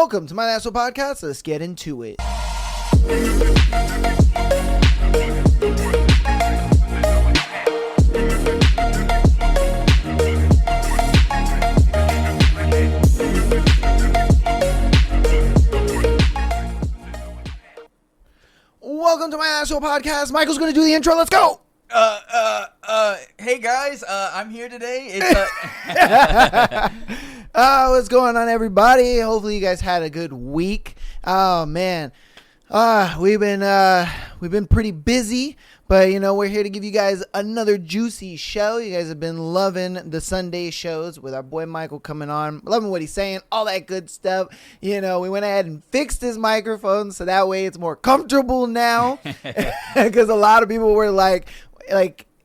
Welcome to my National Podcast. Let's get into it. Welcome to my National Podcast. Michael's going to do the intro. Let's go. Hey guys, I'm here today. What's going on, everybody? Hopefully you guys had a good week. Oh man, we've been pretty busy, but we're here to give you guys another juicy show. You guys have been loving the Sunday shows with our boy Michael coming on, loving what he's saying, all that good stuff. We went ahead and fixed his microphone so that way it's more comfortable now, because a lot of people were like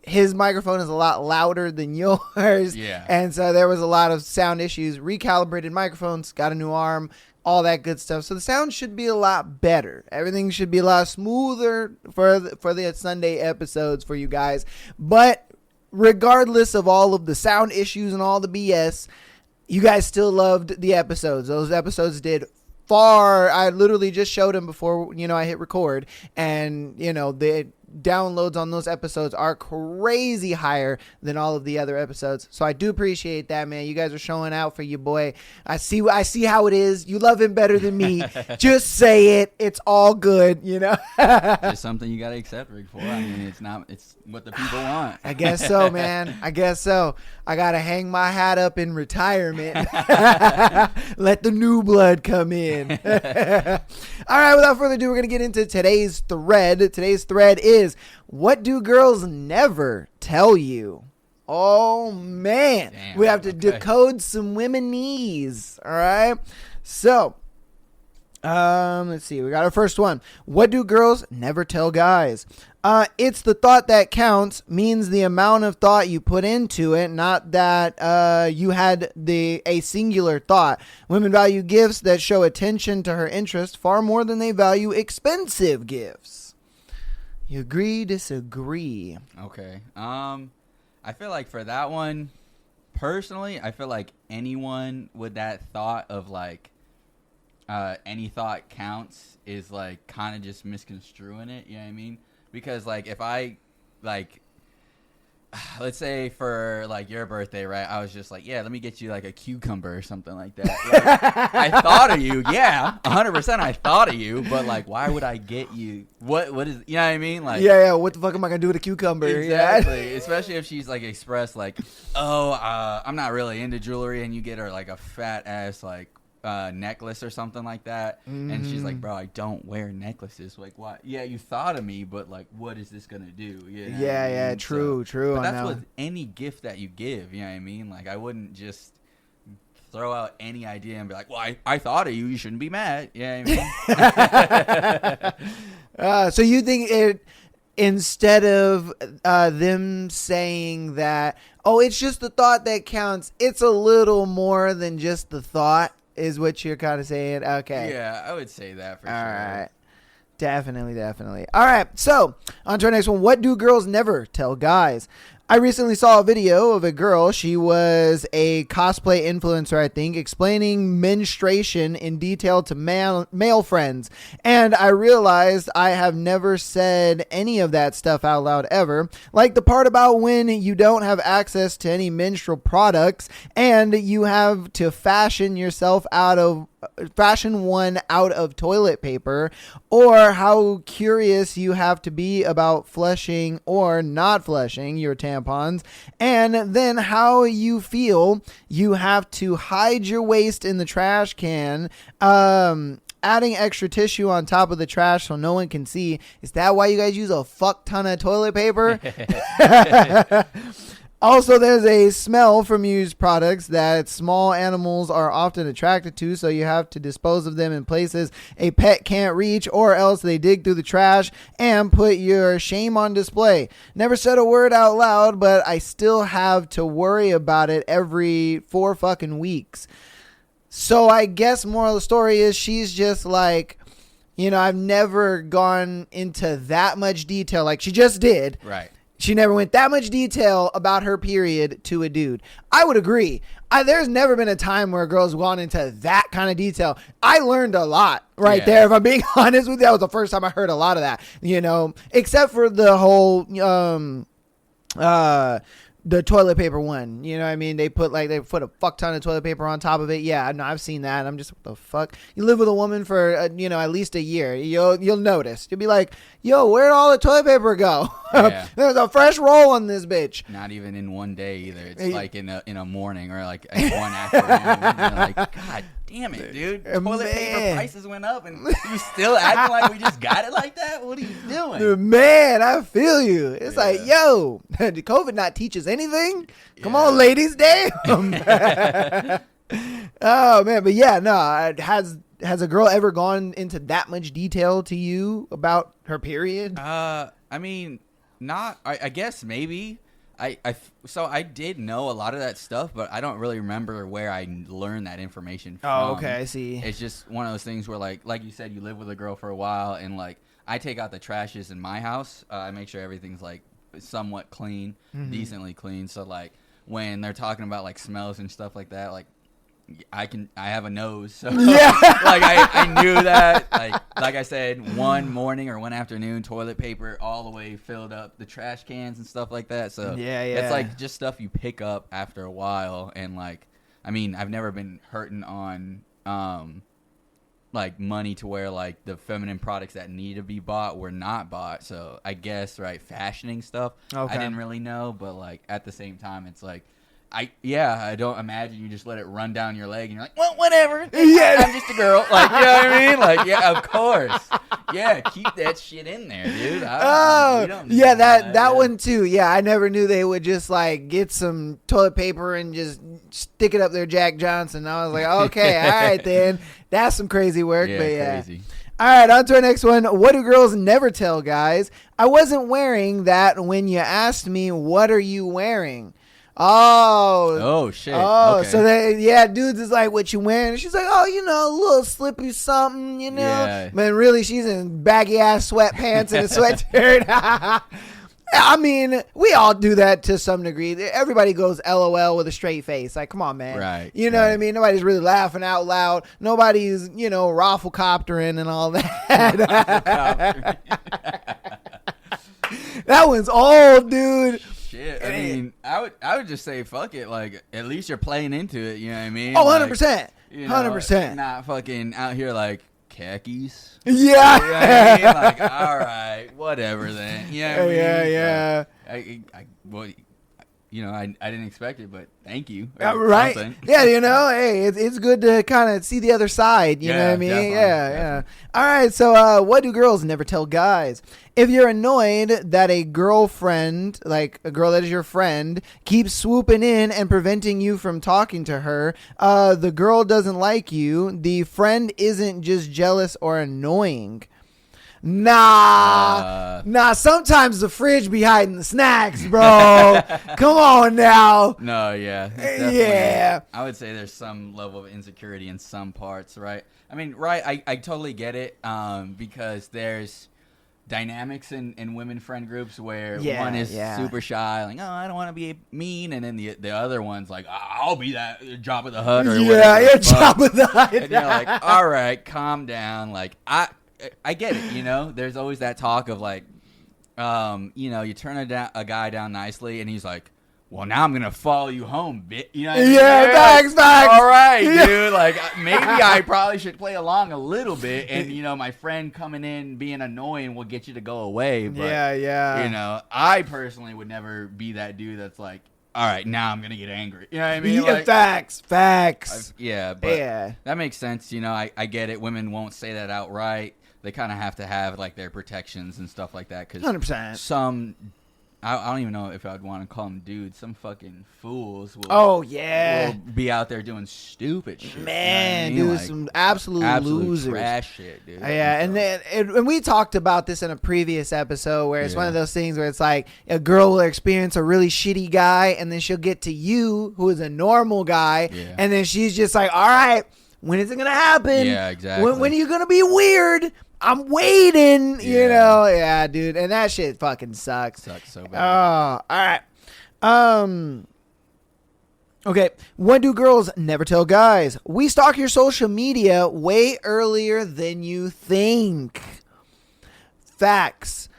his microphone is a lot louder than yours. Yeah. And so there was a lot of sound issues. Recalibrated microphones, got a new arm, all that good stuff. So the sound should be a lot better. Everything should be a lot smoother for the Sunday episodes for you guys. But regardless of all of the sound issues and all the BS, you guys still loved the episodes. Those episodes did far. I literally just showed them before, I hit record, and, the downloads on those episodes are crazy higher than all of the other episodes. So I do appreciate that, man. You guys are showing out for your boy. I see how it is. You love him better than me. Just say it. It's all good, It's something you gotta accept, Rick. For it's what the people want. I guess so, man. I guess so. I gotta hang my hat up in retirement. Let the new blood come in. All right, without further ado, we're gonna get into today's thread. Today's thread is, what do girls never tell you? Oh man. Damn, we have to decode some womenese. All right, so let's see, we got our first one. What do girls never tell guys? It's the thought that counts, means the amount of thought you put into it, not that you had a singular thought. Women value gifts that show attention to her interest far more than they value expensive gifts. You agree, disagree? Okay. I feel like for that one, personally, I feel like anyone with that thought of any thought counts is kind of just misconstruing it. You know what I mean? Because if I let's say for your birthday, right? I was just let me get you a cucumber or something like that. I thought of you, yeah, 100%. I thought of you, but why would I get you? What is, you know what I mean? Yeah. What the fuck am I gonna do with a cucumber? Exactly. Yeah. Especially if she's expressed I'm not really into jewelry, and you get her a fat ass necklace or something like that, and she's like, bro, I don't wear necklaces. Why? Yeah, you thought of me, but what is this gonna do? Yeah, true. But that's with any gift that you give. You know what I mean? I wouldn't just throw out any idea and be like, well, I thought of you. You shouldn't be mad. Yeah, you know what I mean? So you think it, instead of them saying that, oh, it's just the thought that counts, it's a little more than just the thought, is what you're kind of saying? Okay. Yeah, I would say that for sure. All right. Definitely. All right, so on to our next one. What do girls never tell guys? I recently saw a video of a girl. She was a cosplay influencer, I think, explaining menstruation in detail to male friends. And I realized I have never said any of that stuff out loud ever. Like the part about when you don't have access to any menstrual products and you have to fashion one out of toilet paper, or how curious you have to be about flushing or not flushing your tampons, and then how you feel you have to hide your waste in the trash can, adding extra tissue on top of the trash so no one can see. Is that why you guys use a fuck ton of toilet paper? Also, there's a smell from used products that small animals are often attracted to, so you have to dispose of them in places a pet can't reach, or else they dig through the trash and put your shame on display. Never said a word out loud, but I still have to worry about it every 4 fucking weeks. So I guess moral of the story is she's just I've never gone into that much detail like she just did. Right. She never went that much detail about her period to a dude. I would agree. There's never been a time where a girl's gone into that kind of detail. I learned a lot there. If I'm being honest with you, that was the first time I heard a lot of that, except for the whole, the toilet paper one, you know what I mean? They put a fuck ton of toilet paper on top of it. Yeah, no, I've seen that. I'm just, what the fuck? You live with a woman for, at least a year. You'll notice. You'll be like, yo, where'd all the toilet paper go? Yeah. There's a fresh roll on this bitch. Not even in one day either. It's like in a morning or like one afternoon. You're like, God damn it, dude. Toilet paper prices went up and you still acting like we just got it like that? What are you doing? Man, I feel you. It's like, yo, did COVID not teach us anything? Come on, ladies. Damn. Oh, man. But yeah, no, has a girl ever gone into that much detail to you about her period? I mean, not. I guess maybe. So I did know a lot of that stuff, but I don't really remember where I learned that information from. Oh, okay, I see. It's just one of those things where, like you said, you live with a girl for a while, and like I take out the trashes in my house. I make sure everything's like somewhat clean, decently clean. So like when they're talking about like smells and stuff like that, like I have a nose, so yeah. Like I knew that. Like I said, one morning or one afternoon, toilet paper all the way filled up the trash cans and stuff like that. So yeah. It's like just stuff you pick up after a while. And like, I mean, I've never been hurting on like money to where like the feminine products that need to be bought were not bought. So I guess fashioning stuff. Okay. I didn't really know, but like at the same time, it's like. I don't imagine you just let it run down your leg and you're like, well, whatever. Yeah, I'm just a girl. Like, you know what I mean? Like, yeah, of course. Yeah, keep that shit in there, dude. That one too. Yeah, I never knew they would just like get some toilet paper and just stick it up there, Jack Johnson. I was like, okay, all right then. That's some crazy work. Yeah, but yeah. Crazy. All right, on to our next one. What do girls never tell guys? I wasn't wearing that when you asked me, what are you wearing? Oh shit. Oh, okay. So dudes is like, what you wearing? And she's like, oh, a little slippy something, Yeah. But really, she's in baggy ass sweatpants and a sweatshirt. I mean, we all do that to some degree. Everybody goes LOL with a straight face. Like, come on, man. Right. You know what I mean? Nobody's really laughing out loud. Nobody's, rafflecoptering and all that. That one's old, dude. Shit. I mean, I would just say fuck it. Like, at least you're playing into it. You know what I mean? Oh, 100%. 100%. Not fucking out here like khakis. Yeah. You know what I mean? Like, all right, whatever then. You know what I mean? Yeah. I didn't expect it, but thank you. Right. Something. Yeah, hey, it's good to kind of see the other side. You know what I mean? Definitely. Yeah. All right. So what do girls never tell guys? If you're annoyed that a girlfriend, like a girl that is your friend, keeps swooping in and preventing you from talking to her, the girl doesn't like you. The friend isn't just jealous or annoying. Nah. Sometimes the fridge be hiding the snacks, bro. Come on now. No, yeah. Yeah. I would say there's some level of insecurity in some parts, right? I mean, right, I totally get it, because there's dynamics in women friend groups where one is super shy, like, oh, I don't want to be mean, and then the other one's like, I'll be that Jabba the Hutt or whatever. Yeah, Jabba the Hutt. And you're like, all right, calm down. Like, I get it, There's always that talk of like, you turn a guy down nicely, and he's like, well, now I'm going to follow you home, bitch. You know what I mean? Yeah, facts. All right, dude. Like, maybe I probably should play along a little bit, and, my friend coming in being annoying will get you to go away. But, I personally would never be that dude that's like, all right, now I'm going to get angry. You know what I mean? Yeah, facts. But that makes sense. I get it. Women won't say that outright. They kind of have to have like their protections and stuff like that. 100%. Some, I don't even know if I'd want to call them dudes. Some fucking fools will be out there doing stupid shit. Man, you know what I mean? dude, like, some absolute losers. Trash shit, dude. Yeah, and we talked about this in a previous episode where it's one of those things where it's like a girl will experience a really shitty guy, and then she'll get to you, who is a normal guy, and then she's just like, all right, when is it going to happen? Yeah, exactly. When are you going to be weird? I'm waiting, you Yeah. know. Yeah, dude. And that shit fucking sucks. Sucks so Oh, bad. all right. Okay. What do girls never tell guys? We stalk your social media way earlier than you think. Facts.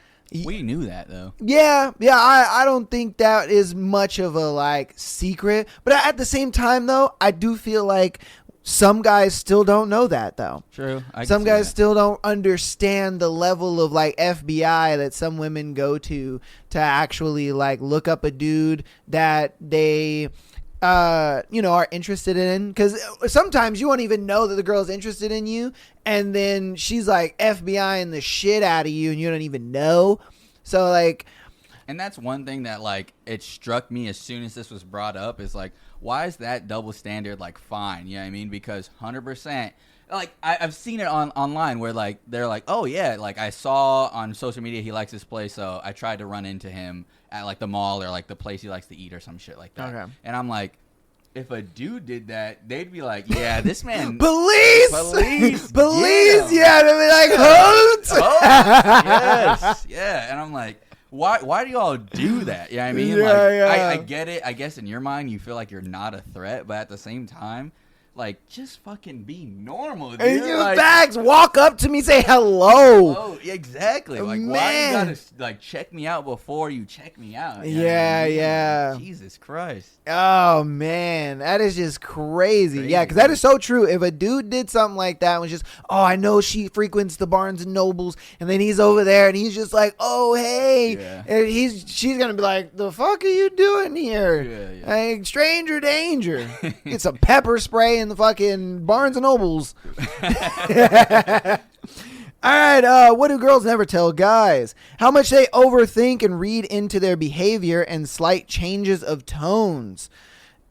We knew that though. Yeah, I don't think that is much of a like secret, but at the same time though, I do feel like some guys still don't know that though. True. Some guys still don't understand the level of like FBI that some women go to actually like look up a dude that they are interested in, because sometimes you won't even know that the girl's interested in you, and then she's like FBIing the shit out of you and you don't even know. So like, and that's one thing that like it struck me as soon as this was brought up is like, why is that double standard like fine? You know what I mean? Because 100%, like I've seen it online where like they're like, oh yeah, like I saw on social media he likes this place, so I tried to run into him at like the mall or like the place he likes to eat or some shit like that. Okay. And I'm like, if a dude did that, they'd be like, yeah, this man. Police, Police, yeah, they'd be like, hoots. Oh, yes, yeah. And I'm like, why do y'all do that? You know what I mean? Yeah, like, yeah. I get it. I guess in your mind you feel like you're not a threat, but at the same time, like, just fucking be normal, dude. And you like, facts, walk up to me, say hello. oh, exactly. Like, why you Man. gotta like check me out before you check me out? You know Yeah, what I mean? yeah. Like, Jesus Christ. Oh man, that is just crazy. Yeah, because that is so true. If a dude did something like that and was just, oh, I know she frequents the Barnes and Nobles, and then he's over there and he's just like, oh hey, Yeah. and she's gonna be like, the fuck are you doing here? Yeah. Like, stranger danger. Get some pepper spray in the fucking Barnes and Nobles. All right, what do girls never tell guys? How much they overthink and read into their behavior and slight changes of tones.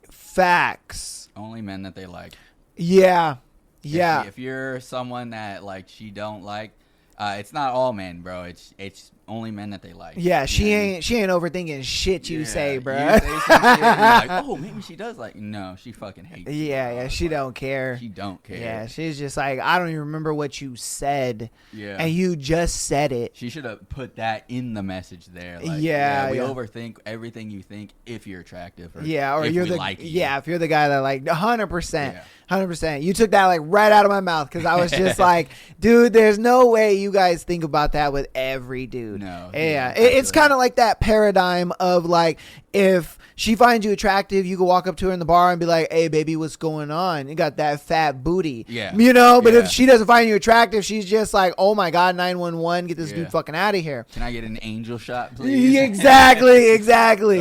Facts. Only men that they like. Yeah. Yeah. If you're someone that like she don't like, it's not all men, bro. It's only men that they like. Yeah, she You know what I ain't overthinking shit you say, bro. You say some shit and you're like, oh, maybe she does like. No, she fucking hates. you, Yeah, bro. she Like, don't care. She don't care. Yeah, she's just like, I don't even remember what you said. Yeah. And you just said it. She should have put that in the message there. Like, Yeah, we yeah. overthink everything you think if you're attractive. Or Yeah, or if you're we the like you. if you're the guy that like 100%, Yeah. 100%. You took that like right out of my mouth, because I was just like, dude, there's no way you guys think about that with every dude. No. Yeah, it's absolutely. kind of like that paradigm of like, if she finds you attractive, you can walk up to her in the bar and be like, hey baby, what's going on? You got that fat booty. Yeah. You know, but Yeah. if she doesn't find you attractive, she's just like, oh my God, 911, get this Yeah. dude fucking out of here. Can I get an angel shot, please? Exactly.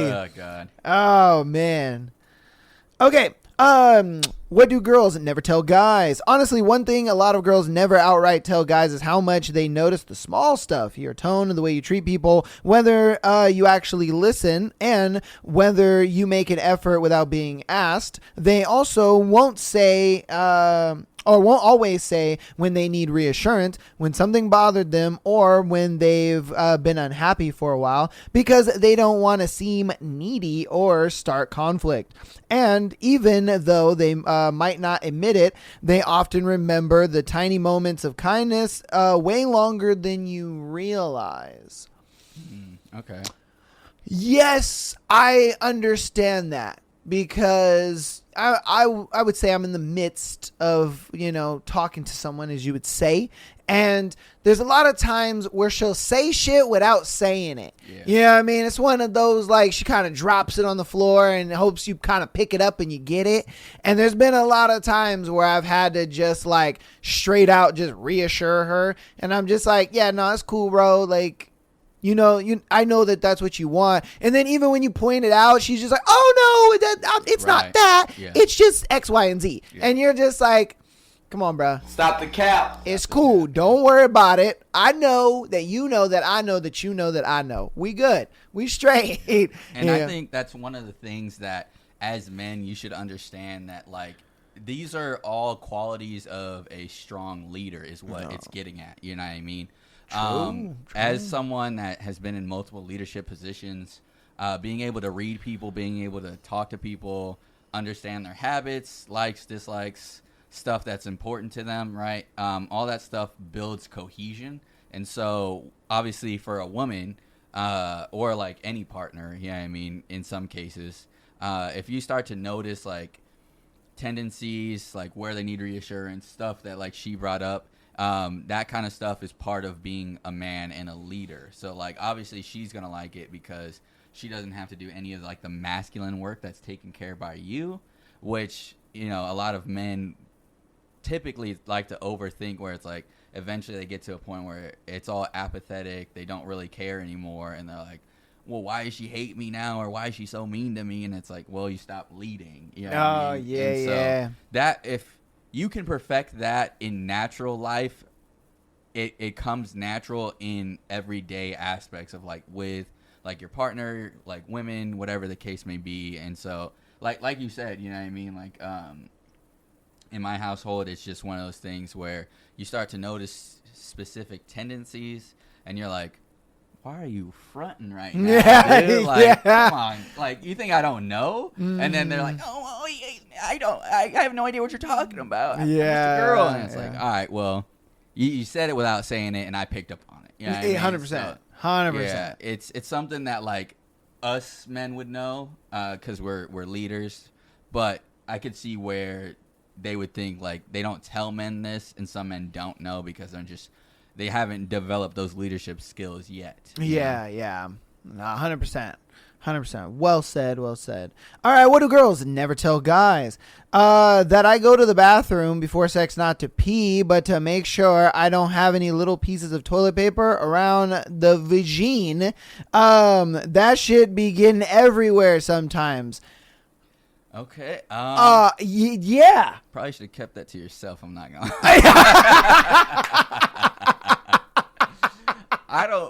Oh God. Oh man. Okay. What do girls never tell guys? Honestly, one thing a lot of girls never outright tell guys is how much they notice the small stuff, your tone and the way you treat people, whether you actually listen, and whether you make an effort without being asked. They also won't say, or won't always say when they need reassurance, when something bothered them, or when they've been unhappy for a while, because they don't want to seem needy or start conflict. And even though they might not admit it, they often remember the tiny moments of kindness way longer than you realize. Okay. Yes, I understand that, because I would say I'm in the midst of, talking to someone, as you would say, and there's a lot of times where she'll say shit without saying it. Yeah. You know what I mean? It's one of those, like, she kind of drops it on the floor and hopes you kind of pick it up and you get it. And there's been a lot of times where I've had to just like straight out just reassure her, and I'm just like, yeah, no, it's cool, bro. Like, I know that that's what you want. And then even when you point it out, she's just like, oh no, it's not Right. that. Yeah. It's just X, Y, and Z. Yeah. And you're just like, come on, bro. Stop the cap. It's cool. Don't worry about it. I know that you know that I know that you know that I know. We good. We straight. And Yeah. I think that's one of the things that as men you should understand, that like these are all qualities of a strong leader is what it's getting at. You know what I mean? True. As someone that has been in multiple leadership positions, being able to read people, being able to talk to people, understand their habits, likes, dislikes, stuff that's important to them, right? All that stuff builds cohesion. And so obviously for a woman, or like any partner, yeah, I mean, in some cases, if you start to notice like tendencies, like where they need reassurance, stuff that like she brought up, that kind of stuff is part of being a man and a leader. So like obviously she's gonna like it because she doesn't have to do any of like the masculine work that's taken care of by you, which, you know, a lot of men typically like to overthink, where it's like eventually they get to a point where it's all apathetic, they don't really care anymore, and they're like, well, why does she hate me now, or why is she so mean to me? And it's like, well, you stopped leading. You know what I mean? Yeah, and so yeah. that, if you can perfect that in natural life, it comes natural in everyday aspects of like with like your partner, like women, whatever the case may be. And so like you said, you know what I mean? Like, in my household, it's just one of those things where you start to notice specific tendencies, and you're like, why are you fronting right now, Yeah, dude? Like, yeah. come on. Like, you think I don't know? And then they're like, oh, I have no idea what you're talking about. I'm just a girl. And it's like, all right, well, you said it without saying it, and I picked up on it. You know what I mean? 100%. So, 100%. yeah, it's something that like us men would know, because we're leaders, but I could see where they would think like they don't tell men this, and some men don't know because they haven't developed those leadership skills yet. Yeah, yeah. No, 100%. 100%. Well said, well said. All right, what do girls never tell guys? That I go to the bathroom before sex not to pee, but to make sure I don't have any little pieces of toilet paper around the vagine. That shit be getting everywhere sometimes. Okay. Yeah. Probably should have kept that to yourself. I'm not gonna.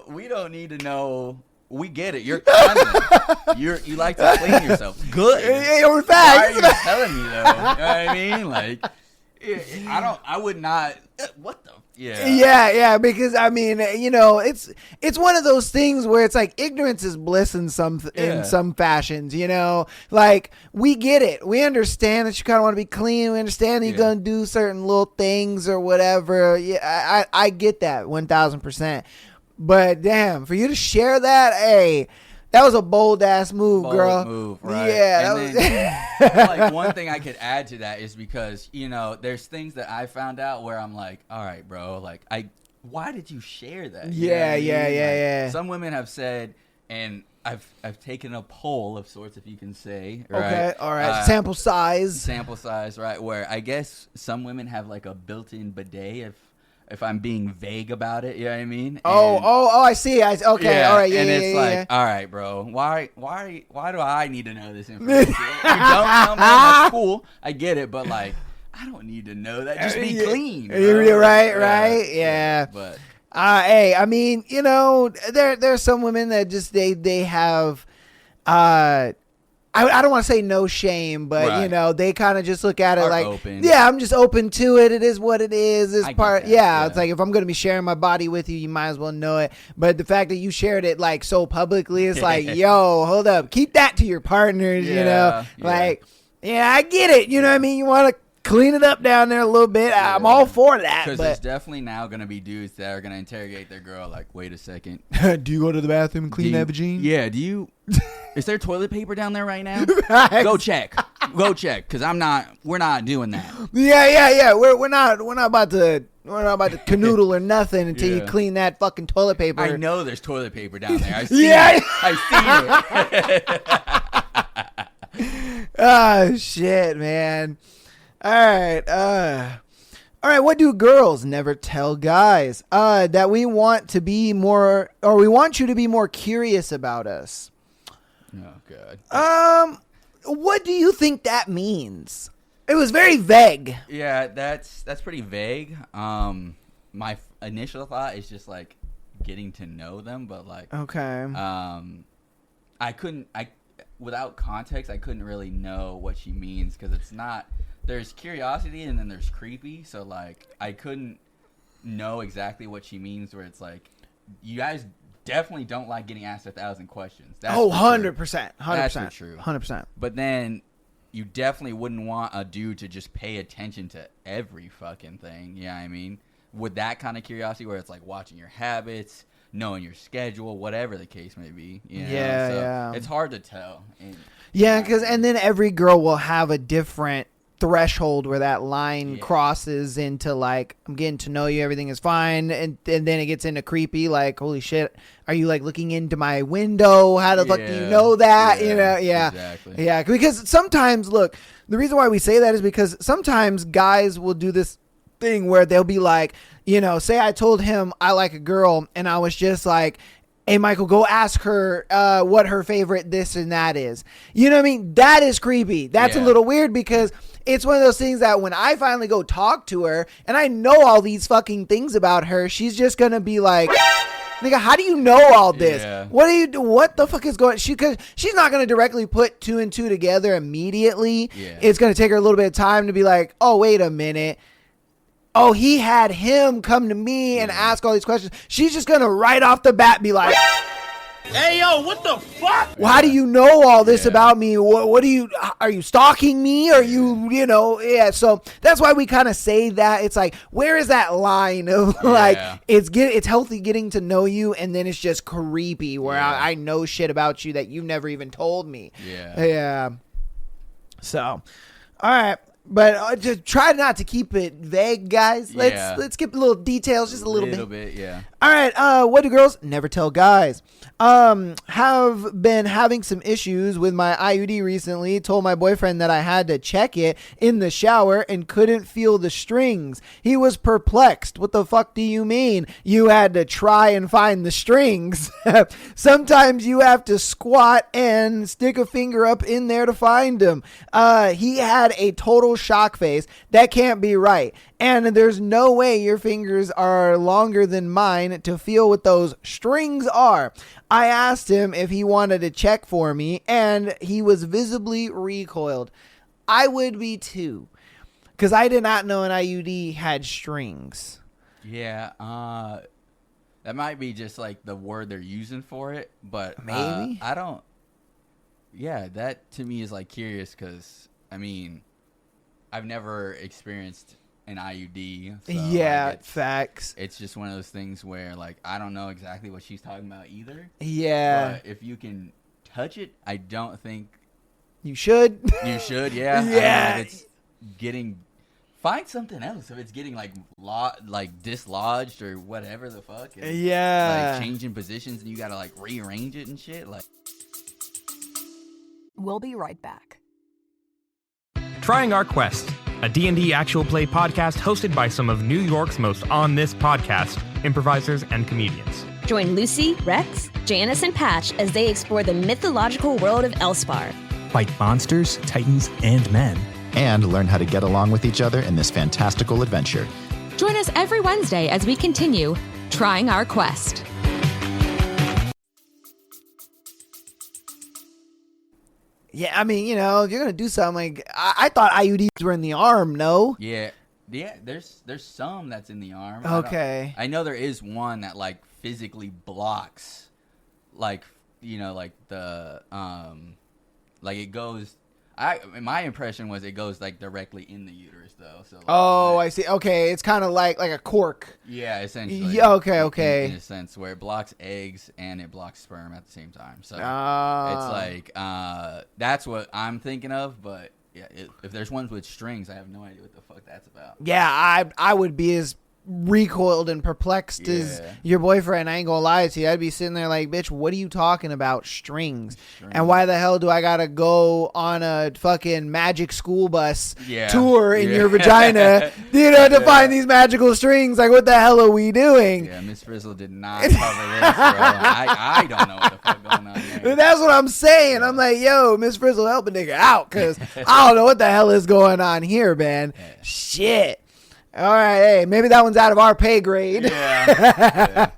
We don't need to know. We get it. You're feminine. You like to clean yourself. Good. In fact, why are you telling me though? You know what I mean? Like, I would not. What the? Yeah. Yeah, because I mean, you know, it's one of those things where it's like ignorance is bliss in some fashions, you know. Like, we get it, we understand that you kind of want to be clean, we understand that you're gonna do certain little things or whatever. Yeah, I get that 1,000%. But damn, for you to share that, hey, that was a bold ass move, girl. Move, right? Yeah, and that then, was. like, one thing I could add to that is because, you know, there's things that I found out where I'm like, all right, bro, like, why did you share that? You know what I mean? Yeah. Some women have said, and I've taken a poll of sorts, if you can say. Right? Okay, all right. Sample size, right? Where I guess some women have like a built-in bidet, if I'm being vague about it, you know what I mean? I see. Okay, all right, yeah, and yeah, it's yeah, like, all right, bro, why do I need to know this information? You don't know, man, that's cool, I get it, but like, I don't need to know that. Just be clean, bro. Right, yeah. But hey, I mean, you know, there's some women that just they have I don't want to say no shame, but you know, they kind of just look at it like, open. Yeah, I'm just open to it. It is what it is. It's part. Yeah, it's like, if I'm going to be sharing my body with you, you might as well know it. But the fact that you shared it like so publicly, it's like, yo, hold up, keep that to your partners. You know, like, yeah, I get it. You know what I mean? You want to clean it up down there a little bit. Yeah. I'm all for that. Because there's definitely now going to be dudes that are going to interrogate their girl like, wait a second. Do you go to the bathroom and clean that vagina? Yeah, do you? Is there toilet paper down there right now? Go check. Because we're not doing that. Yeah. We're not about to canoodle or nothing until you clean that fucking toilet paper. I know there's toilet paper down there. I see it. I see it. Oh shit, man. All right. What do girls never tell guys? That we want to be more, or we want you to be more curious about us. Oh god. What do you think that means? It was very vague. Yeah, that's pretty vague. My initial thought is just like getting to know them, but like, okay. Without context, I couldn't really know what she means, because it's not. There's curiosity and then there's creepy. So like, I couldn't know exactly what she means, where it's like, you guys definitely don't like getting asked 1,000 questions. That's 100%. That's for true. 100%. But then you definitely wouldn't want a dude to just pay attention to every fucking thing. Yeah, I mean, with that kind of curiosity where it's like watching your habits, knowing your schedule, whatever the case may be. You know? Yeah. It's hard to tell. And then every girl will have a different threshold where that line crosses into like, I'm getting to know you, everything is fine, and then it gets into creepy, like, holy shit, are you like looking into my window? How the fuck do you know that? Exactly. Yeah, because sometimes, look, the reason why we say that is because sometimes guys will do this thing where they'll be like, say I told him I like a girl and I was just like, hey, Michael, go ask her what her favorite this and that is. You know what I mean? That is creepy. That's a little weird because it's one of those things that when I finally go talk to her and I know all these fucking things about her, she's just going to be like, nigga, how do you know all this? Yeah. What do you do? What the fuck is going? Because she's not going to directly put 2 and 2 together immediately. Yeah. It's going to take her a little bit of time to be like, oh, wait a minute. Oh, he had him come to me and ask all these questions. She's just going to right off the bat be like, hey, yo, what the fuck? Well, how do you know all this about me? Are you stalking me? Are you, so that's why we kind of say that. It's like, where is that line of like, it's healthy getting to know you and then it's just creepy where I know shit about you that you've never even told me. Yeah. So, all right. But just try not to keep it vague, guys. Let's get little details, just a little bit. Yeah. All right. What do girls never tell guys? Have been having some issues with my IUD recently. Told my boyfriend that I had to check it in the shower and couldn't feel the strings. He was perplexed. What the fuck do you mean? You had to try and find the strings. Sometimes you have to squat and stick a finger up in there to find them. He had a total shock face. That can't be right. And there's no way your fingers are longer than mine to feel what those strings are. I asked him if he wanted to check for me, and he was visibly recoiled. I would be too, because I did not know an IUD had strings. Yeah, that might be just like the word they're using for it, but maybe I don't. Yeah, that to me is like curious because I mean, I've never experienced an IUD. So like facts. It's just one of those things where like I don't know exactly what she's talking about either. Yeah. But if you can touch it, I don't think you should. You should, yeah. Yeah. I mean, if it's getting, find something else. If it's getting like dislodged or whatever the fuck. Yeah. Like changing positions and you gotta like rearrange it and shit. Like. We'll be right back. Trying Our Quest, a D&D actual play podcast hosted by some of New York's most on this podcast improvisers and comedians. Join Lucy, Rex, Janice, and Patch as they explore the mythological world of Elspar. Fight monsters, titans, and men. And learn how to get along with each other in this fantastical adventure. Join us every Wednesday as we continue Trying Our Quest. Yeah, I mean, if you're gonna do something like, I thought IUDs were in the arm. No. Yeah. There's some that's in the arm. Okay. I know there is one that like physically blocks, like like the like it goes. My impression was it goes like directly in the uterus though. So like, I see. Okay, it's kind of like a cork. Yeah, essentially. Yeah, okay. In a sense where it blocks eggs and it blocks sperm at the same time. So it's like that's what I'm thinking of. But yeah, if there's ones with strings, I have no idea what the fuck that's about. Yeah, I would be as recoiled and perplexed as your boyfriend. I ain't gonna lie to you. I'd be sitting there like, bitch, what are you talking about? Strings. And why the hell do I gotta go on a fucking magic school bus tour in your vagina to find these magical strings? Like, what the hell are we doing? Yeah, Miss Frizzle did not cover this, bro. I don't know what the fuck going on there. That's what I'm saying. I'm like, yo, Miss Frizzle, help a nigga out, because I don't know what the hell is going on here, man. Shit. All right, hey, maybe that one's out of our pay grade. Yeah.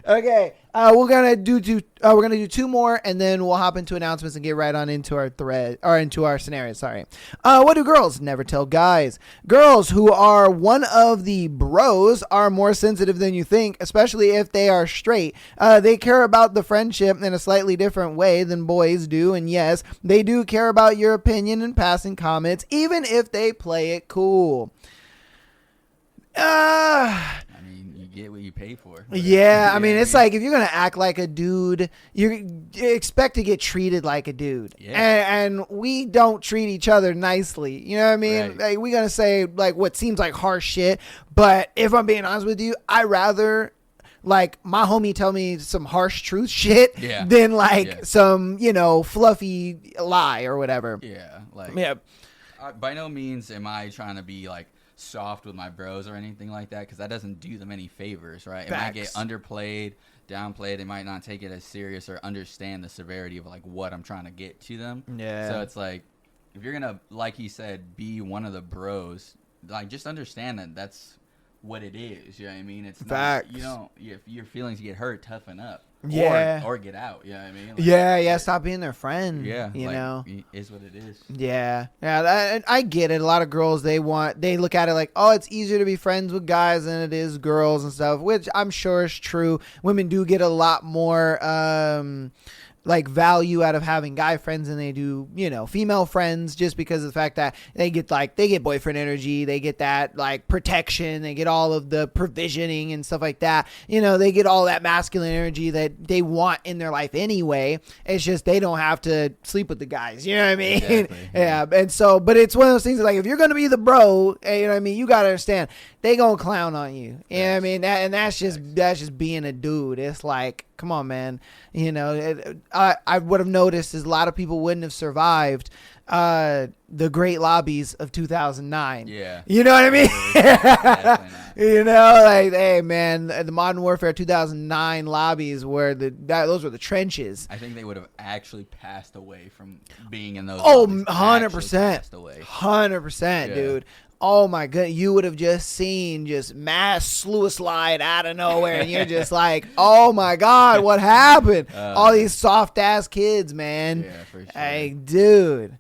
Okay, we're gonna do two more, and then we'll hop into announcements and get right on into our thread or into our scenario. Sorry. What do girls never tell guys? Girls who are one of the bros are more sensitive than you think, especially if they are straight. They care about the friendship in a slightly different way than boys do, and yes, they do care about your opinion and passing comments, even if they play it cool. You get what you pay for. Yeah, I mean, it's like if you're gonna act like a dude, you expect to get treated like a dude. Yeah. And we don't treat each other nicely. You know what I mean? Right. Like, we're gonna say like what seems like harsh shit, but if I'm being honest with you, I rather like my homie tell me some harsh truth shit than like some, fluffy lie or whatever. Yeah, by no means am I trying to be like soft with my bros or anything like that, because that doesn't do them any favors, right? It might get underplayed, downplayed. They might not take it as serious or understand the severity of like what I'm trying to get to them. Yeah. So it's like, if you're gonna, like he said, be one of the bros, like just understand that that's what it is. You know what I mean? It's facts. Not, if your feelings get hurt, toughen up. Yeah. Or get out. You know what I mean? Like, yeah. Stop being their friend. Yeah. You know? It is what it is. Yeah. I get it. A lot of girls, they look at it like, oh, it's easier to be friends with guys than it is girls and stuff, which I'm sure is true. Women do get a lot more, like value out of having guy friends than they do, female friends, just because of the fact that they get boyfriend energy, they get that like protection, they get all of the provisioning and stuff like that. They get all that masculine energy that they want in their life anyway. It's just they don't have to sleep with the guys. You know what I mean? Exactly. Yeah. And so, but it's one of those things that, like, if you're going to be the bro, you know what I mean? You got to understand they going to clown on you. You know what I mean? That's just being a dude. It's like, come on, man. I would have noticed is a lot of people wouldn't have survived the great lobbies of 2009. Yeah. You know what I mean? Definitely not. Like, hey, man, the Modern Warfare 2009 lobbies were those were the trenches. I think they would have actually passed away from being in those. Oh, lobbies. 100%. 100%, dude. Oh my god, you would have just seen just mass slew slide out of nowhere, and you're just like, oh my god, what happened? All these soft ass kids, man. Yeah, for sure. Hey, dude.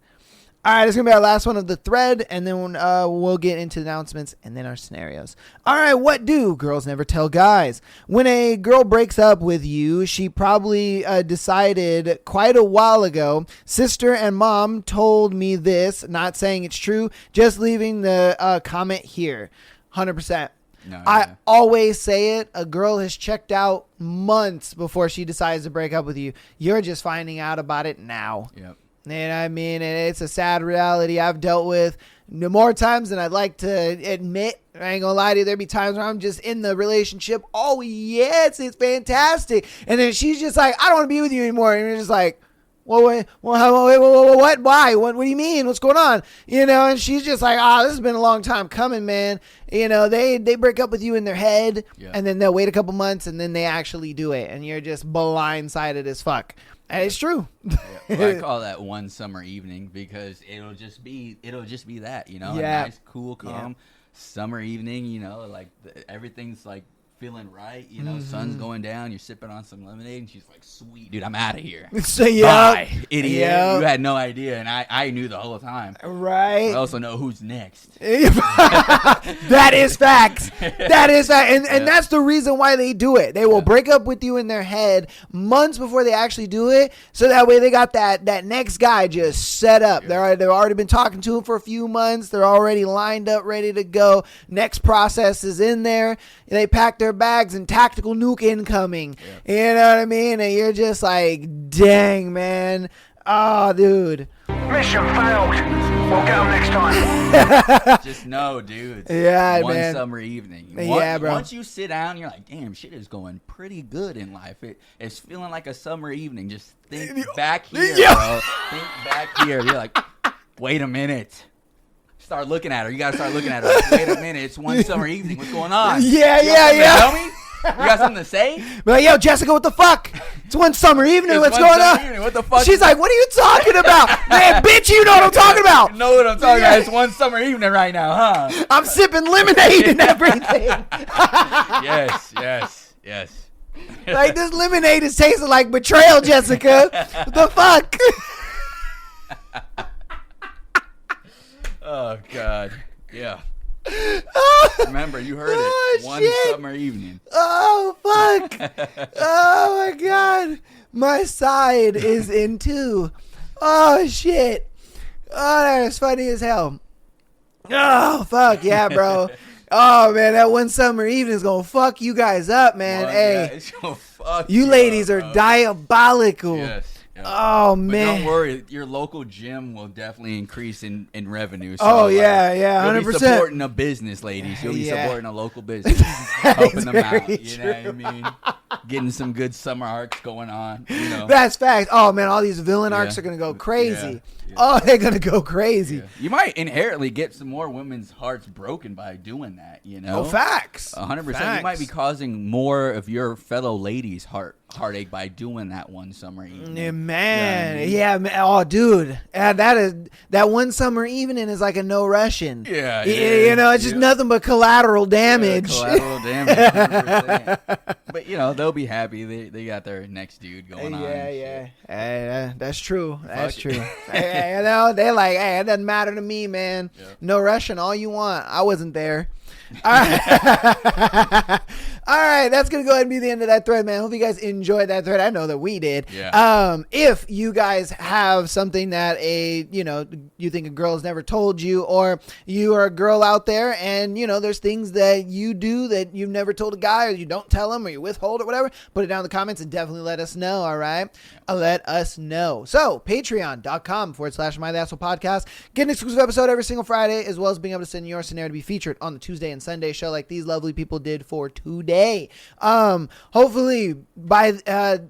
All right, it's going to be our last one of the thread, and then we'll get into announcements and then our scenarios. All right, what do girls never tell guys? When a girl breaks up with you, she probably decided quite a while ago. Sister and mom told me this, not saying it's true, just leaving the comment here. 100%. No, I always say it. A girl has checked out months before she decides to break up with you. You're just finding out about it now. Yep. You know what I mean? And it's a sad reality I've dealt with more times than I'd like to admit. I ain't gonna lie to you. There'd be times where I'm just in the relationship. Oh, yes, it's fantastic. And then she's just like, I don't want to be with you anymore. And you're just like, what? Why? What do you mean? What's going on? And she's just like, this has been a long time coming, man. They break up with you in their head, and then they'll wait a couple months, and then they actually do it. And you're just blindsided as fuck. And it's true. I call that one summer evening because it'll just be that, a nice, cool, calm summer evening, like everything's like feeling right, sun's going down, you're sipping on some lemonade, and she's like, sweet, dude, I'm out of here. So, bye, idiot. You had no idea, and I knew the whole time. Right. I also know who's next. That is facts. That is fact. And that's the reason why they do it. They will break up with you in their head months before they actually do it, so that way they got that next guy just set up. They've already been talking to him for a few months. They're already lined up, ready to go. Next process is in there. They pack their bags and tactical nuke incoming. You know what I mean? And you're just like, dang, man. Oh, dude. Mission failed. We'll get them next time. Just know, dude. Yeah, one man. Summer evening. Yeah, bro. Once you sit down, you're like, damn, shit is going pretty good in life. It's feeling like a summer evening. Just think back here, bro. Think back here. You're like, wait a minute. Start looking at her. You gotta start looking at her. Like, wait a minute. It's one summer evening. What's going on? Yeah. Tell me? You got something to say? But yo, Jessica, what the fuck? It's one summer evening. What's going on? Evening. What the fuck? She's like, what are you talking about? Man, bitch, you know what I'm talking about. You know what I'm talking about. It's one summer evening right now, huh? I'm sipping lemonade and everything. Yes. Like, this lemonade is tasting like betrayal, Jessica. The fuck? Oh God, yeah. Remember, you heard it. One shit. summer evening. Oh, fuck. Oh, my God. My side is in two. Oh, shit. Oh, that is funny as hell. Oh, fuck. Yeah, bro. Oh, man, that one summer evening is going to fuck you guys up, man. Hey, it's gonna fuck you ladies up, are bro. diabolical. Yes. Yeah. Oh, But man. don't worry, your local gym will definitely increase in revenue. So, Oh, yeah, yeah, You'll be 100%. supporting a business, ladies. You'll be Yeah. supporting a local business, helping them out. very You know what I mean? Getting some good summer arcs going on. You know, That's fact. Oh, man, all these villain Yeah. arcs are going to go crazy. Yeah. Oh, they're going to go crazy. Yeah. You might inherently get some more women's hearts broken by doing that. You know, Oh, facts. 100%. You might be causing more of your fellow ladies' heartache by doing that one summer evening. Yeah, man. You know what I mean? Yeah, man. Oh, dude. That one summer evening is like a no Russian. Yeah, You know, it's just nothing but collateral damage. Collateral damage. 100%. But you know, they'll be happy. They got their next dude going on. Yeah, and yeah. shit. Hey, that's true. That's Fuck true. it. Hey, you know, they're like, hey, it doesn't matter to me, man. Yeah. No Russian, all you want. I wasn't there. All right. All right, that's going to go ahead and be the end of that thread, man. Hope you guys enjoyed that thread. I know that we did. Yeah. If you guys have something that you think a girl has never told you, or you are a girl out there and, there's things that you do that you've never told a guy, or you don't tell him, or you withhold or whatever, put it down in the comments and definitely let us know, all right? Let us know. So, patreon.com/MyTheAssholePodcast. Get an exclusive episode every single Friday, as well as being able to send your scenario to be featured on the Tuesday and Sunday show like these lovely people did for today. Hopefully by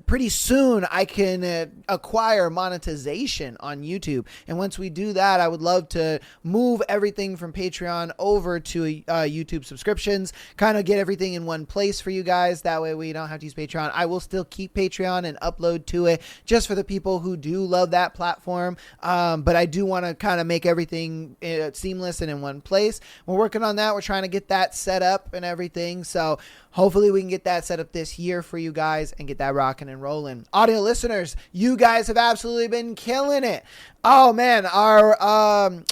pretty soon I can acquire monetization on YouTube, and once we do that, I would love to move everything from Patreon over to YouTube subscriptions, kind of get everything in one place for you guys. That way we don't have to use Patreon. I will still keep Patreon and upload to it just for the people who do love that platform, but I do want to kind of make everything seamless and in one place. We're working on that. We're trying to get that set up and everything, so hopefully we can get that set up this year for you guys and get that rocking and rolling. Audio listeners, you guys have absolutely been killing it. Oh man, our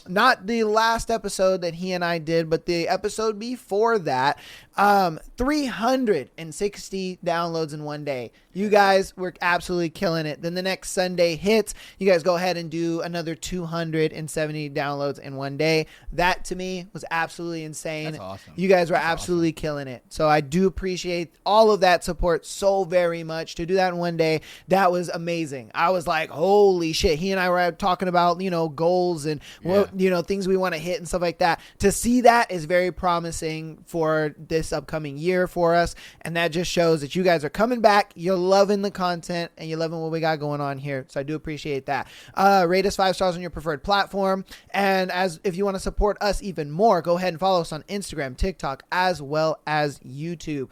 not the last episode that he and I did, but the episode before that, 360 downloads in one day. You guys were absolutely killing it. Then the next Sunday hits, you guys go ahead and do another 270 downloads in one day. That to me was absolutely insane. That's awesome. You guys were absolutely killing it. So I do appreciate all of that support so very much. To do that in one day, that was amazing. I was like, holy shit. He and I were talking about, goals and things we want to hit and stuff like that. To see that is very promising for this upcoming year for us. And that just shows that you guys are coming back. You're loving the content and you're loving what we got going on here. So I do appreciate that. Rate us 5 stars on your preferred platform. And if you want to support us even more, go ahead and follow us on Instagram, TikTok, as well as YouTube.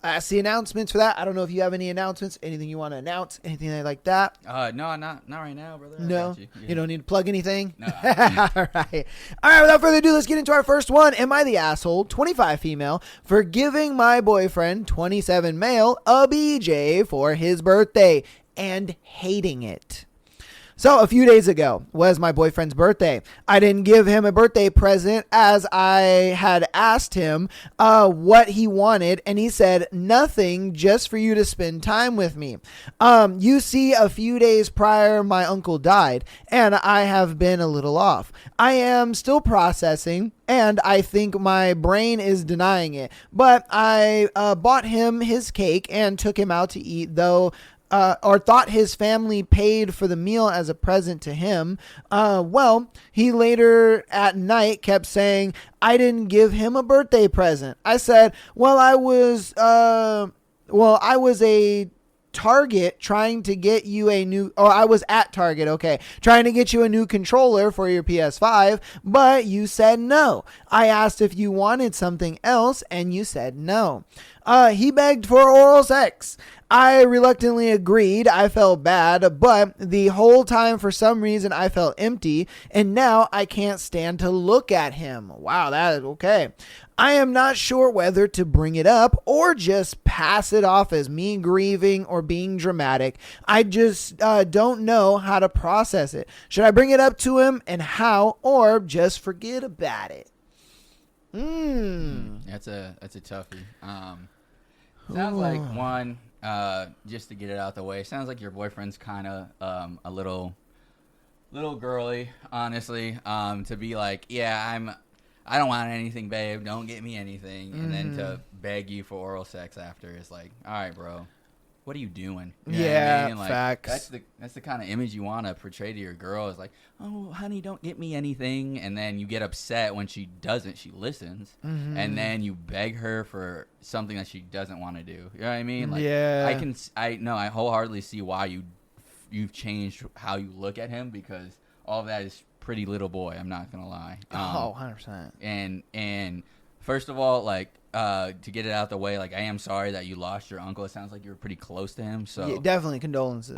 That's the announcements for that. I don't know if you have any announcements, anything you want to announce, anything like that. No, not right now, brother. I No, got you. Yeah. you don't need to plug anything. No. All right. Without further ado, let's get into our first one. Am I the asshole, 25 female, for giving my boyfriend, 27 male, a BJ for his birthday and hating it? So a few days ago was my boyfriend's birthday. I didn't give him a birthday present as I had asked him what he wanted, and he said, nothing, just for you to spend time with me. You see, a few days prior, my uncle died, and I have been a little off. I am still processing, and I think my brain is denying it, but I bought him his cake and took him out to eat, though or thought his family paid for the meal as a present to him. He later at night kept saying, I didn't give him a birthday present. I said, I was a Target trying to get you I was at Target, trying to get you a new controller for your PS5, but you said no. I asked if you wanted something else and you said no. He begged for oral sex. I reluctantly agreed. I felt bad, but the whole time, for some reason, I felt empty, and now I can't stand to look at him. Wow, that is okay. I am not sure whether to bring it up or just pass it off as me grieving or being dramatic. I just don't know how to process it. Should I bring it up to him, and how, or just forget about it? That's a toughie. Sounds like one, just to get it out the way. Sounds like your boyfriend's kind of a little girly, honestly. To be like, yeah, I don't want anything, babe. Don't get me anything, and then to beg you for oral sex after is like, all right, bro. What are you doing? You know what I mean? Like, facts. That's the kind of image you want to portray to your girl. Is like, oh, honey, don't get me anything, and then you get upset when she doesn't. She listens, and then you beg her for something that she doesn't want to do. You know what I mean? Like, yeah. I wholeheartally see why you've changed how you look at him, because all of that is pretty little boy. I'm not gonna lie. 100%. And first of all, like. To get it out the way, like, I am sorry that you lost your uncle. It sounds like you were pretty close to him. So yeah, definitely condolences.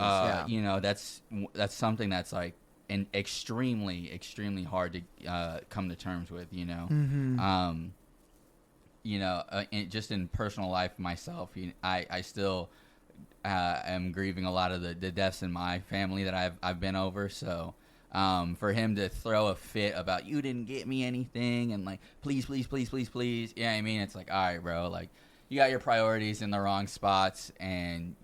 you know, that's something that's like extremely, extremely hard to come to terms with. You know, you know, just in personal life myself, I still am grieving a lot of the deaths in my family that I've been over. So. For him to throw a fit about you didn't get me anything and like please, yeah, I mean, it's like, all right, bro, like you got your priorities in the wrong spots, and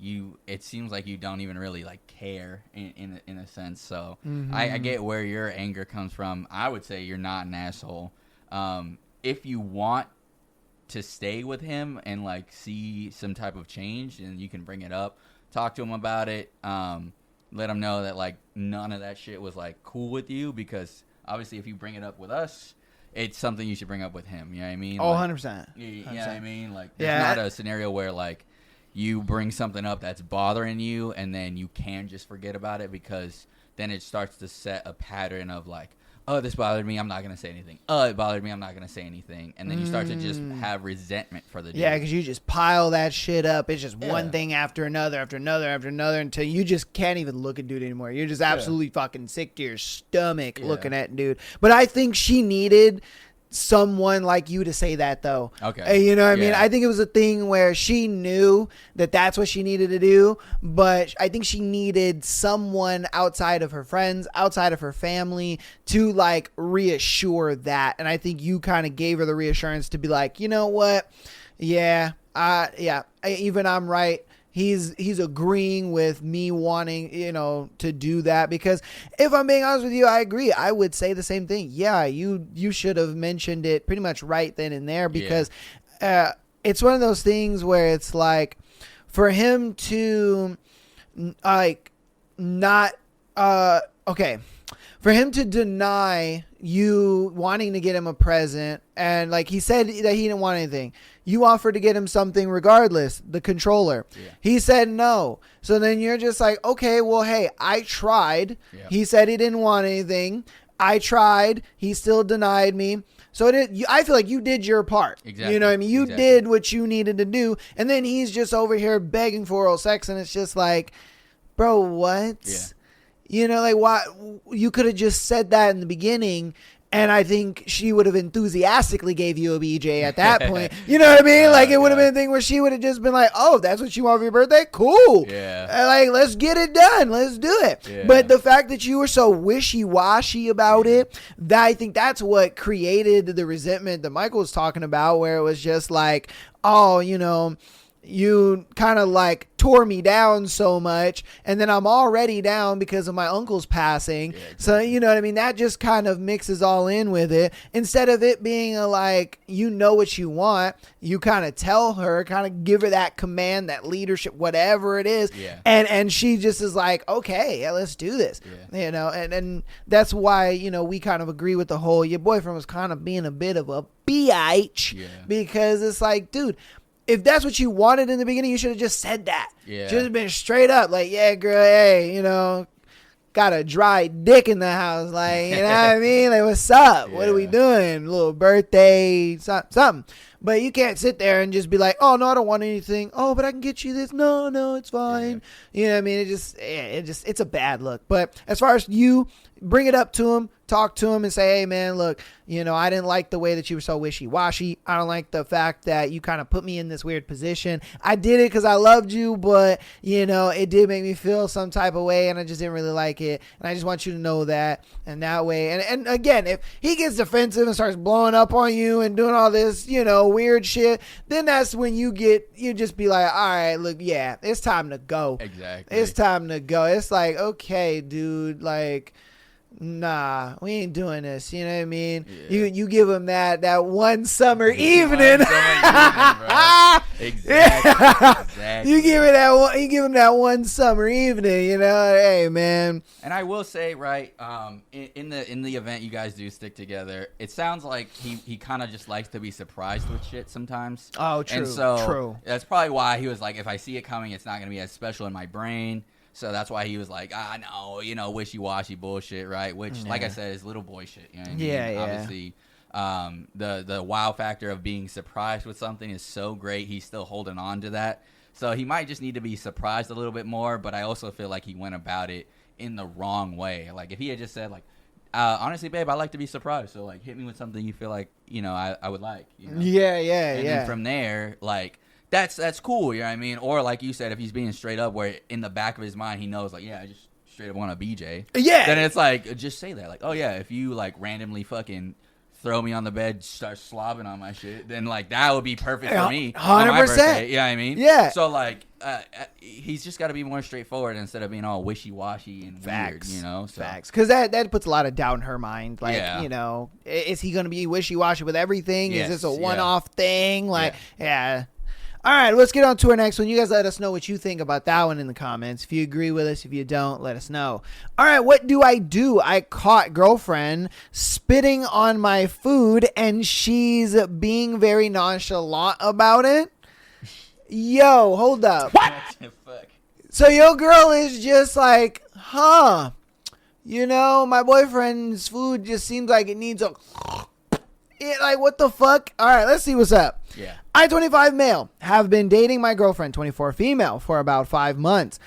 it seems like you don't even really like care in a sense. So I get where your anger comes from. I would say you're not an asshole. If you want to stay with him and like see some type of change, and you can bring it up, talk to him about it. Let him know that, like, none of that shit was, like, cool with you, because obviously if you bring it up with us, it's something you should bring up with him. You know what I mean? Oh, like, 100%. You know what I mean? Like, there's not a scenario where, like, you bring something up that's bothering you and then you can just forget about it, because then it starts to set a pattern of, like, oh, this bothered me, I'm not going to say anything. Oh, it bothered me, I'm not going to say anything. And then you start to just have resentment for the dude. Yeah, because you just pile that shit up. It's just one thing after another, until you just can't even look at dude anymore. You're just absolutely fucking sick to your stomach looking at dude. But I think she needed someone like you to say that, though. Okay. You know what I mean? I think it was a thing where she knew that that's what she needed to do, but I think she needed someone outside of her friends, outside of her family, to like reassure that. And I think you kind of gave her the reassurance to be like, you know what? I'm right. He's agreeing with me wanting, you know, to do that, because if I'm being honest with you, I agree. I would say the same thing. Yeah, you should have mentioned it pretty much right then and there, because it's one of those things where it's like, for him to like not for him to deny you wanting to get him a present, and like he said that he didn't want anything. You offered to get him something regardless, the controller. Yeah. He said no. So then you're just like, okay, well, hey, I tried. Yeah. He said he didn't want anything. I tried. He still denied me. So I feel like you did your part. Exactly. You know what I mean? You did what you needed to do. And then he's just over here begging for oral sex, and it's just like, bro, what? Yeah. You know, like, why? You could have just said that in the beginning, and I think she would have enthusiastically gave you a BJ at that point. You know what I mean? Like, it would have been a thing where she would have just been like, oh, that's what you want for your birthday? Cool. Yeah. Like, let's get it done. Let's do it. Yeah. But the fact that you were so wishy-washy about it, I think that's what created the resentment that Michael was talking about, where it was just like, oh, you know, you kind of like tore me down so much, and then I'm already down because of my uncle's passing. Yeah, exactly. So, you know what I mean? That just kind of mixes all in with it. Instead of it being like, you know what you want, you kind of tell her, kind of give her that command, that leadership, whatever it is. Yeah. And she just is like, okay, yeah, let's do this. Yeah. You know, and that's why, you know, we kind of agree with the whole, your boyfriend was kind of being a bit of a bitch, because it's like, dude, if that's what you wanted in the beginning, you should have just said that. Yeah. Should have been straight up like, yeah, girl, hey, you know, got a dry dick in the house. Like, you know what I mean? Like, what's up? What are we Yeah. doing? Little birthday, something. But you can't sit there and just be like, oh, no, I don't want anything. Oh, but I can get you this. No, it's fine. You know what I mean? It's a bad look. But as far as you, bring it up to him, talk to him and say, hey, man, look, you know, I didn't like the way that you were so wishy-washy. I don't like the fact that you kind of put me in this weird position. I did it because I loved you, but, you know, it did make me feel some type of way, and I just didn't really like it. And I just want you to know that. And that way, and again, if he gets defensive and starts blowing up on you and doing all this, you know, weird shit, then that's when you just be like, all right, look, yeah, it's time to go. Exactly. It's time to go. It's like, okay, dude, like, nah, we ain't doing this. You know what I mean? Yeah. You give him that one summer evening. Exactly. You give him that one summer evening. You know, hey man. And I will say, right, in the event you guys do stick together, it sounds like he kind of just likes to be surprised with shit sometimes. Oh, true. And so true. That's probably why he was like, if I see it coming, it's not gonna be as special in my brain. So that's why he was like, no, you know, wishy-washy bullshit, right? Which, like I said, is little boy shit. You know what I mean? Yeah. Obviously, the wow factor of being surprised with something is so great. He's still holding on to that. So he might just need to be surprised a little bit more. But I also feel like he went about it in the wrong way. Like, if he had just said, like, honestly, babe, I like to be surprised. So, like, hit me with something you feel like, you know, I would like. You know? Yeah. And then from there, like, that's cool, you know what I mean? Or like you said, if he's being straight up where in the back of his mind he knows, like, yeah, I just straight up want a BJ. Yeah. Then it's like, just say that. Like, oh yeah, if you like randomly fucking throw me on the bed, start slobbing on my shit, then like that would be perfect for me. 100%. On my birthday, you know what I mean? Yeah. So like, he's just got to be more straightforward instead of being all wishy-washy and Facts. weird, you know? So. Facts. Because that puts a lot of doubt in her mind. Like, Yeah. you know, is he going to be wishy-washy with everything? Yes, Is this a yeah. one-off thing? Like, yeah. All right, let's get on to our next one. You guys let us know what you think about that one in the comments. If you agree with us, if you don't, let us know. All right, what do? I caught girlfriend spitting on my food, and she's being very nonchalant about it. Yo, hold up. What? Fuck. So your girl is just like, you know, my boyfriend's food just seems like it needs a... like, what the fuck? All right, let's see what's up. Yeah. I, 25 male, have been dating my girlfriend, 24 female, for about 5 months.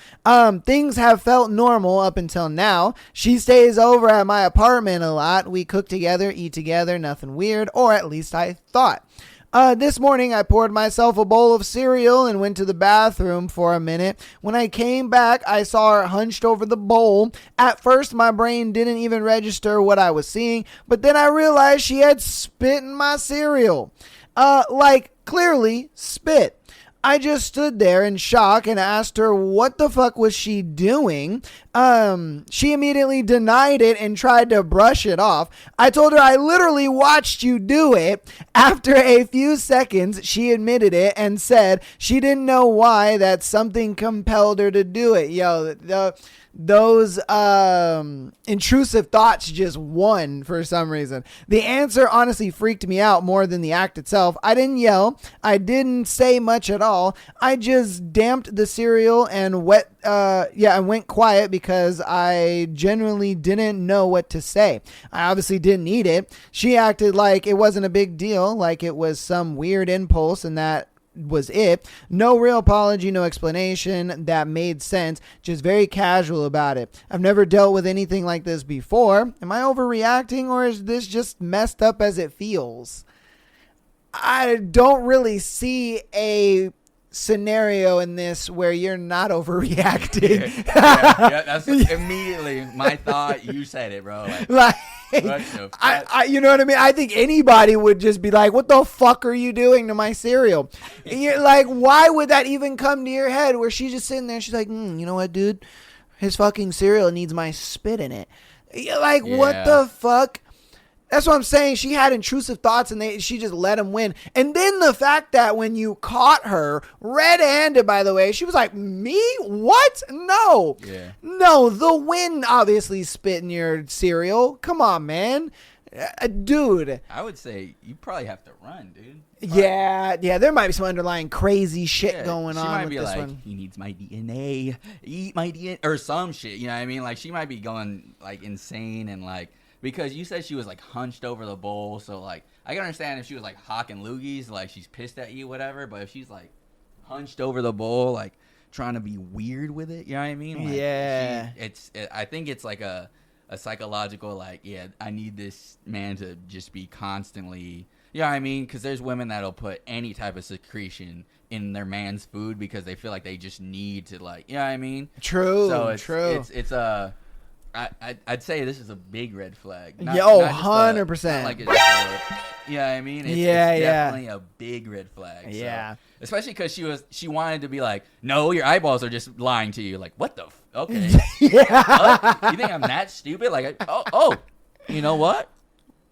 Things have felt normal up until now. She stays over at my apartment a lot. We cook together, eat together, nothing weird, or at least I thought. This morning, I poured myself a bowl of cereal and went to the bathroom for a minute. When I came back, I saw her hunched over the bowl. At first, my brain didn't even register what I was seeing, but then I realized she had spit in my cereal. Like, clearly spit. I just stood there in shock and asked her what the fuck was she doing. She immediately denied it and tried to brush it off. I told her I literally watched you do it. After a few seconds, she admitted it and said she didn't know why, that something compelled her to do it. Yo, those intrusive thoughts just won for some reason. The answer honestly freaked me out more than the act itself. I didn't yell. I didn't say much at all. I just damped the cereal and went quiet because I genuinely didn't know what to say. I obviously didn't eat it. She acted like it wasn't a big deal, like it was some weird impulse, and that was it. No real apology, no explanation that made sense, just very casual about it. I've never dealt with anything like this before. Am I overreacting, or is this just messed up as it feels? I don't really see a scenario in this where you're not overreacting. Yeah, that's immediately my thought. You said it, bro. Like, you know what I mean? I think anybody would just be like, what the fuck are you doing to my cereal? And you're like, why would that even come to your head, where she's just sitting there, she's like, you know what, dude? His fucking cereal needs my spit in it. You're like, what the fuck? That's what I'm saying. She had intrusive thoughts, and she just let him win. And then the fact that when you caught her red-handed, by the way, she was like, me? What? No. Yeah. No, the wind obviously spit in your cereal. Come on, man. Dude. I would say you probably have to run, dude. Yeah, there might be some underlying crazy shit going she on might with be this like, one. he needs my DNA, eat my DNA, or some shit. You know what I mean? Like, she might be going like insane and like, because you said she was like hunched over the bowl, so like I can understand if she was like hawking loogies, like she's pissed at you, whatever. But if she's like hunched over the bowl, like trying to be weird with it, you know what I mean? Like, Yeah. I think it's like a psychological, like, yeah, I need this man to just be constantly, you know what I mean? Because there's women that'll put any type of secretion in their man's food because they feel like they just need to, like, you know what I mean? True, So true. I'd say this is a big red flag. Yeah, 100%. Like you know what I mean? It's definitely a big red flag. Yeah. So, especially because she wanted to be like, no, your eyeballs are just lying to you. Like, what the? Okay. Yeah. What? You think I'm that stupid? Like, you know what?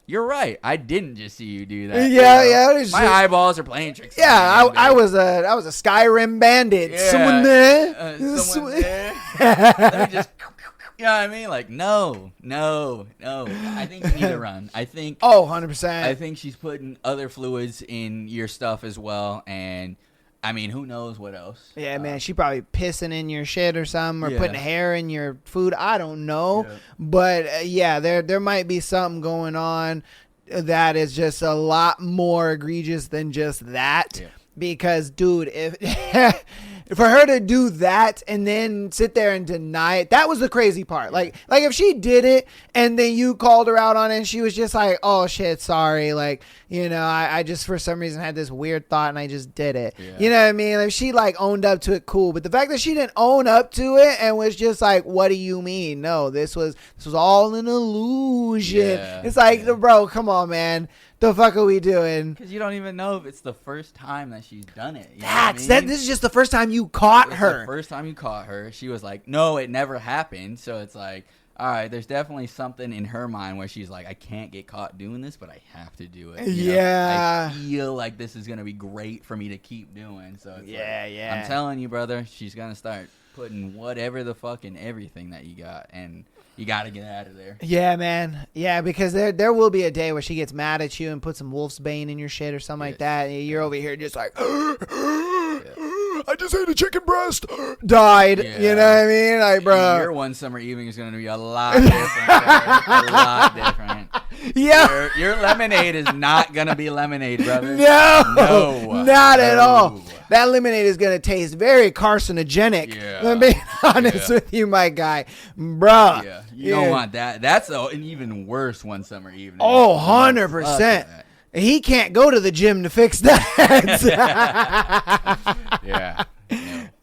You're right. I didn't just see you do that. Yeah, you know? yeah. My eyeballs are playing tricks. Yeah, on me, I was a Skyrim bandit. Yeah. Someone there. Someone there. Let me just. You know what I mean? Like, no. I think you need to run. I think. 100%. I think she's putting other fluids in your stuff as well, and I mean, who knows what else? Yeah, man, she probably pissing in your shit or something, or Yeah. putting hair in your food. I don't know, Yeah. but there might be something going on that is just a lot more egregious than just that. Yeah. Because, dude, if for her to do that and then sit there and deny it, that was the crazy part. Like if she did it and then you called her out on it and she was just like, oh shit, sorry, like, you know, I just for some reason had this weird thought and I just did it. Yeah. You know what I mean? If she like owned up to it, cool. But the fact that she didn't own up to it and was just like, what do you mean? No, this was all an illusion. Yeah. It's like, bro, come on, man. The fuck are we doing? Because you don't even know if it's the first time that she's done it. You know what I mean? This is just the first time you caught It's her. the first time you caught her. She was like, no, it never happened. So it's like, all right, there's definitely something in her mind where she's like, I can't get caught doing this, but I have to do it. You know? Yeah. I feel like this is going to be great for me to keep doing. So it's Yeah. I'm telling you, brother, she's going to start putting whatever the fuck in everything that you got. And you got to get out of there. Yeah, man. Yeah, because there will be a day where she gets mad at you and puts some wolf's bane in your shit or something like that. And you're over here just like, I just ate a chicken breast. Died. Yeah. You know what I mean? Like, bro. Your one summer evening is going to be a lot different. A lot different. Yeah. Your lemonade is not going to be lemonade, brother. No, not at No. all. That lemonade is going to taste very carcinogenic. Yeah. I'm being honest with you, my guy. Bruh. Yeah, you don't want that. That's an even worse one summer evening. Oh, Fuck 100%. that. He can't go to the gym to fix that. Yeah.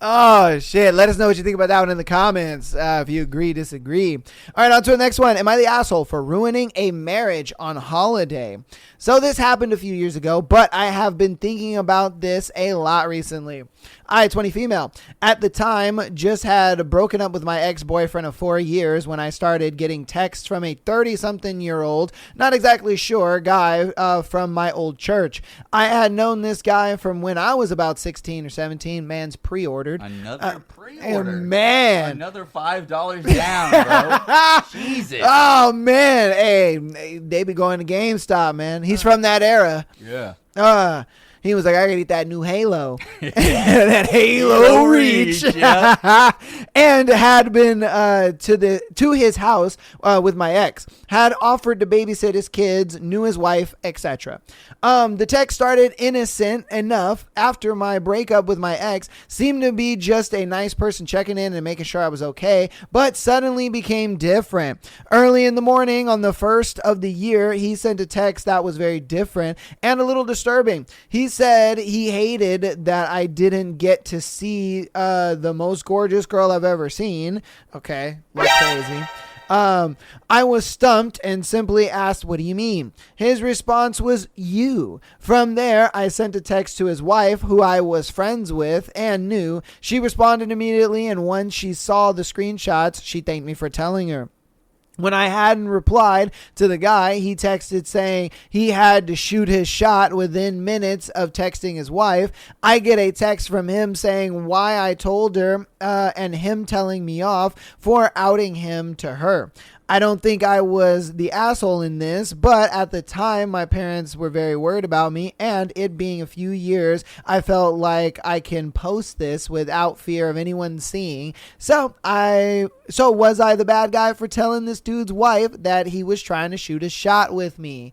Oh, shit. Let us know what you think about that one in the comments. If you agree, disagree. All right, on to the next one. Am I the asshole for ruining a marriage on holiday? So this happened a few years ago, but I have been thinking about this a lot recently. I, 20 female, at the time just had broken up with my ex-boyfriend of 4 years when I started getting texts from a 30-something-year-old, not exactly sure, guy from my old church. I had known this guy from when I was about 16 or 17. Man's pre-ordered. Another pre-order. Man. Another $5 down, bro. Jesus. Oh, man. Hey, they be going to GameStop, man. He's from that era. Yeah. He was like, I gotta get that new Halo. That Halo Reach. Yeah. And had been to his house with my ex. Had offered to babysit his kids, knew his wife, etc. The text started innocent enough after my breakup with my ex. Seemed to be just a nice person checking in and making sure I was okay, but suddenly became different. Early in the morning on the 1st of the year, he sent a text that was very different and a little disturbing. He said he hated that I didn't get to see the most gorgeous girl I've ever seen. Okay, that's crazy. I was stumped and simply asked, what do you mean? His response was, you. From there, I sent a text to his wife, who I was friends with and knew. She responded immediately, and once she saw the screenshots, she thanked me for telling her. When I hadn't replied to the guy, he texted saying he had to shoot his shot within minutes of texting his wife. I get a text from him saying why I told her and him telling me off for outing him to her. I don't think I was the asshole in this, but at the time, my parents were very worried about me, and it being a few years, I felt like I can post this without fear of anyone seeing. So was I the bad guy for telling this dude's wife that he was trying to shoot a shot with me?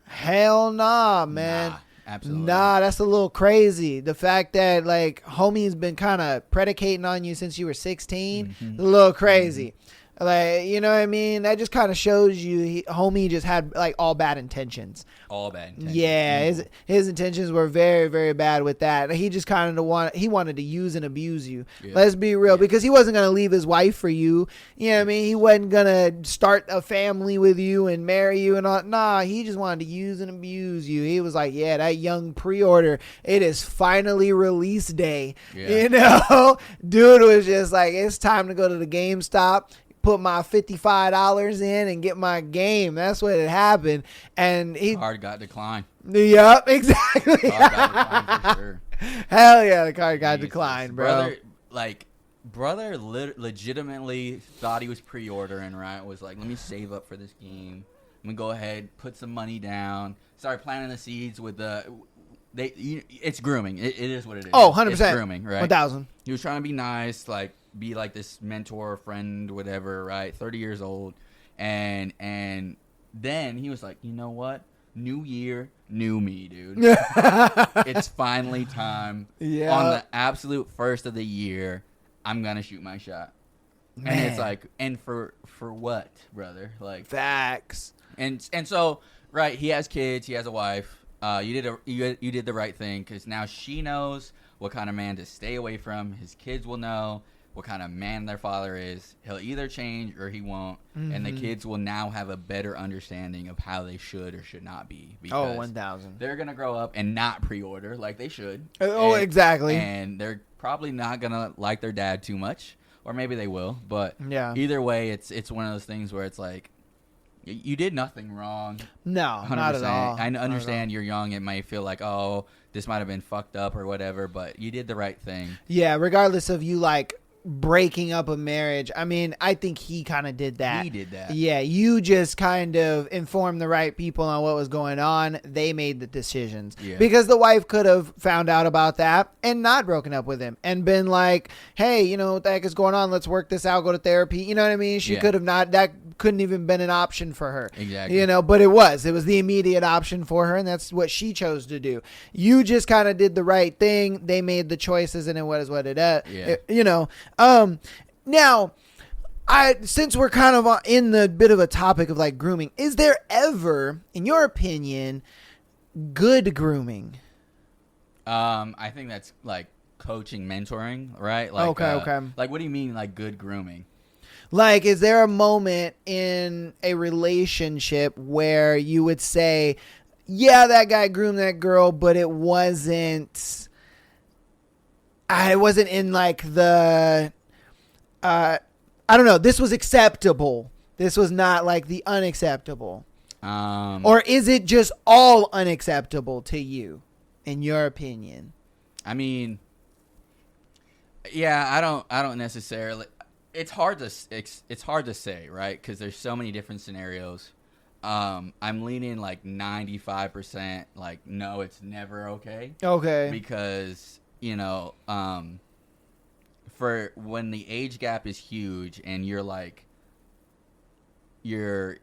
Hell nah, man. Nah, absolutely. Nah, that's a little crazy. The fact that like homie's been kind of predicating on you since you were 16, a little crazy. Like, you know what I mean? That just kind of shows you homie just had like all bad intentions. All bad intentions. Yeah, his intentions were very, very bad with that. He just kind of wanted to use and abuse you. Yeah. Let's be real, because he wasn't gonna leave his wife for you. You know what I mean? He wasn't gonna start a family with you and marry you and all. Nah, he just wanted to use and abuse you. He was like, yeah, that young pre-order, it is finally release day. Yeah. You know, dude was just like, it's time to go to the GameStop, put my $55 in and get my game. That's what had happened. And he Card got declined. Yep, exactly. Card got declined for sure. Hell yeah, the card got Jesus. declined, bro. Brother legitimately thought he was pre-ordering, right? Was like, let me save up for this game. I'm gonna go ahead, put some money down, start planting the seeds with it's grooming. It is what it is. Oh, 100%. It's grooming, right? 1,000. He was trying to be nice, like be like this mentor, friend, whatever, right? 30 years old. And then he was like, you know what? New year, new me, dude. It's finally time. Yeah. On the absolute first of the year, I'm gonna shoot my shot. Man. And it's like, and for what, brother? Like, Facts. and so, right, he has kids, he has a wife. You did the right thing, because now she knows what kind of man to stay away from. His kids will know what kind of man their father is. He'll either change or he won't. And the kids will now have a better understanding of how they should or should not be. Oh, 1,000. They're going to grow up and not pre-order like they should. Exactly. And they're probably not going to like their dad too much. Or maybe they will. But Yeah. either way, it's one of those things where it's like, you did nothing wrong. No, 100%. not at all. I understand you're young. It might feel like, oh, this might have been fucked up or whatever, but you did the right thing. Yeah, regardless of you like breaking up a marriage. I mean, I think he kind of did that. He did that. Yeah, you just kind of informed the right people on what was going on. They made the decisions. Yeah. Because the wife could have found out about that and not broken up with him and been like, hey, you know, what the heck is going on? Let's work this out, go to therapy. You know what I mean? She could have not, that couldn't even been an option for her. Exactly. You know, but it was the immediate option for her, and that's what she chose to do. You just kind of did the right thing. They made the choices, and it was what it is. Yeah. You know, now, since we're kind of in the bit of a topic of like grooming, is there ever, in your opinion, good grooming? I think that's like coaching, mentoring, right? Like, Okay. Like, what do you mean, like, good grooming? Like, is there a moment in a relationship where you would say, yeah, that guy groomed that girl, but it wasn't in like the, I don't know, this was acceptable. This was not like the unacceptable. Or is it just all unacceptable to you, in your opinion? I mean, yeah, I don't necessarily. It's hard to say, right? Because there's so many different scenarios. I'm leaning like 95%. Like, no, it's never okay. Okay. Because, you know, for when the age gap is huge and you're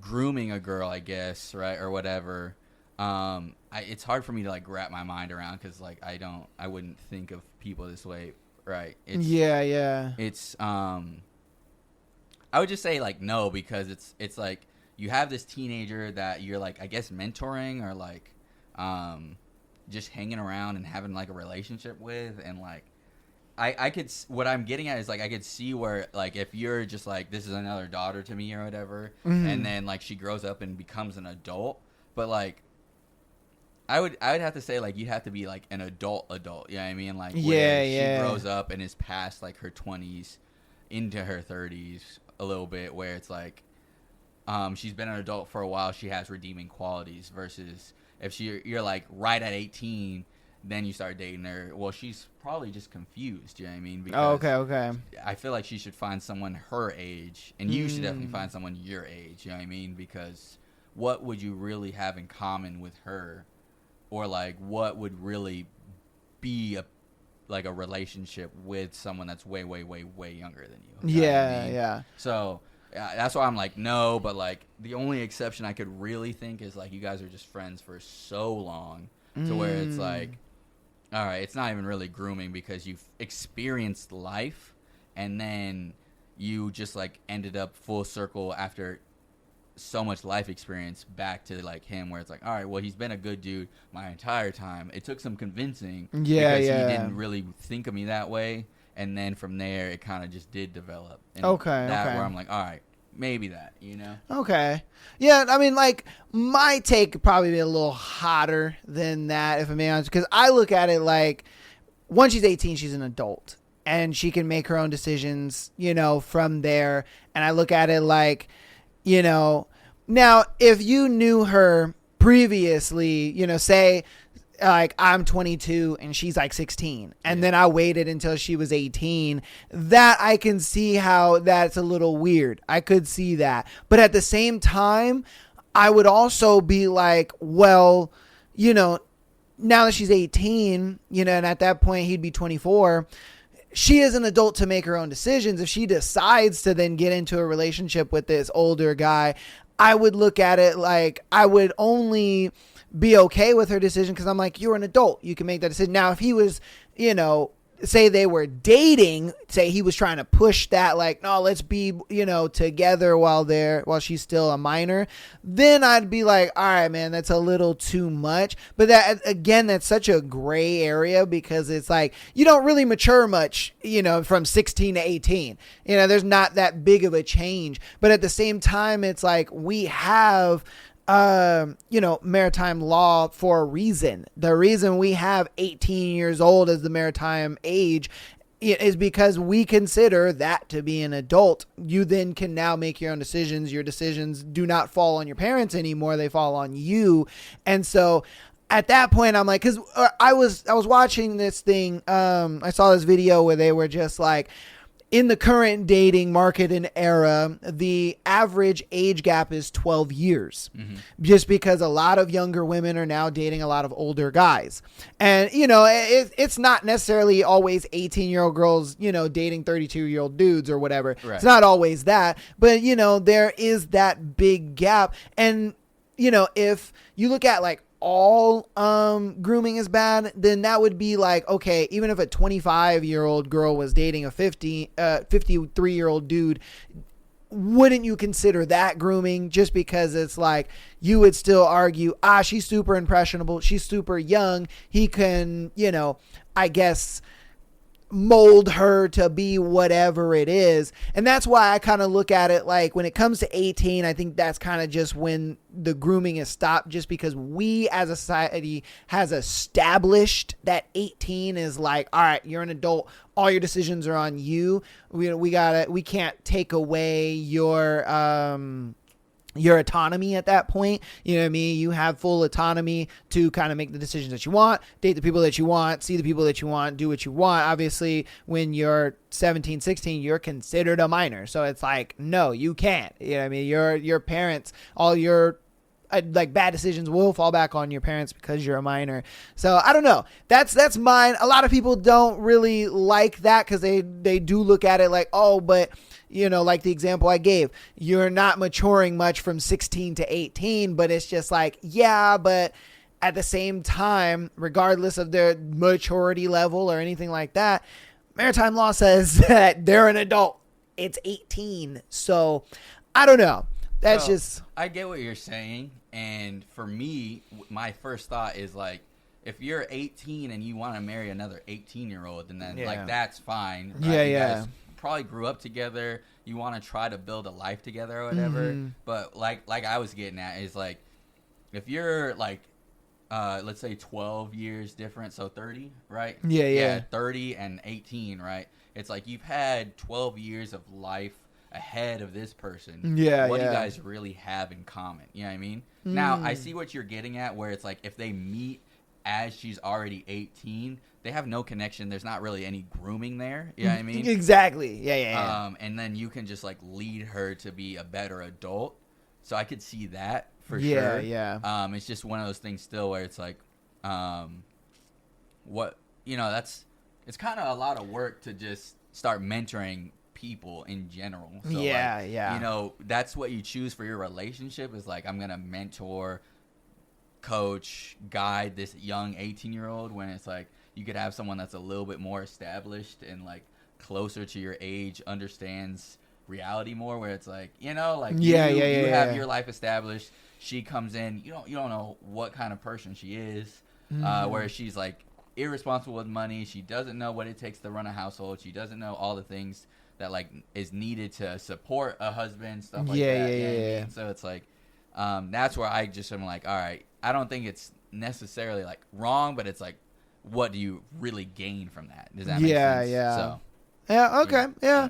grooming a girl, I guess, right, or whatever. It's hard for me to like wrap my mind around, because like I wouldn't think of people this way, right? Yeah. It's I would just say like no, because it's like you have this teenager that you're like, I guess, mentoring or like just hanging around and having like a relationship with, and like I could, what I'm getting at is like I could see where like if you're just like, this is another daughter to me or whatever, and then like she grows up and becomes an adult, but like I would have to say like you have to be like an adult, you know what I mean? Like where she grows up and is past like her 20s into her 30s a little bit, where it's like she's been an adult for a while, she has redeeming qualities, versus if you're like right at 18 then you start dating her. Well, she's probably just confused. You know what I mean? Oh, Because okay. I feel like she should find someone her age, and you should definitely find someone your age. You know what I mean? Because what would you really have in common with her, or like what would really be a relationship with someone that's way younger than you? You know what I mean? Yeah. So that's why I'm like no, but like the only exception I could really think is like you guys are just friends for so long to where it's like, all right, it's not even really grooming because you've experienced life and then you just like ended up full circle after so much life experience back to like him where it's like, all right, well, he's been a good dude my entire time. It took some convincing because he didn't really think of me that way. And then from there, it kind of just did develop. And where I'm like, all right, maybe that, you know? Okay. Yeah, I mean, like, my take could probably be a little hotter than that, if I'm being honest, because I look at it like, once she's 18, she's an adult, and she can make her own decisions, you know, from there. And I look at it like, you know, now, if you knew her previously, you know, say, like I'm 22 and she's like 16 and then I waited until she was 18, that I can see how that's a little weird. I could see that. But at the same time, I would also be like, well, you know, now that she's 18, you know, and at that point he'd be 24, she is an adult to make her own decisions. If she decides to then get into a relationship with this older guy, I would look at it like I would only be okay with her decision because I'm like, you're an adult. You can make that decision. Now, if he was, you know, say they were dating, say he was trying to push that, like, no, let's be, you know, together while she's still a minor, then I'd be like, all right, man, that's a little too much. But that, again, that's such a gray area because it's like, you don't really mature much, you know, from 16 to 18, you know, there's not that big of a change. But at the same time, it's like we have, you know, maritime law for a reason. The reason we have 18 years old as the maritime age is because we consider that to be an adult. You then can now make your own decisions. Your decisions do not fall on your parents anymore. They fall on you. And so at that point, I'm like, cause I was watching this thing. I saw this video where they were just like, in the current dating market and era, the average age gap is 12 years, just because a lot of younger women are now dating a lot of older guys. And, you know, it's not necessarily always 18-year-old girls, you know, dating 32-year-old dudes or whatever. Right. It's not always that. But, you know, there is that big gap. And, you know, if you look at like all grooming is bad, then that would be like, okay, even if a 25-year-old girl was dating a 53-year-old dude, wouldn't you consider that grooming? Just because it's like, you would still argue, she's super impressionable, she's super young, he can, you know, I guess mold her to be whatever it is. And that's why I kind of look at it like when it comes to 18, I think that's kind of just when the grooming is stopped, just because we as a society has established that 18 is like, all right, you're an adult, all your decisions are on you. We can't take away your autonomy at that point. You know what I mean? You have full autonomy to kind of make the decisions that you want, date the people that you want, see the people that you want, do what you want. Obviously, when you're 17, 16, you're considered a minor. So it's like, no, you can't. You know what I mean? Your parents, all your like bad decisions will fall back on your parents because you're a minor. So I don't know. That's mine. A lot of people don't really like that because they do look at it like, oh, but you know, like the example I gave, you're not maturing much from 16 to 18, but it's just like, yeah, but at the same time, regardless of their maturity level or anything like that, maritime law says that they're an adult. It's 18. So I don't know. That's just, I get what you're saying. And for me, my first thought is like, if you're 18 and you want to marry another 18-year-old, then like that's fine. Right? Yeah, you yeah. guys probably grew up together. You want to try to build a life together or whatever. But like I was getting at is like, if you're like, let's say 12 years different, so 30, right? Yeah. 30 and 18, right? It's like you've had 12 years of life ahead of this person. What do you guys really have in common? You know what I mean? Now, I see what you're getting at, where it's like if they meet as she's already 18, they have no connection. There's not really any grooming there. You know what I mean? Exactly. Yeah. And then you can just like lead her to be a better adult. So I could see that for Yeah, sure. yeah. It's just one of those things still where it's like, it's kind of a lot of work to just start mentoring people in general. So yeah. That's what you choose for your relationship is like, I'm going to mentor, coach, guide this young 18-year-old when it's like you could have someone that's a little bit more established and like closer to your age, understands reality more, where it's like, you have your life established. She comes in, you don't know what kind of person she is, where she's like irresponsible with money. She doesn't know what it takes to run a household. She doesn't know all the things that like is needed to support a husband, stuff like that. Yeah. So it's like, that's where I just am like, all right, I don't think it's necessarily like wrong, but it's like, what do you really gain from that? Does that make sense? Yeah. So, yeah. Okay. Yeah.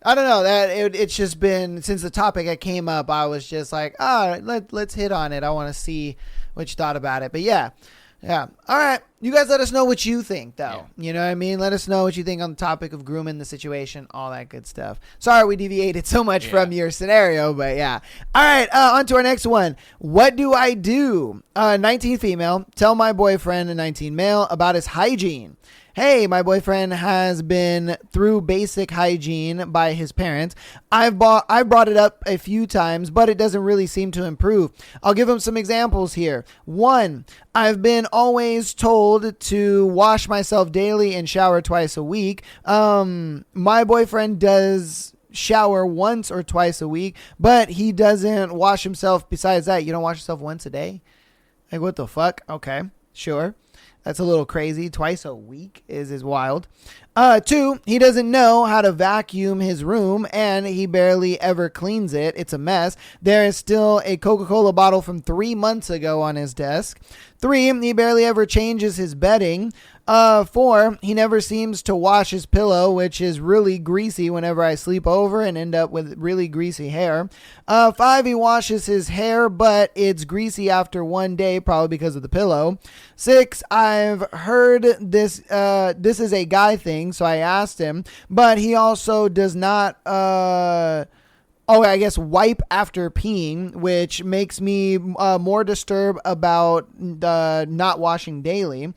I don't know that it's just been since the topic came up. I was just like, all right, let's hit on it. I want to see what you thought about it. But yeah. All right. You guys let us know what you think, though. Yeah. You know what I mean? Let us know what you think on the topic of grooming, the situation, all that good stuff. Sorry we deviated so much from your scenario, but yeah. All right. On to our next one. What do I do? 19 female. Tell my boyfriend, a 19 male, about his hygiene. Hey, my boyfriend has been through basic hygiene by his parents. I've brought it up a few times, but it doesn't really seem to improve. I'll give him some examples here. 1, I've been always told to wash myself daily and shower twice a week. My boyfriend does shower once or twice a week, but he doesn't wash himself. Besides that, you don't wash yourself once a day? Like, what the fuck? Okay, sure. That's a little crazy. Twice a week is wild. 2, he doesn't know how to vacuum his room and he barely ever cleans it. It's a mess. There is still a Coca-Cola bottle from 3 months ago on his desk. 3, he barely ever changes his bedding. 4, he never seems to wash his pillow, which is really greasy whenever I sleep over and end up with really greasy hair. 5, he washes his hair, but it's greasy after 1 day, probably because of the pillow. 6, I've heard this is a guy thing, so I asked him, but he also does not I guess wipe after peeing, which makes me more disturbed about not washing daily.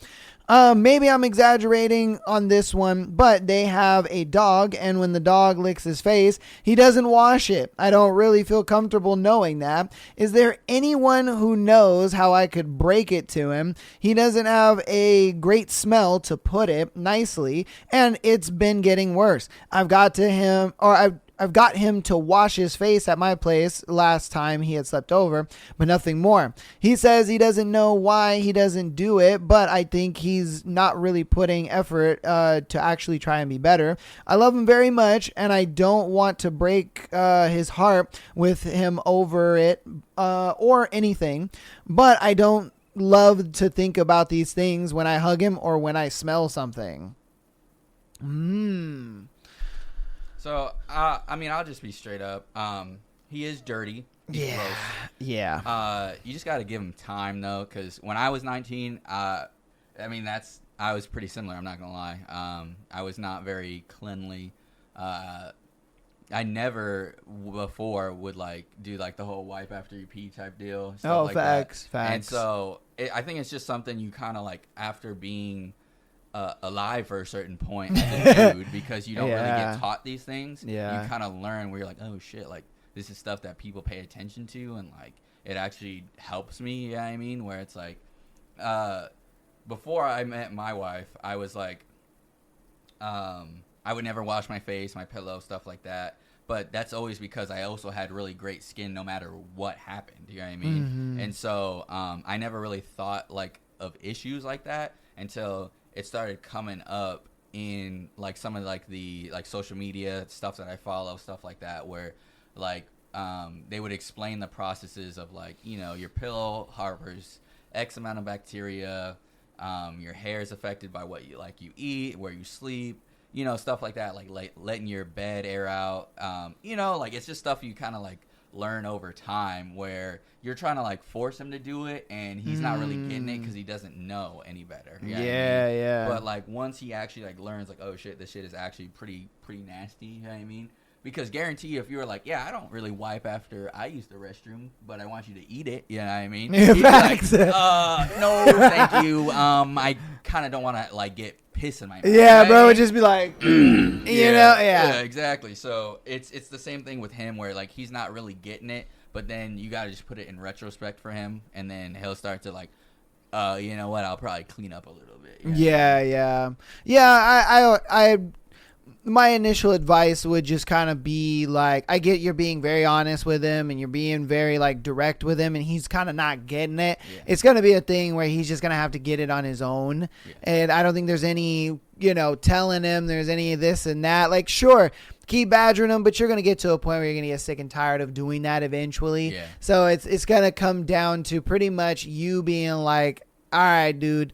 Maybe I'm exaggerating on this one, but they have a dog, and when the dog licks his face, he doesn't wash it. I don't really feel comfortable knowing that. Is there anyone who knows how I could break it to him? He doesn't have a great smell, to put it nicely, and it's been getting worse. I've got him to wash his face at my place last time he had slept over, but nothing more. He says he doesn't know why he doesn't do it, but I think he's not really putting effort to actually try and be better. I love him very much, and I don't want to break his heart with him over it or anything, but I don't love to think about these things when I hug him or when I smell something. So, I'll just be straight up. He is dirty. He's gross. Yeah. You just got to give him time, though, because when I was 19, I was pretty similar, I'm not going to lie. I was not very cleanly. I never before would, do, the whole wipe after you pee type deal. Stuff Facts. And so, I think it's just something you kind of, after being alive for a certain point as a dude, because you don't really get taught these things. You kind of learn where you're like, oh shit, this is stuff that people pay attention to, and it actually helps me. You know what I mean? Where it's before I met my wife, I was I would never wash my face, my pillow, stuff like that. But that's always because I also had really great skin no matter what happened. You know what I mean? Mm-hmm. And so I never really thought of issues like that until it started coming up in some of the social media stuff that I follow, stuff like that, where they would explain the processes of your pillow harbors X amount of bacteria, your hair is affected by what you eat, where you sleep, stuff like that, letting your bed air out, it's just stuff you kind of learn over time where you're trying to like force him to do it and he's not really getting it because he doesn't know any better. You know what I mean? Yeah. But like once he actually like learns like, oh shit, this shit is actually pretty nasty. You know what I mean? Because guarantee you, if you were like, yeah, I don't really wipe after I use the restroom, but I want you to eat it. You know what I mean? He'd be like, no, thank you. I kind of don't want to like get piss in my mouth. Yeah, bro, it would just be like, yeah, exactly. So it's the same thing with him where like he's not really getting it, but then you gotta just put it in retrospect for him, and then he'll start to like, you know what? I'll probably clean up a little bit. You know? Yeah. I my initial advice would just kind of be like, I get you're being very honest with him and you're being very like direct with him and he's kind of not getting it. Yeah. It's going to be a thing where he's just going to have to get it on his own. Yeah. And I don't think there's any, telling him there's any of this and that. Like, sure, keep badgering him, but you're going to get to a point where you're going to get sick and tired of doing that eventually. Yeah. So it's going to come down to pretty much you being like, all right, dude,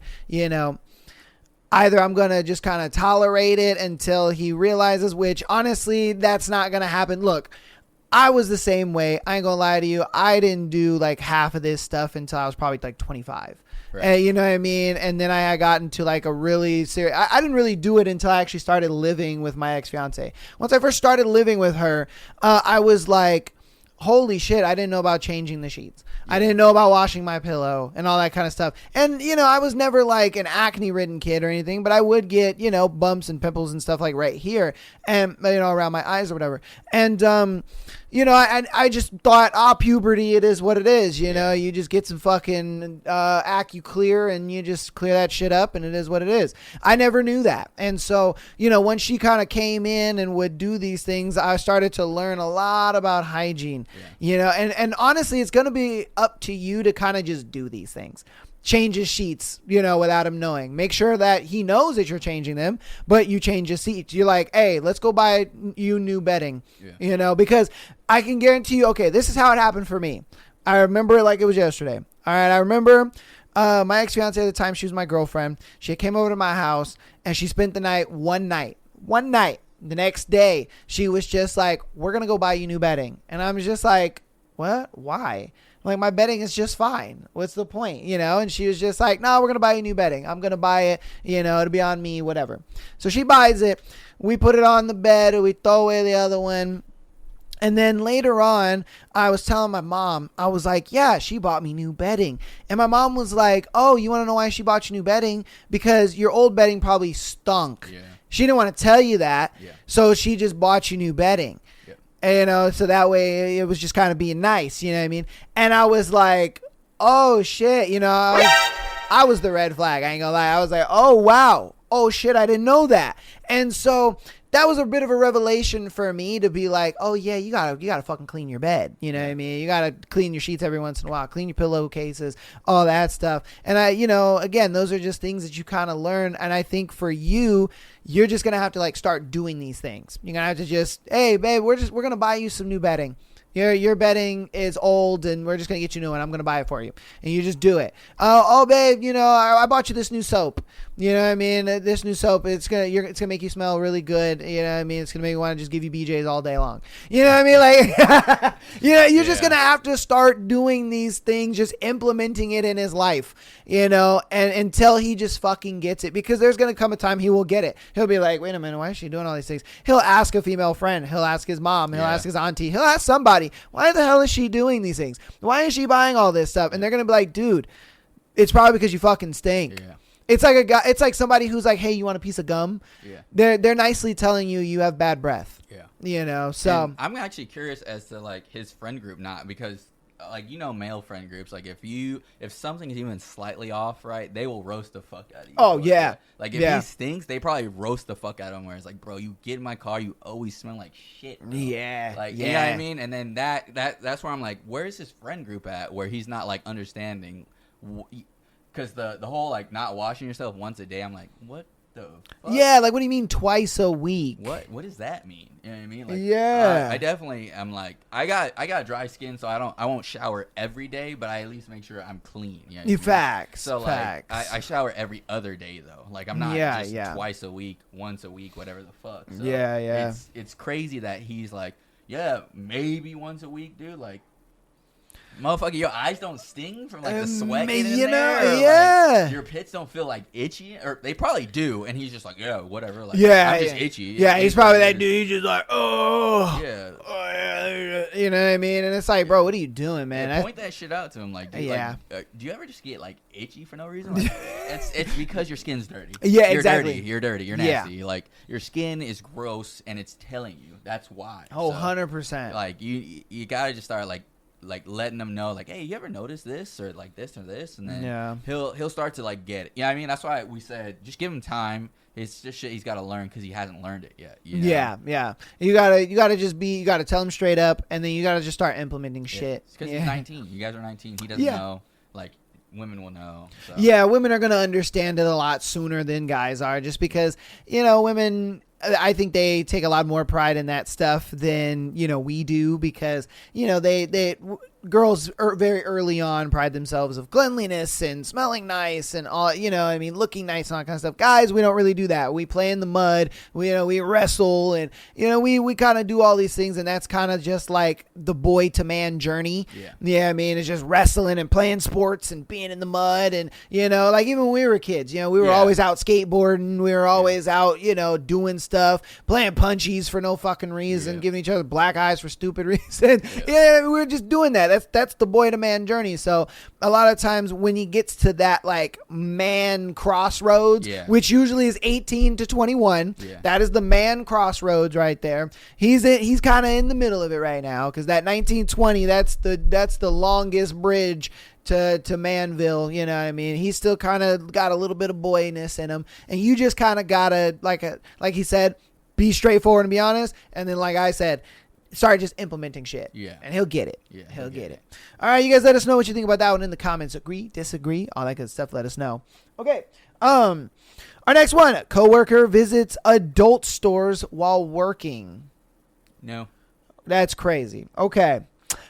either I'm going to just kind of tolerate it until he realizes, which honestly, that's not going to happen. Look, I was the same way. I ain't going to lie to you. I didn't do like half of this stuff until I was probably like 25. Right. You know what I mean? And then I got into like a really serious, I didn't really do it until I actually started living with my ex-fiance. Once I first started living with her, I was like, holy shit, I didn't know about changing the sheets. Yeah. I didn't know about washing my pillow and all that kind of stuff. And, I was never like an acne-ridden kid or anything, but I would get, bumps and pimples and stuff like right here and, around my eyes or whatever. And, I just thought, puberty, it is what it is. You just get some fucking AccuClear and you just clear that shit up and it is what it is. I never knew that. And so, once she kind of came in and would do these things, I started to learn a lot about hygiene, and honestly, it's going to be up to you to kind of just do these things. Change his sheets, without him knowing. Make sure that he knows that you're changing them, but you change his sheets. You're like, hey, let's go buy you new bedding, because I can guarantee you, okay, this is how it happened for me. I remember it like it was yesterday. All right, I remember my ex-fiance at the time, she was my girlfriend. She came over to my house, and she spent the night. One night. The next day, she was just like, we're going to go buy you new bedding. And I'm just like, what? Why? Like, my bedding is just fine. What's the point? And she was just like, no, we're going to buy you new bedding. I'm going to buy it. It'll be on me, whatever. So she buys it. We put it on the bed. We throw away the other one. And then later on, I was telling my mom, I was like, yeah, she bought me new bedding. And my mom was like, oh, you want to know why she bought you new bedding? Because your old bedding probably stunk. Yeah. She didn't want to tell you that. Yeah. So she just bought you new bedding. And, so that way it was just kind of being nice, you know what I mean? And I was like, oh shit, I was the red flag. I ain't gonna lie. I was like, oh wow. Oh shit, I didn't know that. And so that was a bit of a revelation for me to be like, oh yeah, you gotta fucking clean your bed. You know what I mean? You gotta clean your sheets every once in a while, clean your pillowcases, all that stuff. And again, those are just things that you kind of learn. And I think for you, you're just going to have to like start doing these things. You're going to have to just, hey babe, we're going to buy you some new bedding. Your bedding is old and we're just going to get you new one. I'm going to buy it for you. And you just do it. Oh babe, I bought you this new soap. You know what I mean? This new soap, it's going to make you smell really good. You know what I mean? It's going to make you want to just give you BJs all day long. You know what I mean? Like, you're just going to have to start doing these things, just implementing it in his life, and until he just fucking gets it, because there's going to come a time he will get it. He'll be like, wait a minute, why is she doing all these things? He'll ask a female friend. He'll ask his mom. He'll ask his auntie. He'll ask somebody, why the hell is she doing these things? Why is she buying all this stuff? And they're going to be like, dude, it's probably because you fucking stink. Yeah. It's like a guy. It's like somebody who's like, "Hey, you want a piece of gum?" Yeah. They're nicely telling you have bad breath. Yeah. So and I'm actually curious as to like his friend group, not because like male friend groups. Like if something is even slightly off, right, they will roast the fuck out of you. Oh yeah. Like if he stinks, they probably roast the fuck out of him. Where it's like, bro, you get in my car, you always smell like shit. Bro. Yeah. Like you know what I mean. And then that's where I'm like, where's his friend group at? Where he's not like understanding. Because the whole, like, not washing yourself once a day, I'm like, what the fuck? Yeah, like, what do you mean twice a week? What does that mean? You know what I mean? Like, yeah. I definitely am like, I got dry skin, so I won't shower every day, but I at least make sure I'm clean. You know Facts. So, like, facts. I shower every other day, though. Like, I'm not just twice a week, once a week, whatever the fuck. So yeah. It's crazy that he's like, yeah, maybe once a week, dude. Like, motherfucker, your eyes don't sting from like the sweat getting in there, or, yeah. like, your pits don't feel like itchy, or they probably do. And he's just like, yeah, whatever. Like, Yeah, I'm just yeah. itchy. Yeah, he's probably that dude. He's just like, oh, Yeah. You know what I mean? And it's like, bro, what are you doing, man? Yeah, point that shit out to him, like, dude, Yeah. like, do you ever just get like itchy for no reason? Like, it's because your skin's dirty. Yeah, You're exactly. Dirty. You're dirty. You're Yeah. nasty. Like, your skin is gross, and it's telling you. That's why. Oh, So, 100%. Like, you gotta just start like letting them know, like, hey, you ever notice this or like this or this, and then Yeah. he'll start to like get it. Yeah, I mean, that's why we said just give him time. It's just shit he's got to learn because he hasn't learned it yet. You know? Yeah. You gotta tell him straight up, and then you gotta just start implementing shit. Because Yeah. he's 19. You guys are 19. He doesn't know. Like, women will know. So. Yeah, women are gonna understand it a lot sooner than guys are, just because women. I think they take a lot more pride in that stuff than we do, because girls very early on pride themselves of cleanliness and smelling nice and all, looking nice and all that kind of stuff. Guys, we don't really do that. We play in the mud. We wrestle, and we kind of do all these things, and that's kind of just like the boy to man journey. Yeah, I mean, it's just wrestling and playing sports and being in the mud, and like even when we were kids, we were always out skateboarding. We were always out, doing stuff, playing punchies for no fucking reason, giving each other black eyes for stupid reason. Yeah, we were just doing that. That's the boy to man journey. So a lot of times when he gets to that like man crossroads, which usually is 18 to 21, that is the man crossroads right there. He's kind of in the middle of it right now, because that 1920, that's the longest bridge to Manville, you know what I mean? He's still kind of got a little bit of boyness in him, and you just kind of gotta, like he said, be straightforward and be honest, and then like I said, start just implementing shit. Yeah. And he'll get it. Yeah. He'll get it. All right, you guys let us know what you think about that one in the comments. Agree, disagree, all that good stuff, let us know. Okay. Our next one, coworker visits adult stores while working. No. That's crazy. Okay.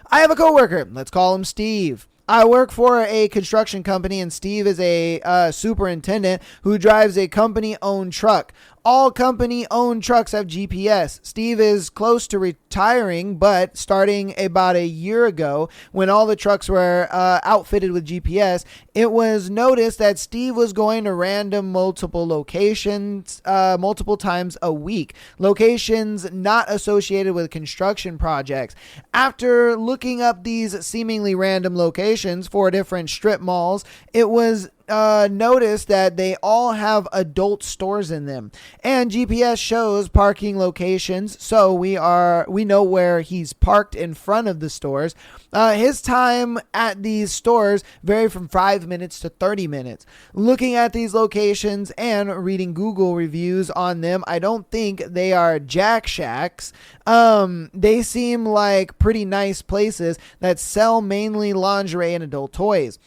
I have a coworker. Let's call him Steve. I work for a construction company, and Steve is a superintendent who drives a company-owned truck. All company-owned trucks have GPS. Steve is close to retiring, but starting about a year ago, when all the trucks were outfitted with GPS, it was noticed that Steve was going to random multiple locations multiple times a week, locations not associated with construction projects. After looking up these seemingly random locations for different strip malls, it was noticed that they all have adult stores in them, and GPS shows parking locations, so we know where he's parked in front of the stores. His time at these stores vary from 5 minutes to 30 minutes. Looking at these locations and reading Google reviews on them, I don't think they are Jack Shacks. They seem like pretty nice places that sell mainly lingerie and adult toys.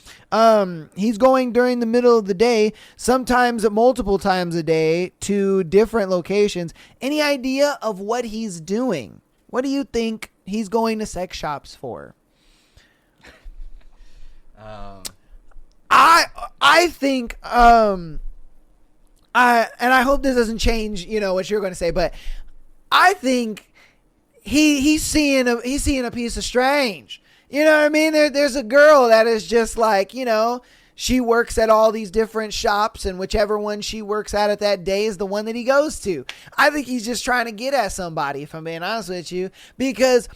He's going during the middle of the day, sometimes multiple times a day, to different locations. Any idea of what he's doing? What do you think he's going to sex shops for? I think I hope this doesn't change, what you're going to say, but I think he's seeing a piece of strange. You know what I mean? There's a girl that is just like, she works at all these different shops, and whichever one she works at that day is the one that he goes to. I think he's just trying to get at somebody, if I'm being honest with you, because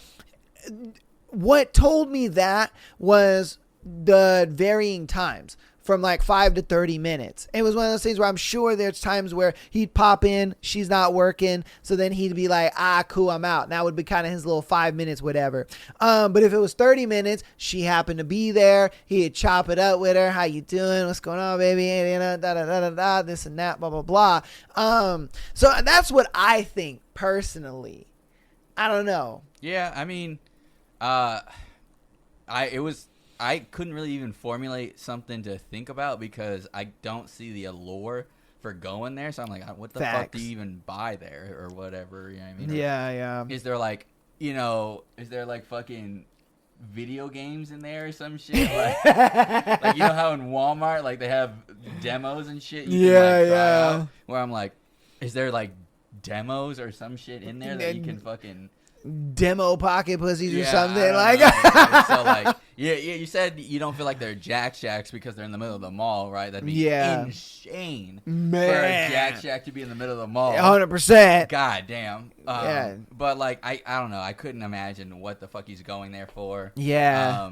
what told me that was the varying times from like 5 to 30 minutes. It was one of those things where I'm sure there's times where he'd pop in, she's not working, so then he'd be like, cool, I'm out. And that would be kind of his little 5 minutes, whatever. But if it was 30 minutes, she happened to be there, he'd chop it up with her. How you doing? What's going on, baby? This and that, blah, blah, blah. So that's what I think personally. I don't know. Yeah, I mean, I couldn't really even formulate something to think about, because I don't see the allure for going there. So I'm like, what the fuck do you even buy there or whatever? You know what I mean? Yeah. Is there like, fucking video games in there or some shit? Like, like how in Walmart, like they have demos and shit? You can try out, where I'm like, is there like demos or some shit in there that you can fucking demo pocket pussies or Yeah, something. I Like, don't know. So like, yeah, you said you don't feel like they're Jack Shacks because they're in the middle of the mall, right? That'd be Yeah. insane Man. for a Jack Shack to be in the middle of the mall. 100%. God damn. Yeah. But like, I don't know. I couldn't imagine what the fuck he's going there for. Yeah.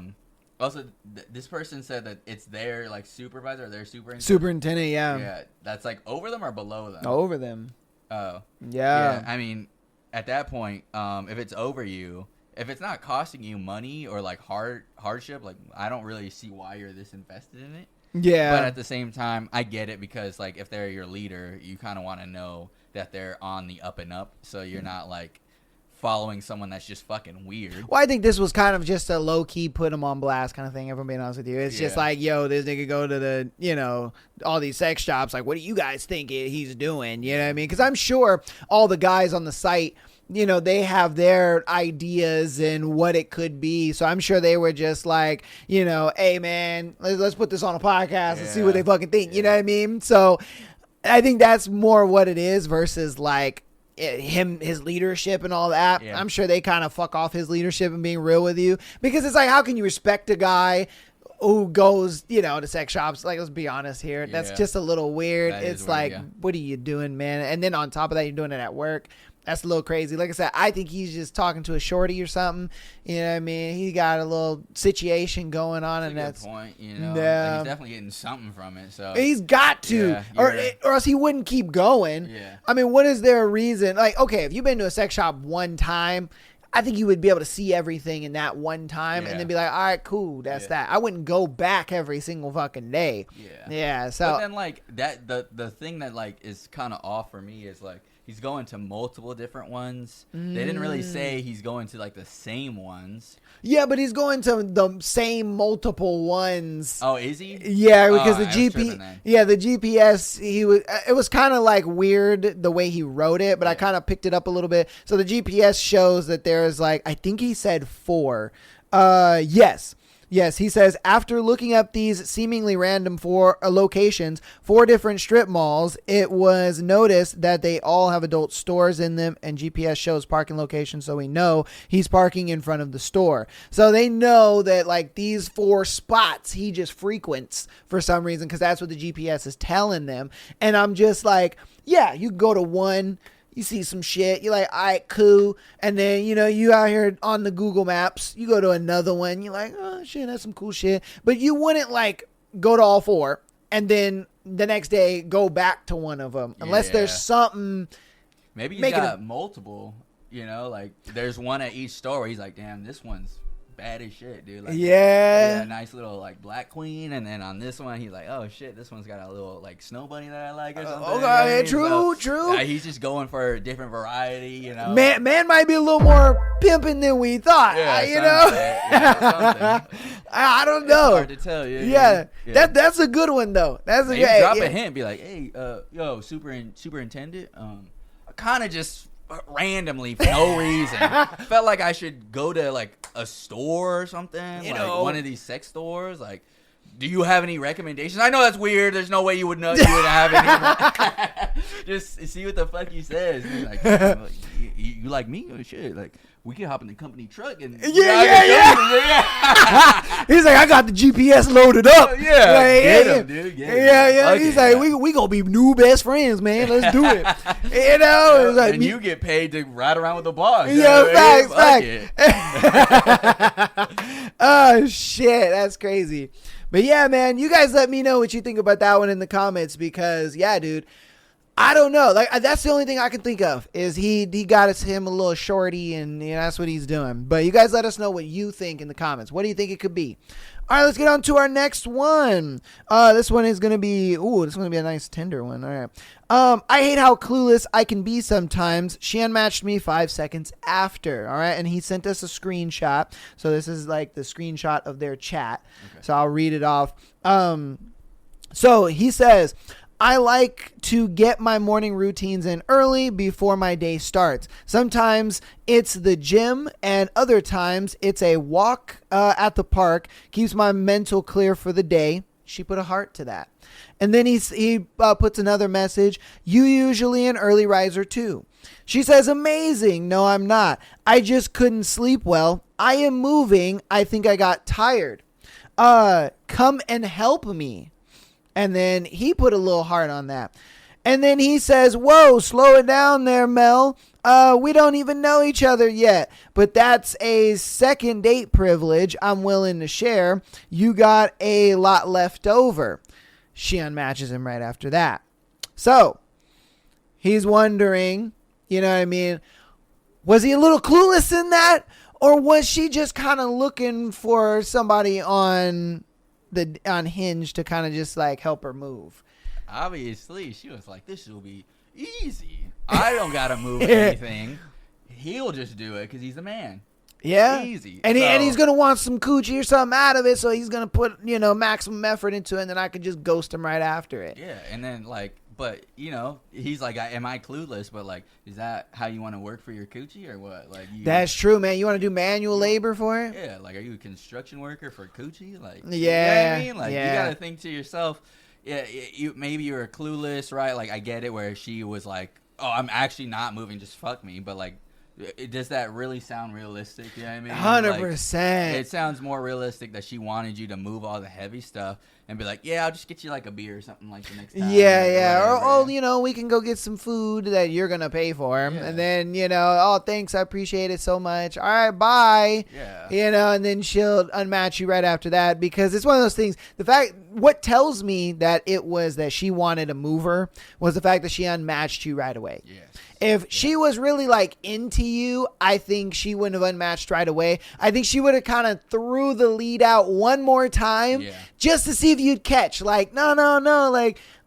Also, this person said that it's their like supervisor or their superintendent. Superintendent, yeah. Yeah, that's like over them or below them. Over them. Oh. Yeah. Yeah. I mean, at that point, if it's over you, if it's not costing you money or like hardship, like I don't really see why you're this invested in it. Yeah. But at the same time, I get it because like if they're your leader, you kind of want to know that they're on the up and up, so you're not like following someone that's just fucking weird. Well, I think this was kind of just a low-key put him on blast kind of thing, if I'm being honest with you. It's just Yeah. like, yo, this nigga go to the, you know, all these sex shops. Like, what do you guys think he's doing? You know what I mean? Because I'm sure all the guys on the site, you know, they have their ideas and what it could be. So I'm sure they were just like, you know, hey, man, let's put this on a podcast and see what they fucking think. You know what I mean? So I think that's more what it is versus like, his leadership and all that. Yeah. I'm sure they kind of fuck off his leadership and being real with you, because it's like, how can you respect a guy who goes, you know, to sex shops? Like, let's be honest here. That's Yeah. just a little weird. That is It's weird, like, yeah. what are you doing, man? And then on top of that, you're doing it at work. That's a little crazy. Like I said, I think he's just talking to a shorty or something. You know what I mean? He got a little situation going on, That's and a that's good point. You know, Yeah. Like, he's definitely getting something from it. So he's got to, Yeah, you're right. or else he wouldn't keep going. Yeah. I mean, what is there a reason? Like, okay, if you've been to a sex shop one time, I think you would be able to see everything in that one time and Yeah. then be like, all right, cool, that's Yeah. that. I wouldn't go back every single fucking day. Yeah. Yeah. So But then like that the thing that like is kind of off for me is like he's going to multiple different ones. They didn't really say he's going to like the same ones. yeah, but he's going to the same multiple ones. Oh, is he? Yeah, because Oh, the I was tripping GP, then. yeah, the GPS, it was kind of like weird the way he wrote it, but I Yeah. kind of picked it up a little bit. So the GPS shows that there's like, I think he said 4. Yes, he says, after looking up these seemingly random 4 locations, 4 different strip malls, it was noticed that they all have adult stores in them, and GPS shows parking locations, so we know he's parking in front of the store. So they know that like these 4 spots he just frequents for some reason, because that's what the GPS is telling them. And I'm just like, yeah, you go to one, you see some shit, you're like, all right, cool. And then, you know, you out here on the Google Maps, you go to another one, you're like, oh shit, that's some cool shit. But you wouldn't like go to all 4 and then the next day go back to one of them unless there's Yeah. something. Maybe he's Making got multiple. You know, like there's one at each store where he's like, damn, this one's bad as shit, dude. Like, Yeah. nice little like black queen, and then on this one he's like, oh shit, this one's got a little like snow bunny that I like or something. okay, You know what I mean? true, true. Yeah, he's just going for a different variety, you know. Man might be a little more pimping than we thought, Yeah, you know? something. I don't It's know. hard to tell you. Yeah, that's a good one though. That's a Maybe good drop yeah. a hint, be like, hey, yo, superintendent, kind of just randomly for no reason felt like I should go to like a store or something, You like know. one of these sex stores. Like, do you have any recommendations? I know that's weird. There's no way you would know. You would have any. Just see what the fuck he says. He's like, you like me? Oh shit! Like, we can hop in the company truck and Yeah. He's like, I got the GPS loaded up. Yeah, Like, get him, dude. Get him. Yeah. Okay, He's like, yeah. we gonna be new best friends, man. Let's do it. You know, it's like and you get paid to ride around with the boss. Yeah, Fuck facts. it. Oh shit, that's crazy. But yeah, man, you guys let me know what you think about that one in the comments, because yeah, dude, I don't know. Like, that's the only thing I can think of is he got him a little shorty, and you know, that's what he's doing. But you guys let us know what you think in the comments. What do you think it could be? All right, let's get on to our next one. This one is gonna be a nice tender one. All right. I hate how clueless I can be sometimes. She unmatched me 5 seconds after. All right, and he sent us a screenshot. So this is like the screenshot of their chat. Okay. So I'll read it off. So he says, I like to get my morning routines in early before my day starts. Sometimes it's the gym, and other times it's a walk at the park. Keeps my mental clear for the day. She put a heart to that. And then he puts another message. You usually an early riser too. She says, amazing. No, I'm not. I just couldn't sleep well. I am moving. I think I got tired. Come and help me. And then he put a little heart on that. And then he says, whoa, slow it down there, Mel. We don't even know each other yet, but that's a second date privilege I'm willing to share. You got a lot left over. She unmatches him right after that. So he's wondering, you know what I mean? Was he a little clueless in that? Or was she just kind of looking for somebody on Hinge to kind of just like help her move? Obviously, she was like, this will be easy. I don't got to move anything. He'll just do it because he's a man. Yeah. Easy. And he's going to want some coochie or something out of it, so he's going to put, maximum effort into it, and then I could just ghost him right after it. Yeah, and then, but, he's like, am I clueless? But, is that how you want to work for your coochie or what? That's true, man. You want to do manual labor for it? Yeah, are you a construction worker for coochie? Yeah. You know what I mean? You got to think to yourself, yeah, maybe you're clueless, right? I get it where she was like, oh, I'm actually not moving, just fuck me. But, does that really sound realistic? You know what I mean? 100%. It sounds more realistic that she wanted you to move all the heavy stuff and be like, yeah, I'll just get you a beer or something the next time. Yeah. Or, we can go get some food that you're going to pay for. Yeah. And then, oh, thanks. I appreciate it so much. All right, bye. Yeah. And then she'll unmatch you right after that because it's one of those things. What tells me that it was that she wanted a mover was the fact that she unmatched you right away. Yes. If she was really into you, I think she wouldn't have unmatched right away. I think she would have kind of threw the lead out one more time just to see if you'd catch. No.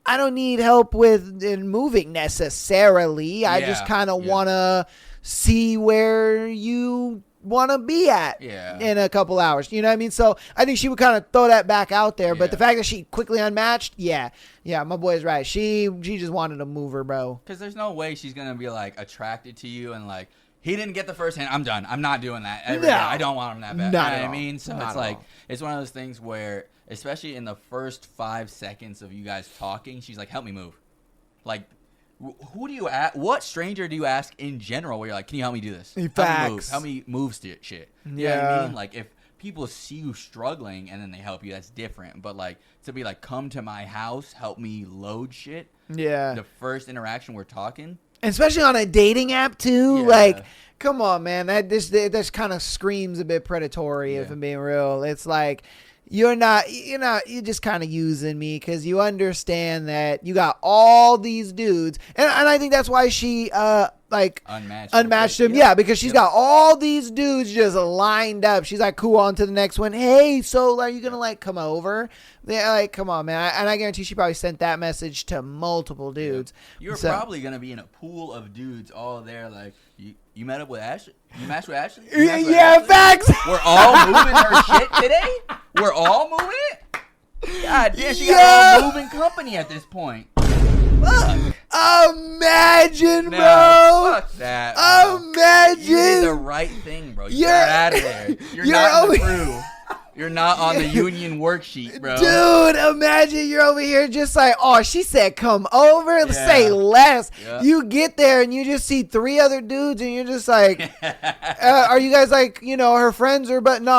I don't need help in moving necessarily. I just kind of want to see where you want to be at in a couple hours. You know what I mean? So I think she would kind of throw that back out there. But the fact that she quickly unmatched, my boy's right. She just wanted to move her, bro. Because there's no way she's going to be attracted to you and he didn't get the first hand. I'm done. I'm not doing that ever again. I don't want him that bad. Not you know at what I all. mean? So Not it's one of those things where, especially in the first 5 seconds of you guys talking, she's like, help me move. Who do you ask? What stranger do you ask in general where you're like, can you help me do this? Facts. Help me move shit. You know what I mean? If people see you struggling and then they help you, that's different. But to be come to my house, help me load shit. Yeah. The first interaction we're talking. Especially on a dating app too. Yeah. Come on, man. This kind of screams a bit predatory if I'm being real. It's you're just kind of using me because you understand that you got all these dudes. And I think that's why she unmatched him. Yeah, because she's got all these dudes just lined up. She's like, cool, on to the next one. Hey, so are you going to come over? They're come on, man. And I guarantee she probably sent that message to multiple dudes. You're probably going to be in a pool of dudes all there you met up with Ashley? You matched with Ashley? Ashley? Facts. We're all moving her shit today? We're all moving it? God damn, she got a moving company at this point. Fuck. Imagine, bro. Fuck that. Bro. Imagine. You did the right thing, bro. You got out of there. You're not in the crew. You're not on the union worksheet, bro. Dude, imagine you're over here just oh, she said come over. Let's say less. Yeah. You get there and you just see 3 other dudes and you're just are you guys her friends or but no,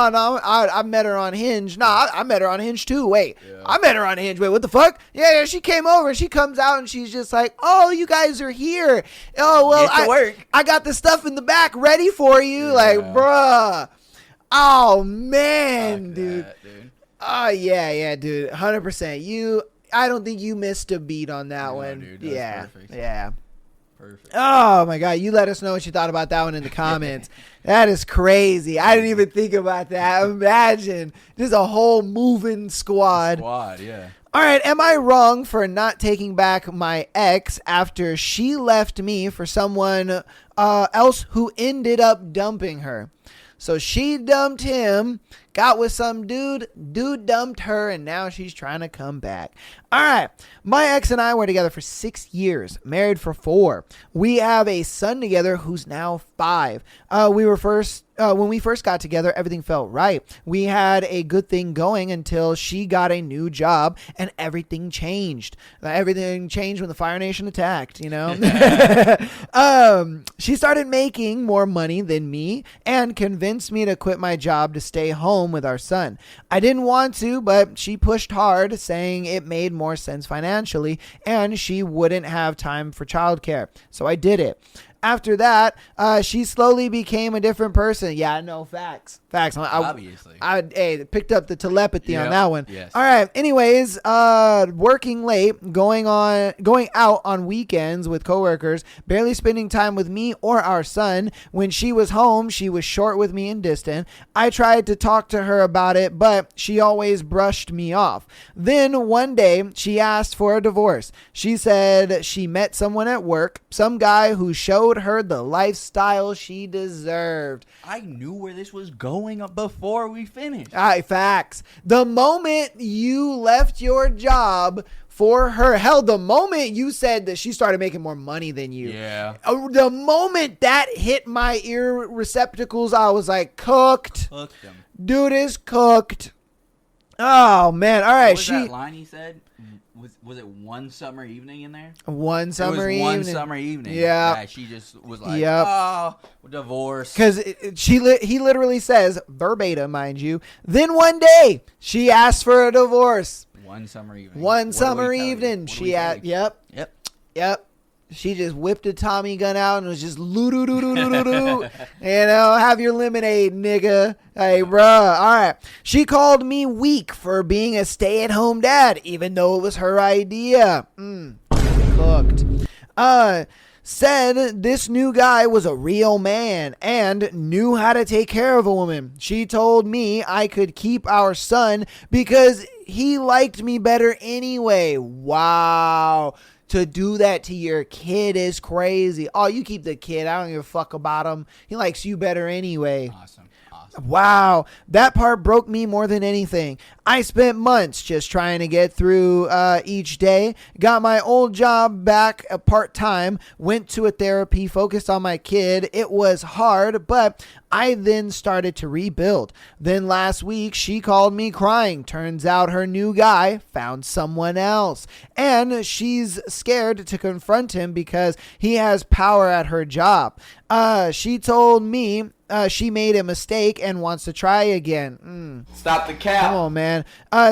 I met her on Hinge. No, I met her on Hinge too. Wait, I met her on Hinge. Wait, what the fuck? Yeah, she came over. She comes out and she's just oh, you guys are here. Oh, well, I got the stuff in the back ready for you. Bruh. Oh man, dude. Oh yeah, dude. 100%. I don't think you missed a beat on that one. Dude, perfect. Perfect. Oh my god, you let us know what you thought about that one in the comments. That is crazy. I didn't even think about that. Imagine there's a whole moving squad. Yeah. All right, am I wrong for not taking back my ex after she left me for someone else who ended up dumping her? So she dumped him, got with some dude. Dude dumped her, and now she's trying to come back. All right. My ex and I were together for 6 years, married for 4. We have a son together who's now 5. When we first got together, everything felt right. We had a good thing going until she got a new job and everything changed. Everything changed when the Fire Nation attacked, you know? She started making more money than me and convinced me to quit my job to stay home with our son. I didn't want to, but she pushed hard, saying it made more sense financially and she wouldn't have time for childcare. So I did it. After that, she slowly became a different person. Yeah, I know. Facts. Obviously. I picked up the telepathy on that one. Yes. All right. Anyways, working late, going out on weekends with coworkers, barely spending time with me or our son. When she was home, she was short with me and distant. I tried to talk to her about it, but she always brushed me off. Then one day, she asked for a divorce. She said she met someone at work, some guy who showed her the lifestyle she deserved. I knew where this was going before we finished. All right, facts. The moment you left your job for her, hell, the moment you said that she started making more money than you, the moment that hit my ear receptacles, I was like, cooked. Cooked them. Dude is cooked. Oh man! All right, what was that line he said? Was it one summer evening in there? One summer evening. One summer evening. Yeah. She just was like, oh, divorce. Because he literally says, verbatim, mind you, then one day she asked for a divorce. One summer evening. Yep. She just whipped a Tommy gun out and was just loo-doo-doo-doo-doo-doo-doo. Have your lemonade, nigga. Hey, bruh. All right. She called me weak for being a stay-at-home dad, even though it was her idea. Cooked. Said this new guy was a real man and knew how to take care of a woman. She told me I could keep our son because he liked me better anyway. Wow. To do that to your kid is crazy. Oh, you keep the kid. I don't give a fuck about him. He likes you better anyway. Awesome. Wow. That part broke me more than anything. I spent months just trying to get through each day. Got my old job back part-time. Went to a therapy, focused on my kid. It was hard, but I then started to rebuild. Then last week, she called me crying. Turns out her new guy found someone else. And she's scared to confront him because he has power at her job. She told me she made a mistake and wants to try again. Stop the cap. Come on, man.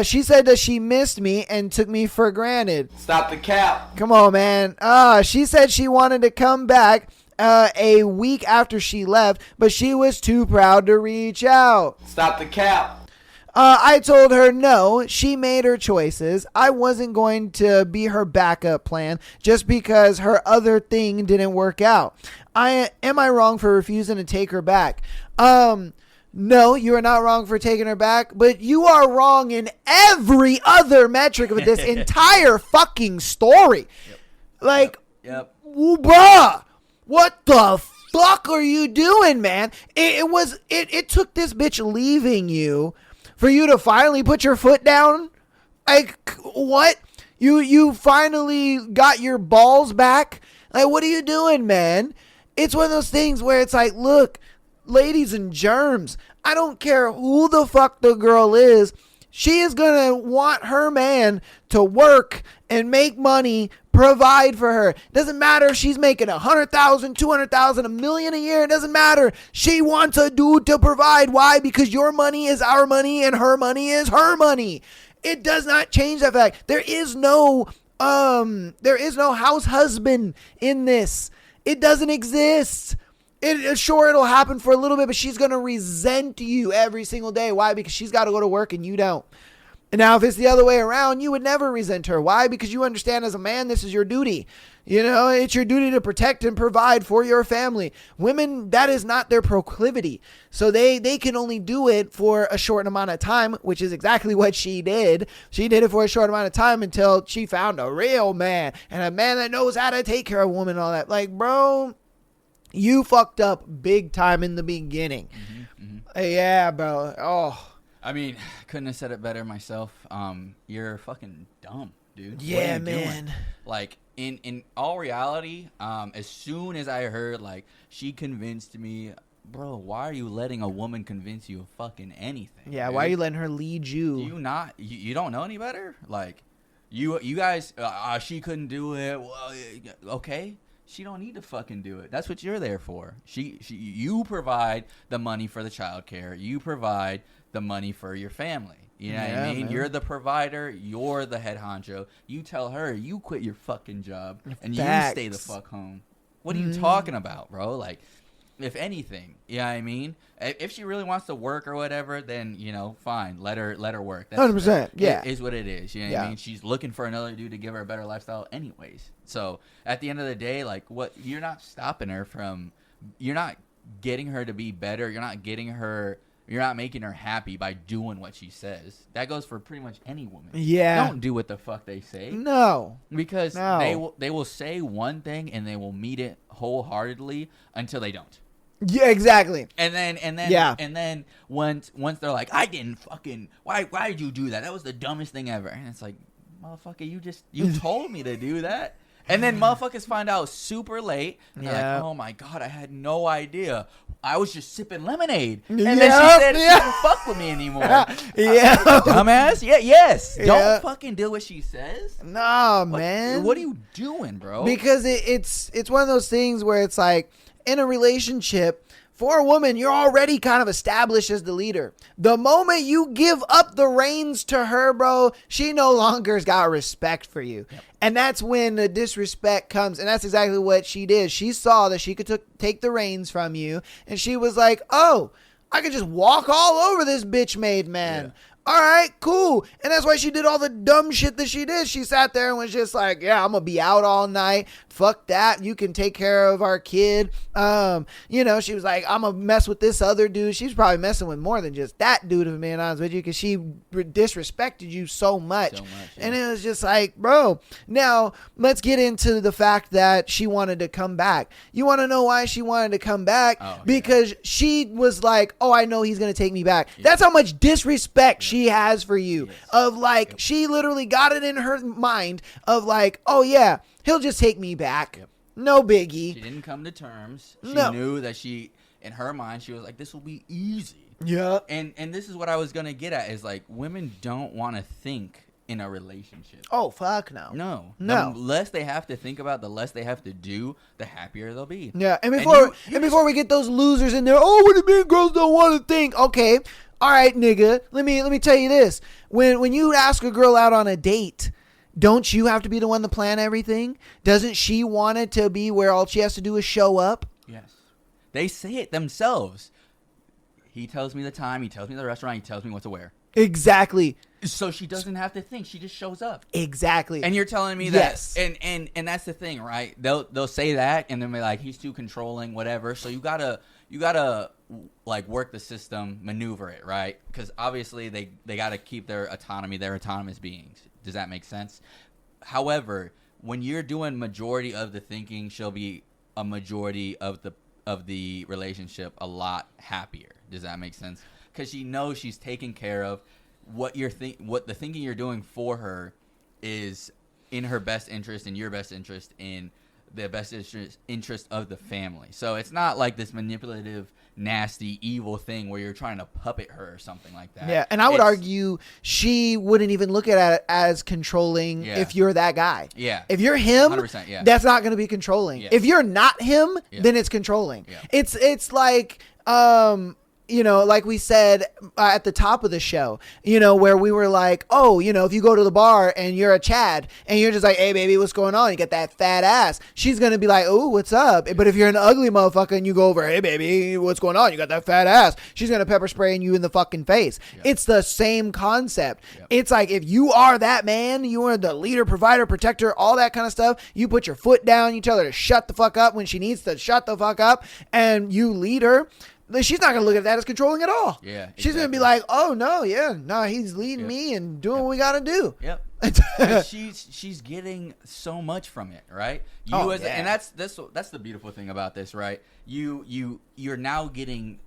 She said that she missed me and took me for granted. Stop the cap. Come on, man. She said she wanted to come back a week after she left, but she was too proud to reach out. Stop the cap. I told her no. She made her choices. I wasn't going to be her backup plan just because her other thing didn't work out. Am I wrong for refusing to take her back? No, you are not wrong for taking her back, but you are wrong in every other metric of this entire fucking story. Yep. Bruh, what the fuck are you doing, man? It took this bitch leaving you for you to finally put your foot down? Like, what? You finally got your balls back? Like, what are you doing, man? It's one of those things where it's like, look, ladies and germs, I don't care who the fuck the girl is. She is going to want her man to work and make money, provide for her. Doesn't matter if she's making 100,000, 200,000, $1 million a year. It doesn't matter. She wants a dude to provide. Why? Because your money is our money and her money is her money. It does not change that fact. There is no house husband in this. It doesn't exist. Sure, it'll happen for a little bit, but she's going to resent you every single day. Why? Because she's got to go to work and you don't. And now if it's the other way around, you would never resent her. Why? Because you understand as a man, this is your duty. You know, it's your duty to protect and provide for your family. Women, that is not their proclivity. So they can only do it for a short amount of time, which is exactly what she did. She did it for a short amount of time until she found a real man and a man that knows how to take care of a woman and all that. Like, bro, you fucked up big time in the beginning. Yeah, bro. Oh. I mean, couldn't have said it better myself. You're fucking dumb, dude. What Yeah, are you doing? man. Like, in all reality, as soon as I heard, like, she convinced me, bro, why are you letting a woman convince you of fucking anything? Yeah, dude? why are you letting her lead you? Do you not? You don't know any better? Like, you guys, she couldn't do it. Well, okay. She don't need to fucking do it. That's what you're there for. You provide the money for the child care. You provide the money for your family. You know what I mean? Man. You're the provider. You're the head honcho. You tell her you quit your fucking job and Facts. you stay the fuck home. What are you talking about, bro? Like, if anything, you know what I mean? If she really wants to work or whatever, then, you know, fine. Let her work. That's 100%, yeah. It is what it is. You know what Yeah. I mean? She's looking for another dude to give her a better lifestyle anyways. So at the end of the day, like, what, you're not stopping her from, you're not getting her to be better. You're not making her happy by doing what she says. That goes for pretty much any woman. Yeah. Don't do what the fuck they say. No. Because No. they will say one thing and they will meet it wholeheartedly until they don't. Yeah, exactly. And then Yeah. and then once they're like, I didn't fucking, why did you do that? That was the dumbest thing ever. And it's like, motherfucker, you told me to do that. And then motherfuckers find out super late. And they're Yeah. like, oh my God, I had no idea. I was just sipping lemonade. And Yep, then she said yeah. she didn't fuck with me anymore. Yeah. Dumbass. Yeah, yes. Yeah. Don't fucking do what she says. Nah, man. What are you doing, bro? Because it's one of those things where it's like, in a relationship, for a woman, you're already kind of established as the leader. The moment you give up the reins to her, bro, she no longer's got respect for you. Yep. And that's when the disrespect comes. And that's exactly what she did. She saw that she could take the reins from you. And she was like, oh, I could just walk all over this bitch made man. Yeah. All right, cool. And that's why she did all the dumb shit that she did. She sat there and was just like, yeah, I'm going to be out all night. Fuck that. You can take care of our kid. You know, she was like, I'm going to mess with this other dude. She's probably messing with more than just that dude, if I'm being honest with you, because she disrespected you so much. Yeah. And it was just like, bro, now let's get into the fact that she wanted to come back. You want to know why she wanted to come back? Because she was like, oh, I know he's going to take me back. Yeah. That's how much disrespect she has for you. Yes. Of like, she literally got it in her mind of like, oh yeah, he'll just take me back. Yep. No biggie. She didn't come to terms. She knew that in her mind, she was like, this will be easy. Yeah. And this is what I was going to get at is like, women don't want to think in a relationship. Oh, fuck no. No. No. The less they have to think about, the less they have to do, the happier they'll be. Yeah. And before we get those losers in there, oh, what do you mean girls don't want to think? Okay. All right, nigga, let me tell you this. When you ask a girl out on a date, don't you have to be the one to plan everything? Doesn't she want it to be where all she has to do is show up? Yes. They say it themselves. He tells me the time, he tells me the restaurant, he tells me what to wear. Exactly. So she doesn't have to think, she just shows up. Exactly. And you're telling me that, yes. And that's the thing, right? They'll say that and then be like, he's too controlling, whatever. So you gotta like work the system, maneuver it, right? Because obviously they got to keep their autonomy. They're autonomous beings. Does that make sense? However, when you're doing majority of the thinking, she'll be a majority of the relationship a lot happier. Does that make sense? Because she knows she's taken care of. What the thinking you're doing for her is in her best interest, in your best interest, in the best interest of the family. So it's not like this manipulative, nasty, evil thing where you're trying to puppet her or something like that. Yeah, and I would argue she wouldn't even look at it as controlling if you're that guy. Yeah. If you're him, 100%, yeah. That's not going to be controlling. Yeah. If you're not him, Yeah. then it's controlling. Yeah. It's like you know, like we said at the top of the show, you know, where we were like, oh, you know, if you go to the bar and you're a Chad and you're just like, hey, baby, what's going on? You got that fat ass. She's going to be like, oh, what's up? But if you're an ugly motherfucker and you go over, hey, baby, what's going on? You got that fat ass. She's going to pepper spray you in the fucking face. Yep. It's the same concept. Yep. It's like if you are that man, you are the leader, provider, protector, all that kind of stuff. You put your foot down. You tell her to shut the fuck up when she needs to shut the fuck up, and you lead her. She's not going to look at that as controlling at all. Yeah, exactly. She's going to be like, oh, no, he's leading me and doing what we got to do. Yep. she's getting so much from it, right? And that's the beautiful thing about this, right? You're now getting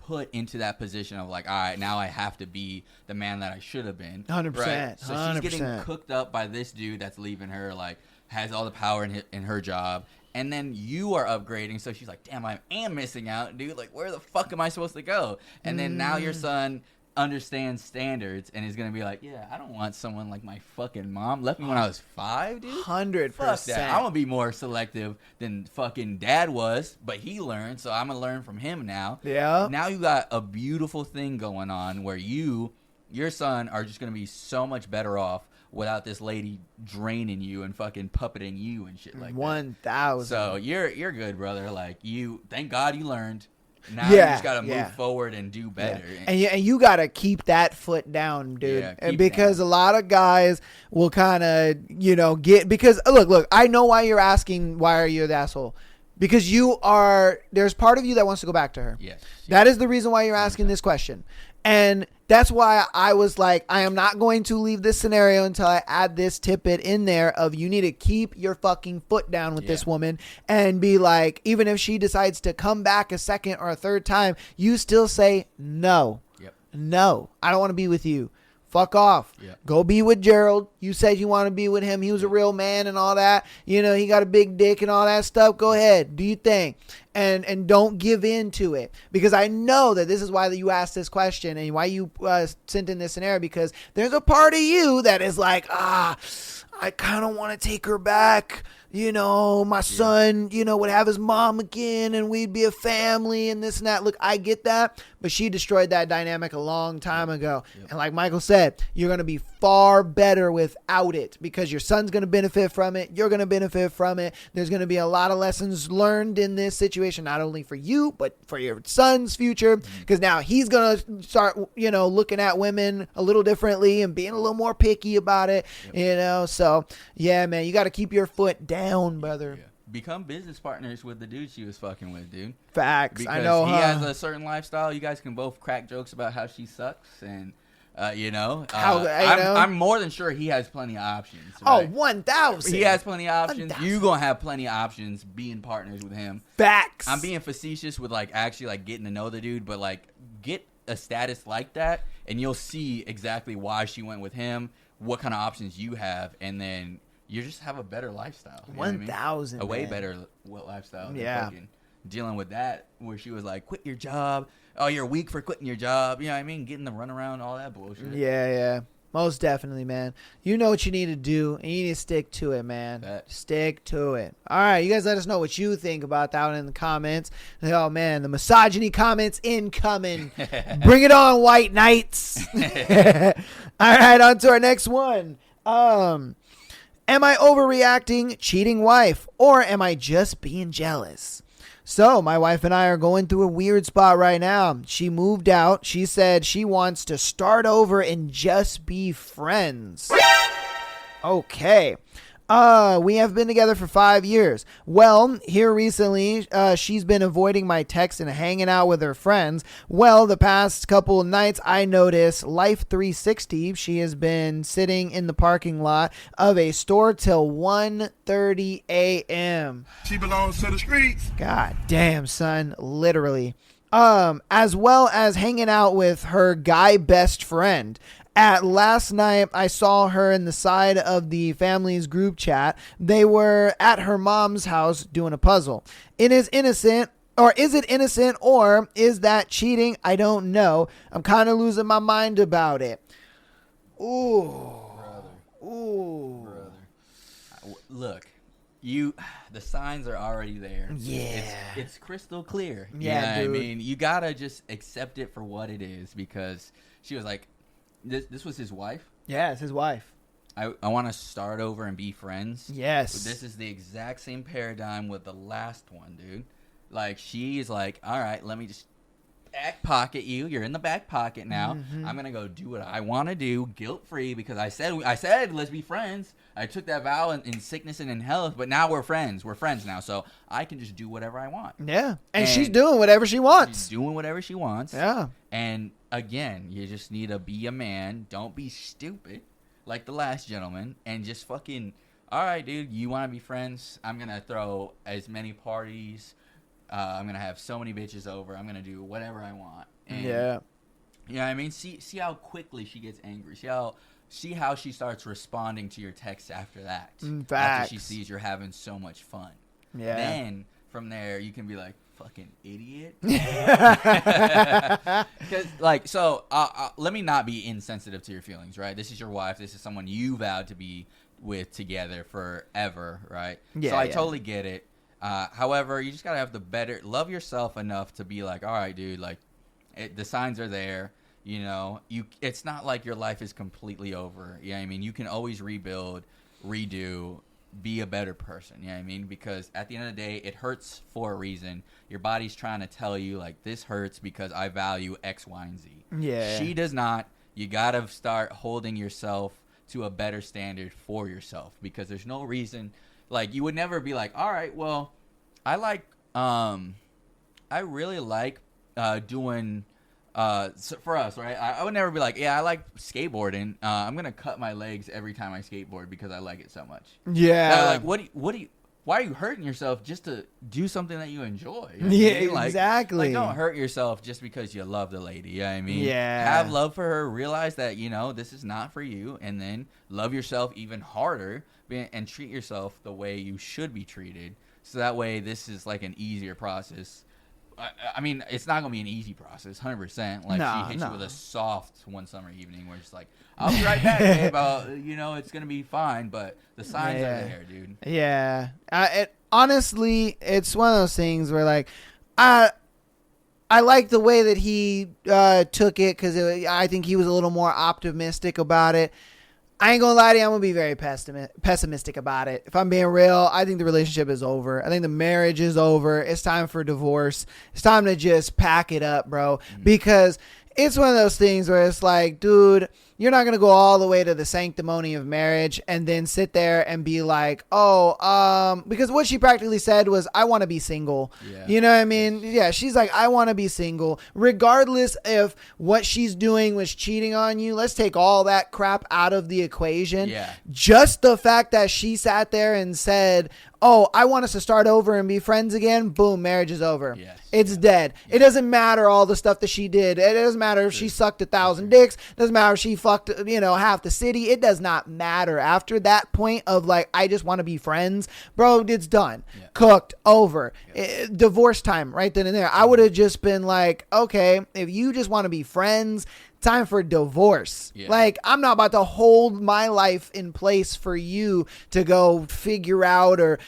put into that position of like, all right, now I have to be the man that I should have been. 100%. Right? So she's 100%. getting cooked up by this dude that's leaving her, like has all the power in her job. And then you are upgrading, so she's like, damn, I am missing out, dude. Like, where the fuck am I supposed to go? And then now your son understands standards and is going to be like, yeah, I don't want someone like my fucking mom left me when I was 5, dude. 100%. Fuck that. I'm going to be more selective than fucking dad was, but he learned, so I'm going to learn from him now. Yeah. Now you got a beautiful thing going on where your son are just going to be so much better off without this lady draining you and fucking puppeting you and shit like that. 1,000. So you're good, brother. Like thank God you learned. Now you just gotta move forward and do better. Yeah. And you gotta keep that foot down, dude. Yeah, And keep because down. a lot of guys will kind of, get, because look, I know why you're asking, why are you the asshole? Because there's part of you that wants to go back to her. Yes. That is the reason why you're asking this question. And that's why I was like, I am not going to leave this scenario until I add this tidbit in there of you need to keep your fucking foot down with this woman and be like, even if she decides to come back a second or a third time, you still say, no, no, I don't want to be with you. Fuck off. Yep. Go be with Gerald. You said you want to be with him. He was a real man and all that. He got a big dick and all that stuff. Go ahead. Do your thing. And don't give in to it. Because I know that this is why you asked this question and why you sent in this scenario. Because there's a part of you that is like, I kind of want to take her back. My son, would have his mom again and we'd be a family and this and that. Look, I get that, but she destroyed that dynamic a long time ago. Yep. And like Michael said, you're going to be far better without it because your son's going to benefit from it. You're going to benefit from it. There's going to be a lot of lessons learned in this situation, not only for you, but for your son's future. Because now he's going to start, looking at women a little differently and being a little more picky about it, So, yeah, man, you got to keep your foot down, brother. Yeah. Become business partners with the dude she was fucking with, dude. Facts. Because I know. He has a certain lifestyle. You guys can both crack jokes about how she sucks, and I'm more than sure he has plenty of options. Right? 1,000. He has plenty of options. 1,000. You gonna have plenty of options being partners with him. Facts. I'm being facetious with actually getting to know the dude, but get a status like that, and you'll see exactly why she went with him, what kind of options you have, and then you just have a better lifestyle. 1,000. A way better lifestyle. Yeah. Than fucking dealing with that, where she was like, quit your job. Oh, you're weak for quitting your job. You know what I mean? Getting the runaround, all that bullshit. Yeah. Most definitely, man. You know what you need to do, and you need to stick to it, man. Stick to it. All right, you guys let us know what you think about that one in the comments. Oh, man, the misogyny comments incoming. Bring it on, white knights. All right, on to our next one. Am I overreacting, cheating wife, or am I just being jealous? So my wife and I are going through a weird spot right now. She moved out. She said she wants to start over and just be friends. Okay. We have been together for 5 years. Well, here recently, she's been avoiding my texts and hanging out with her friends. Well, the past couple of nights, I noticed Life 360. She has been sitting in the parking lot of a store till 1:30 a.m. She belongs to the streets. God damn, son. Literally. As well as hanging out with her guy best friend. Last night, I saw her in the side of the family's group chat. They were at her mom's house doing a puzzle. Is it innocent, or is that cheating? I don't know. I'm kind of losing my mind about it. Ooh. Brother. Look, the signs are already there. Yeah. It's crystal clear. Yeah, dude. I mean, you gotta just accept it for what it is, because she was like, This was his wife? Yeah, it's his wife. I want to start over and be friends. Yes. But this is the exact same paradigm with the last one, dude. She's like, all right, let me just back pocket you. You're in the back pocket now. Mm-hmm. I'm going to go do what I want to do, guilt-free, because I said let's be friends. I took that vow in sickness and in health, but now we're friends. We're friends now, so I can just do whatever I want. Yeah. And she's doing whatever she wants. She's doing whatever she wants. Yeah. And again, you just need to be a man. Don't be stupid like the last gentleman, and just fucking, all right, dude, you want to be friends? I'm going to throw as many parties. I'm going to have so many bitches over. I'm going to do whatever I want. And, Yeah. You know what I mean? See how quickly she gets angry. See how she starts responding to your texts after that. Facts. After she sees you're having so much fun. Yeah. Then from there you can be like, fucking idiot. Because let me not be insensitive to your feelings, right? This is your wife. This is someone you vowed to be with together forever, right? Yeah, so I yeah. totally get it. However, you just gotta have love yourself enough to be like, all right, dude, like the signs are there. You know, it's not like your life is completely over. You know what I mean? You can always rebuild, redo, be a better person. You know what I mean? Because at the end of the day, it hurts for a reason. Your body's trying to tell you, like, this hurts because I value X, Y, and Z. Yeah. She does not. You got to start holding yourself to a better standard for yourself, because there's no reason. Like, you would never be like, all right, well, I really like doing so for us, right? I would never be like, yeah, I like skateboarding. I'm gonna cut my legs every time I skateboard because I like it so much. Yeah. Like, why are you hurting yourself just to do something that you enjoy? You know what Yeah, I mean? Like, exactly. Like, don't hurt yourself just because you love the lady. You know what I mean? Yeah. Have love for her. Realize that, you know, this is not for you. And then love yourself even harder and treat yourself the way you should be treated. So that way this is like an easier process. I mean, it's not going to be an easy process, 100%. Like, she hits you with a soft one summer evening where it's like, I'll be right back, babe. You know, it's going to be fine, but the signs are there, dude. Yeah. Honestly, it's one of those things where, like, I like the way that he took it, because I think he was a little more optimistic about it. I ain't gonna lie to you, I'm gonna be very pessimistic about it. If I'm being real, I think the relationship is over. I think the marriage is over. It's time for divorce. It's time to just pack it up, bro. Because it's one of those things where it's like, dude, you're not gonna go all the way to the sanctimony of marriage and then sit there and be like, because what she practically said was, I want to be single. Yeah. You know what I mean? Yeah, she's like, I want to be single. Regardless if what she's doing was cheating on you, let's take all that crap out of the equation. Yeah. Just the fact that she sat there and said, oh, I want us to start over and be friends again. Boom, marriage is over. Yes. It's dead. It doesn't matter all the stuff that she did. It doesn't matter if she sucked 1,000 dicks. It doesn't matter if she fucked, half the city. It does not matter. After that point of like, I just want to be friends, bro, it's done. Yeah. Cooked, over. Divorce time right then and there. I would have just been like, okay, if you just want to be friends, time for divorce. Yeah. Like, I'm not about to hold my life in place for you to go figure out or,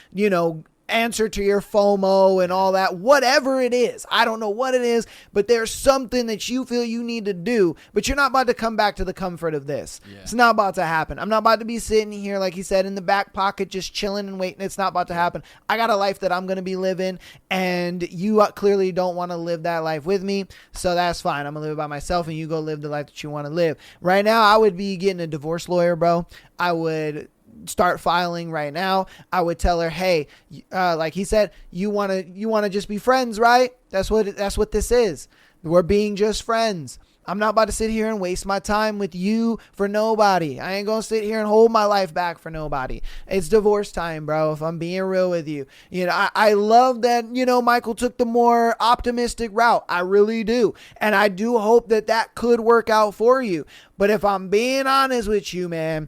answer to your FOMO and all that, whatever it is. I don't know what it is, but there's something that you feel you need to do, but you're not about to come back to the comfort of this. Yeah. It's not about to happen. I'm not about to be sitting here, like he said, in the back pocket, just chilling and waiting. It's not about to happen. I got a life that I'm going to be living, and you clearly don't want to live that life with me, so that's fine. I'm going to live it by myself, and you go live the life that you want to live. Right now, I would be getting a divorce lawyer, bro. I would start filing right now. I would tell her, hey, like he said, you want to just be friends, right? That's what this is. We're being just friends. I'm not about to sit here and waste my time with you for nobody. I ain't gonna sit here and hold my life back for nobody. It's divorce time, bro, if I'm being real with you. I love that, Michael took the more optimistic route. I really do. And I do hope that could work out for you. But if I'm being honest with you, man,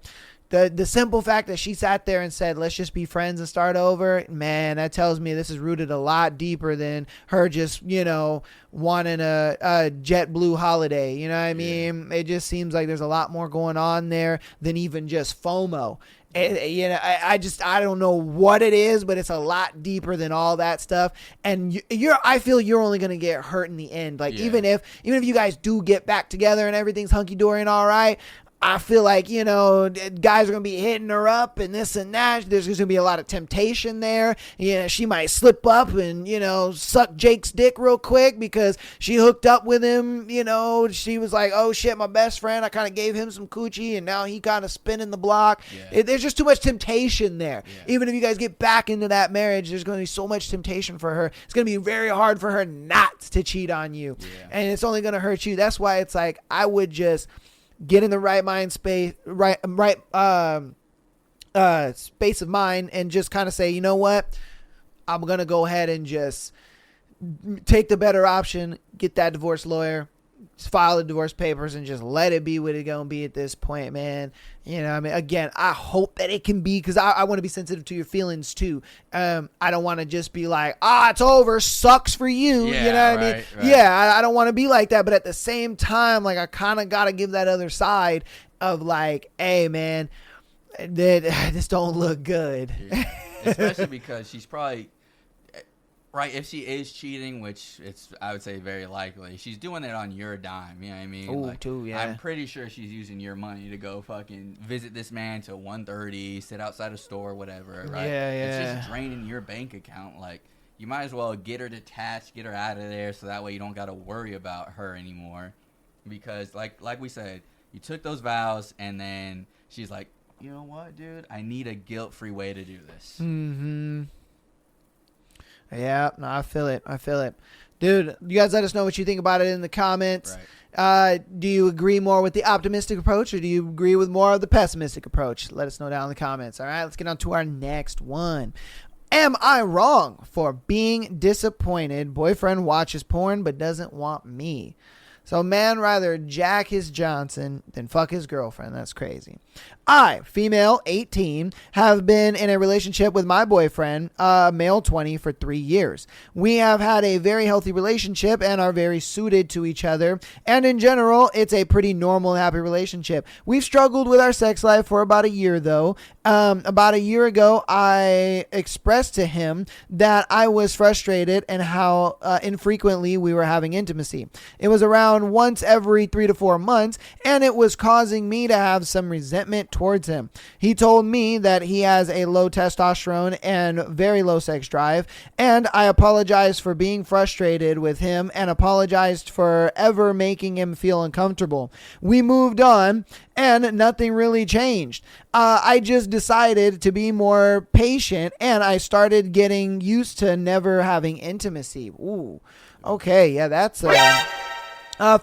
the simple fact that she sat there and said, let's just be friends and start over, man, that tells me this is rooted a lot deeper than her just, wanting a JetBlue holiday. You know what I mean? Yeah. It just seems like there's a lot more going on there than even just FOMO. I don't know what it is, but it's a lot deeper than all that stuff. And I feel you're only going to get hurt in the end. Like, even if you guys do get back together and everything's hunky-dory and all right, I feel like, guys are going to be hitting her up and this and that. There's going to be a lot of temptation there. She might slip up and, suck Jake's dick real quick because she hooked up with him. She was like, oh shit, my best friend, I kind of gave him some coochie and now he kind of spinning the block. Yeah. There's just too much temptation there. Yeah. Even if you guys get back into that marriage, there's going to be so much temptation for her. It's going to be very hard for her not to cheat on you. Yeah. And it's only going to hurt you. That's why it's like, I would just get in the right mind space, space of mind, and just kind of say, you know what? I'm going to go ahead and just take the better option, get that divorce lawyer, file the divorce papers and just let it be what it's gonna be at this point, man. You know, I mean, again, I hope that it can be, because I want to be sensitive to your feelings too. I don't want to just be like, it's over, sucks for you. Yeah, you know what I mean? right. Yeah, I don't want to be like that, but at the same time, like, I kind of got to give that other side of like, hey, man, this don't look good. Yeah. Especially because she's probably, right, if she is cheating, which I would say very likely, she's doing it on your dime, you know what I mean? Ooh, too, yeah. I'm pretty sure she's using your money to go fucking visit this man till 1:30, sit outside a store, whatever, right? Yeah. It's just draining your bank account. Like, you might as well get her detached, get her out of there, so that way you don't got to worry about her anymore. Because, like we said, you took those vows, and then she's like, you know what, dude? I need a guilt-free way to do this. Mm-hmm. Yeah, no, I feel it. Dude, you guys let us know what you think about it in the comments. Right. Do you agree more with the optimistic approach, or do you agree with more of the pessimistic approach? Let us know down in the comments. All right, let's get on to our next one. Am I wrong for being disappointed? Boyfriend watches porn but doesn't want me. So man rather jack his Johnson than fuck his girlfriend. That's crazy. I, female 18, have been in a relationship with my boyfriend, male 20, for 3 years. We have had a very healthy relationship and are very suited to each other. And in general, it's a pretty normal, happy relationship. We've struggled with our sex life for about a year, though. About a year ago, I expressed to him that I was frustrated and how infrequently we were having intimacy. It was around once every 3 to 4 months, and it was causing me to have some resentment towards him. He told me that he has a low testosterone and very low sex drive, and I apologized for being frustrated with him and apologized for ever making him feel uncomfortable. We moved on, and nothing really changed. I just decided to be more patient, and I started getting used to never having intimacy. Ooh, okay, yeah, that's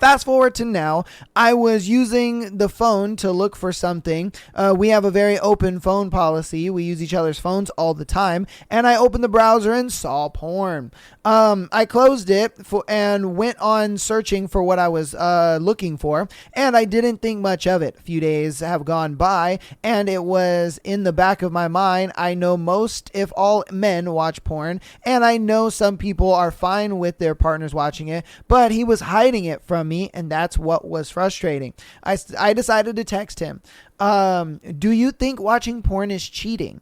fast forward to now. I was using the phone to look for something. We have a very open phone policy. We use each other's phones all the time. And I opened the browser and saw porn. I closed it and went on searching for what I was looking for. And I didn't think much of it. A few days have gone by, and it was in the back of my mind. I know most, if all, men watch porn. And I know some people are fine with their partners watching it. But he was hiding it from me, and that's what was frustrating. I decided to text him. Do you think watching porn is cheating?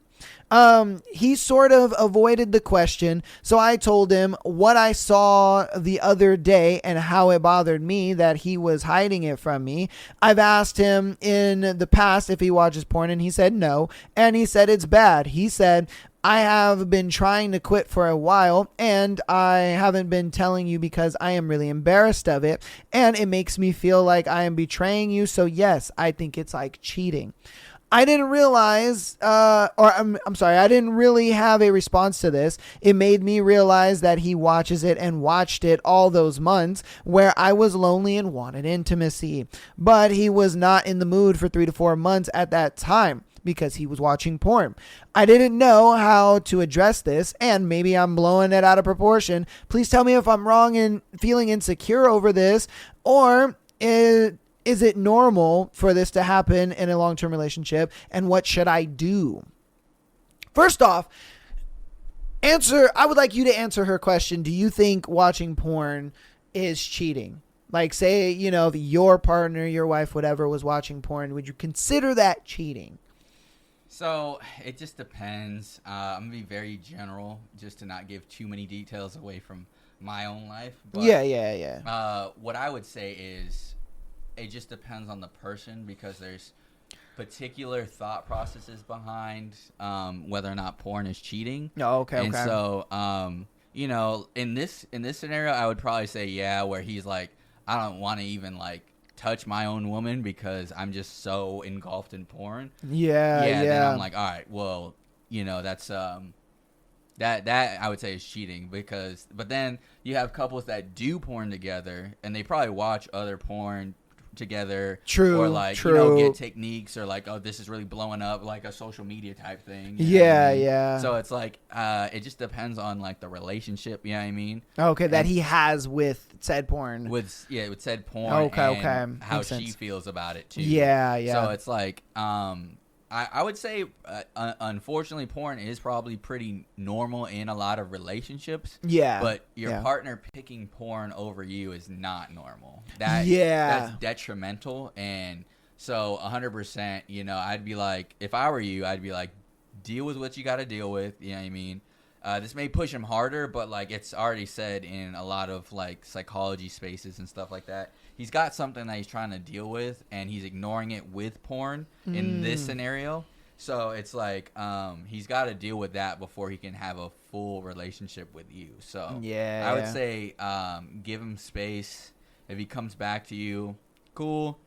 He sort of avoided the question, so I told him what I saw the other day and how it bothered me that he was hiding it from me. I've asked him in the past if he watches porn, and he said no, and he said it's bad. He said, I have been trying to quit for a while, and I haven't been telling you because I am really embarrassed of it, and it makes me feel like I am betraying you, so yes, I think it's like cheating. I didn't realize, I'm sorry, I didn't really have a response to this. It made me realize that he watches it and watched it all those months where I was lonely and wanted intimacy. But he was not in the mood for 3 to 4 months at that time because he was watching porn. I didn't know how to address this, and maybe I'm blowing it out of proportion. Please tell me if I'm wrong in feeling insecure over this, or is it normal for this to happen in a long-term relationship, and what should I do? First off, I would like you to answer her question. Do you think watching porn is cheating? Like, say, if your partner, your wife, whatever, was watching porn, would you consider that cheating? So it just depends. I'm going to be very general just to not give too many details away from my own life. But, yeah. What I would say is it just depends on the person, because there's particular thought processes behind whether or not porn is cheating. Oh, okay. And so, in this scenario, I would probably say, yeah, where he's like, I don't want to even like touch my own woman because I'm just so engulfed in porn. Yeah. Then I'm like, all right, well, that's that I would say is cheating, but then you have couples that do porn together and they probably watch other porn together. True, Or like, true. get techniques or like, oh, this is really blowing up, like a social media type thing. You know what Yeah, I mean? yeah. So it's like, it just depends on like the relationship. You know what I mean? Okay, that he has with said porn. With said porn. Okay, and okay. how Makes she sense. feels about it too. Yeah, yeah. So it's like, I would say, unfortunately, porn is probably pretty normal in a lot of relationships. Yeah. But your yeah. partner picking porn over you is not normal. Yeah. That's detrimental. And so 100%, I'd be like, if I were you, I'd be like, deal with what you got to deal with. You know what I mean? This may push him harder, but like it's already said in a lot of like psychology spaces and stuff like that. He's got something that he's trying to deal with, and he's ignoring it with porn in this scenario. So it's like he's got to deal with that before he can have a full relationship with you. So I would say give him space. If he comes back to you, cool.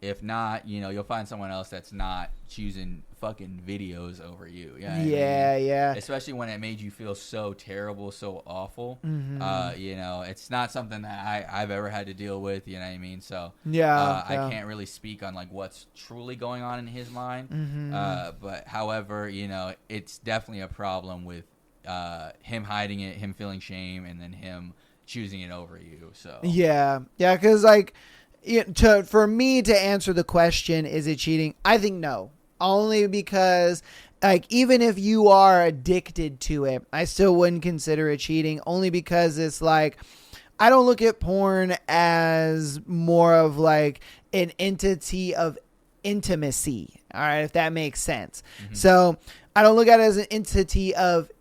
If not, you'll find someone else that's not choosing fucking videos over you. You know what I mean? Yeah. Especially when it made you feel so terrible, so awful. Mm-hmm. It's not something that I've ever had to deal with. You know what I mean? So Yeah. I can't really speak on like what's truly going on in his mind. Mm-hmm. But however, it's definitely a problem with him hiding it, him feeling shame, and then him choosing it over you. So yeah, because like. For me to answer the question, is it cheating? I think no. Only because, like, even if you are addicted to it, I still wouldn't consider it cheating. Only because it's like, I don't look at porn as more of like an entity of intimacy. All right, if that makes sense. Mm-hmm. So I don't look at it as an entity of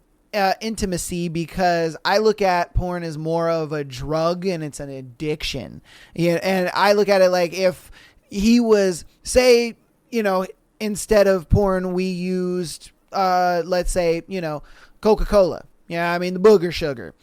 intimacy, because I look at porn as more of a drug and it's an addiction. And I look at it like, if he was, say, instead of porn, we used, let's say, Coca-Cola. Yeah, I mean, the booger sugar.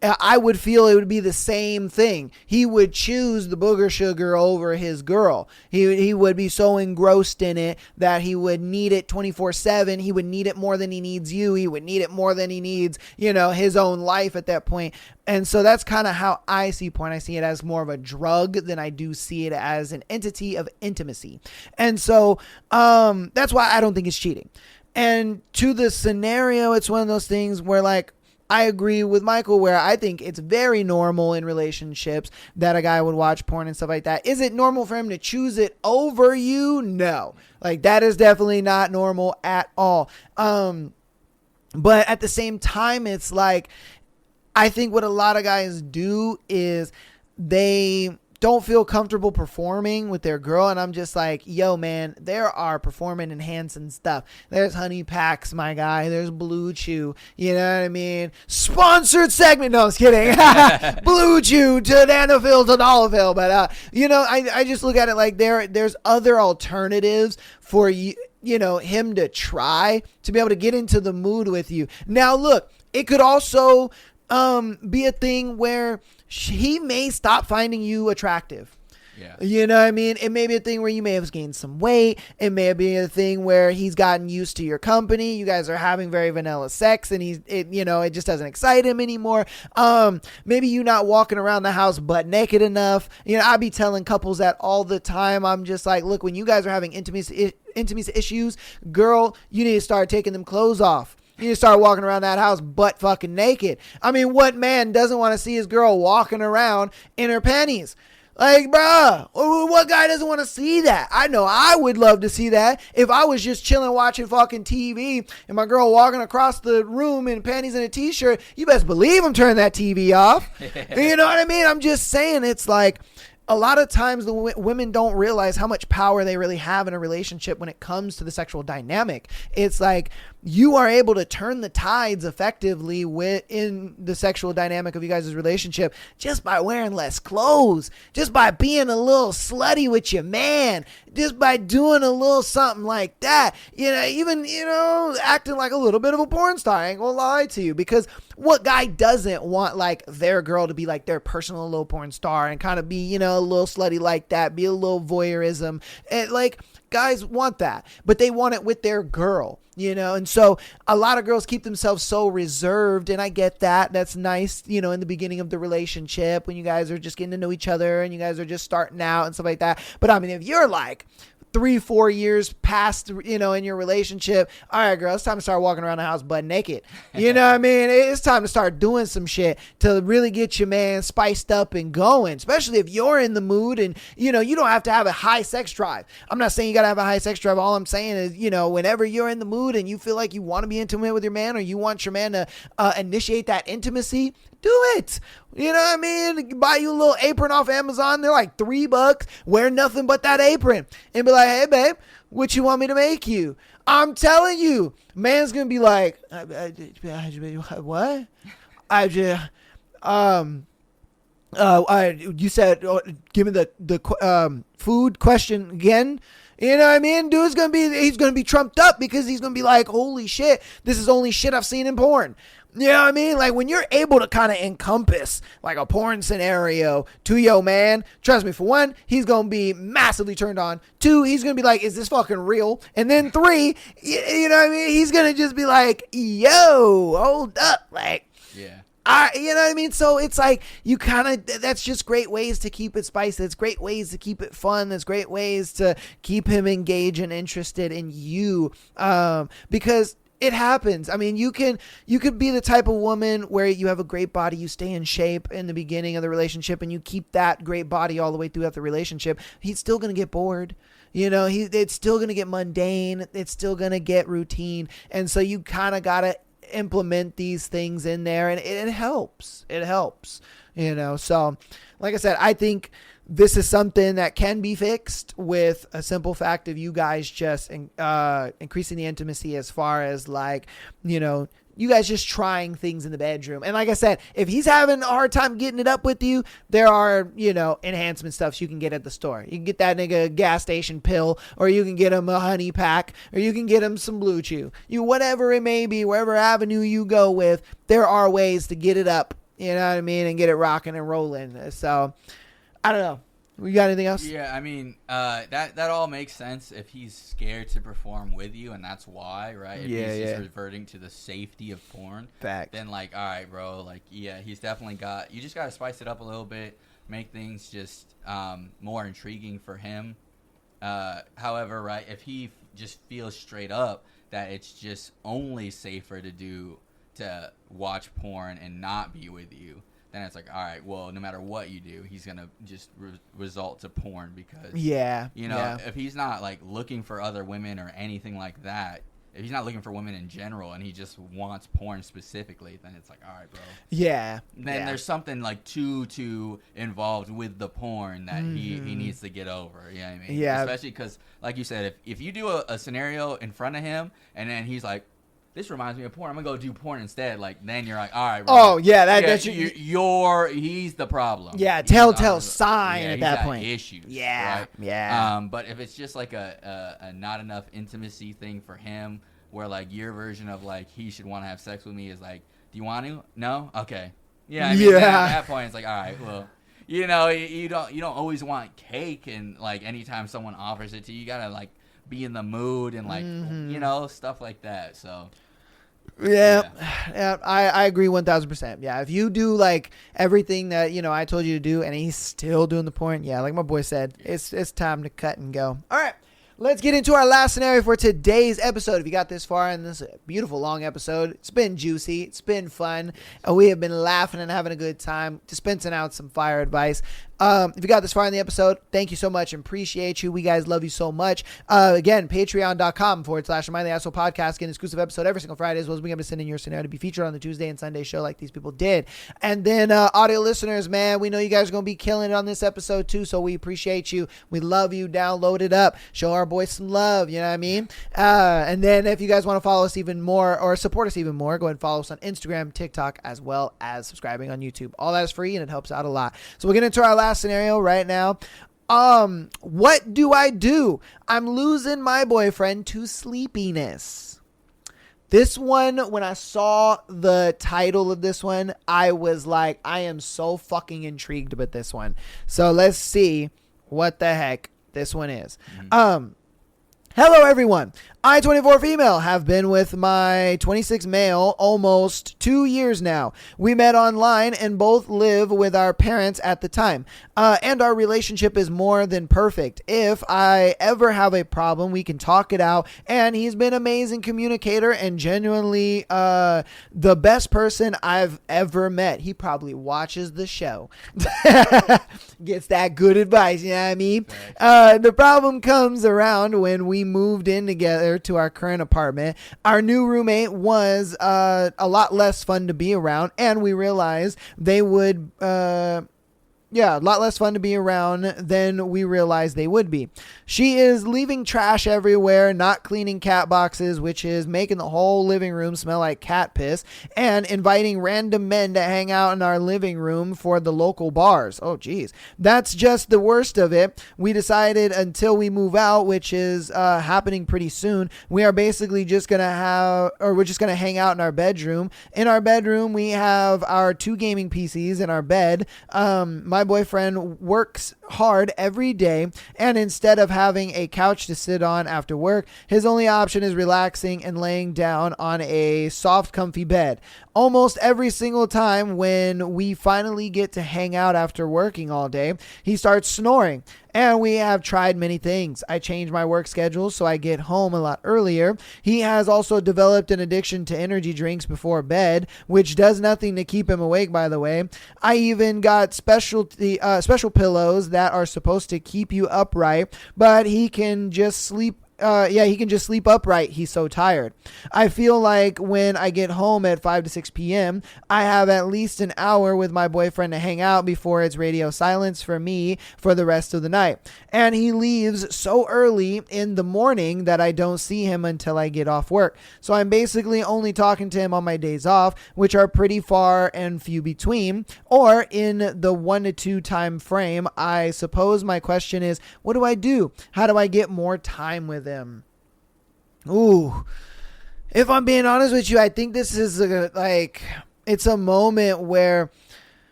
I would feel it would be the same thing. He would choose the booger sugar over his girl. He would be so engrossed in it that he would need it 24/7. He would need it more than he needs you. He would need it more than he needs, his own life at that point. And so that's kind of how I see porn. I see it as more of a drug than I do see it as an entity of intimacy. And so that's why I don't think it's cheating. And to the scenario, it's one of those things where, like, I agree with Michael, where I think it's very normal in relationships that a guy would watch porn and stuff like that. Is it normal for him to choose it over you? No. Like, that is definitely not normal at all. But at the same time, it's like, I think what a lot of guys do is they don't feel comfortable performing with their girl, and I'm just like, yo, man, there are performance enhancing stuff. There's honey packs, my guy. There's Blue Chew. You know what I mean? Sponsored segment. No, I was kidding. Blue Chew to Danafil to Dolafil. But I just look at it like there's other alternatives for you, him to try to be able to get into the mood with you. Now, look, it could also be a thing where he may stop finding you attractive. Yeah. You know what I mean? It may be a thing where you may have gained some weight. It may be a thing where he's gotten used to your company. You guys are having very vanilla sex, and it just doesn't excite him anymore. Maybe you not walking around the house butt naked enough. I be telling couples that all the time. I'm just like, look, when you guys are having intimacy issues, girl, you need to start taking them clothes off. You need to start walking around that house butt fucking naked. I mean, what man doesn't want to see his girl walking around in her panties? Like, bruh, what guy doesn't want to see that? I know I would love to see that. If I was just chilling watching fucking TV and my girl walking across the room in panties and a t-shirt, you best believe I'm turning that TV off. You know what I mean? I'm just saying, it's like, a lot of times the women don't realize how much power they really have in a relationship when it comes to the sexual dynamic. It's like, you are able to turn the tides effectively in the sexual dynamic of you guys' relationship just by wearing less clothes, just by being a little slutty with your man, just by doing a little something like that. Even acting like a little bit of a porn star. I ain't gonna lie to you, because what guy doesn't want like their girl to be like their personal little porn star and kind of be, a little slutty like that, be a little voyeurism. And like, guys want that, but they want it with their girl, you know? And so a lot of girls keep themselves so reserved, and I get that. That's nice, you know, in the beginning of the relationship when you guys are just getting to know each other and you guys are just starting out and stuff like that. But I mean, if you're like 3-4 years past, you know, in your relationship, all right, girl, it's time to start walking around the house butt naked. You know what I mean? It's time to start doing some shit to really get your man spiced up and going, especially if you're in the mood and, you know, you don't have to have a high sex drive. I'm not saying you got to have a high sex drive. All I'm saying is, you know, whenever you're in the mood and you feel like you want to be intimate with your man or you want your man to initiate that intimacy, do it. You know what I mean? Buy you a little apron off Amazon. They're like $3. Wear nothing but that apron. And be like, hey, babe, what you want me to make you? I'm telling you. Man's going to be like, what? You said, give me the food question again. You know what I mean? He's going to be trumped up because he's going to be like, holy shit, this is only shit I've seen in porn. You know what I mean? Like when you're able to kind of encompass like a porn scenario to your man, trust me, for one, he's going to be massively turned on. 2, he's going to be like, is this fucking real? And then 3, you know what I mean? He's going to just be like, yo, hold up. Like, Yeah. You know what I mean? So it's like you kind of, that's just great ways to keep it spicy. It's great ways to keep it fun. There's great ways to keep him engaged and interested in you. Because it happens. I mean, you could be the type of woman where you have a great body, you stay in shape in the beginning of the relationship and you keep that great body all the way throughout the relationship. He's still going to get bored. You know, it's still going to get mundane. It's still going to get routine. And so you kind of got to implement these things in there and it helps. It helps, you know? So like I said, I think this is something that can be fixed with a simple fact of you guys just increasing the intimacy as far as like, you know, you guys just trying things in the bedroom. And like I said, if he's having a hard time getting it up with you, there are, you know, enhancement stuff you can get at the store. You can get that nigga a gas station pill, or you can get him a honey pack, or you can get him some Blue Chew. Whatever it may be, wherever avenue you go with, there are ways to get it up, you know what I mean, and get it rocking and rolling. So I don't know. We got anything else? Yeah, I mean, that all makes sense if he's scared to perform with you, and that's why, right? If he's just reverting to the safety of porn, fact. Then like, all right, bro, like, yeah, he's definitely got. You just gotta spice it up a little bit, make things just more intriguing for him. However, right, if he just feels straight up that it's just only safer to watch porn and not be with you, then it's like, all right, well, no matter what you do, he's going to just result to porn because, you know, if he's not, like, looking for other women or anything like that, if he's not looking for women in general and he just wants porn specifically, then it's like, all right, bro. Yeah. Then there's something, like, too involved with the porn that he needs to get over, you know what I mean? Yeah. Especially because, like you said, if you do a scenario in front of him and then he's like, this reminds me of porn, I'm gonna go do porn instead. Like, then you're like, all right, bro. Oh yeah, that's he's the problem. Yeah, telltale sign at that point. Issues. Yeah, right? yeah. But if it's just like a not enough intimacy thing for him, where like your version of like he should want to have sex with me is like, do you want to? No, okay. Yeah, I mean, at that point it's like, all right, well, you know, you don't always want cake, and like anytime someone offers it to you, you gotta like be in the mood and like you know, stuff like that. So. Yeah, I agree 1,000%. Yeah, if you do like everything that, you know, I told you to do and he's still doing the porn, yeah, like my boy said, it's time to cut and go. All right, let's get into our last scenario for today's episode. If you got this far in this beautiful long episode, it's been juicy, it's been fun, and we have been laughing and having a good time, dispensing out some fire advice. If you got this far in the episode, thank you so much and appreciate you. We guys love you so much. Again, patreon.com/Am I the Asshole Podcast, get an exclusive episode every single Friday, as well as being able to send in your scenario to be featured on the Tuesday and Sunday show like these people did. And then audio listeners, man, we know you guys are going to be killing it on this episode too, so we appreciate you. We love you. Download it up. Show our boys some love, you know what I mean? And then if you guys want to follow us even more or support us even more, go ahead and follow us on Instagram, TikTok, as well as subscribing on YouTube. All that is free and it helps out a lot. So we'll get into our last scenario right now. What do? I'm losing my boyfriend to sleepiness. This one, when I saw the title of this one, I was like, I am so fucking intrigued with this one. So let's see what the heck this one is. Hello, everyone. I, 24 female, have been with my 26 male almost 2 years now. We met online and both live with our parents at the time. And our relationship is more than perfect. If I ever have a problem, we can talk it out. And he's been an amazing communicator and genuinely the best person I've ever met. He probably watches the show. Gets that good advice, you know what I mean? The problem comes around when we moved in together to our current apartment. Our new roommate was a lot less fun to be around, and we realized they would a lot less fun to be around than we realized they would be. She is leaving trash everywhere, not cleaning cat boxes, which is making the whole living room smell like cat piss, and inviting random men to hang out in our living room for the local bars. Oh, geez. That's just the worst of it. We decided until we move out, which is happening pretty soon, we are basically just going to hang out in our bedroom. In our bedroom, we have our 2 gaming PCs in our bed. My boyfriend works hard every day, and instead of having a couch to sit on after work, his only option is relaxing and laying down on a soft, comfy bed. Almost every single time when we finally get to hang out after working all day, he starts snoring. And we have tried many things. I changed my work schedule so I get home a lot earlier. He has also developed an addiction to energy drinks before bed, which does nothing to keep him awake, by the way. I even got special pillows that are supposed to keep you upright, but he can just sleep. He can just sleep upright. He's so tired. I feel like when I get home at 5 to 6 p.m., I have at least an hour with my boyfriend to hang out before it's radio silence for me for the rest of the night. And he leaves so early in the morning that I don't see him until I get off work. So I'm basically only talking to him on my days off, which are pretty far and few between, or in the 1 to 2 time frame. I suppose my question is, what do I do? How do I get more time with him? Ooh, if I'm being honest with you, I think this is it's a moment where,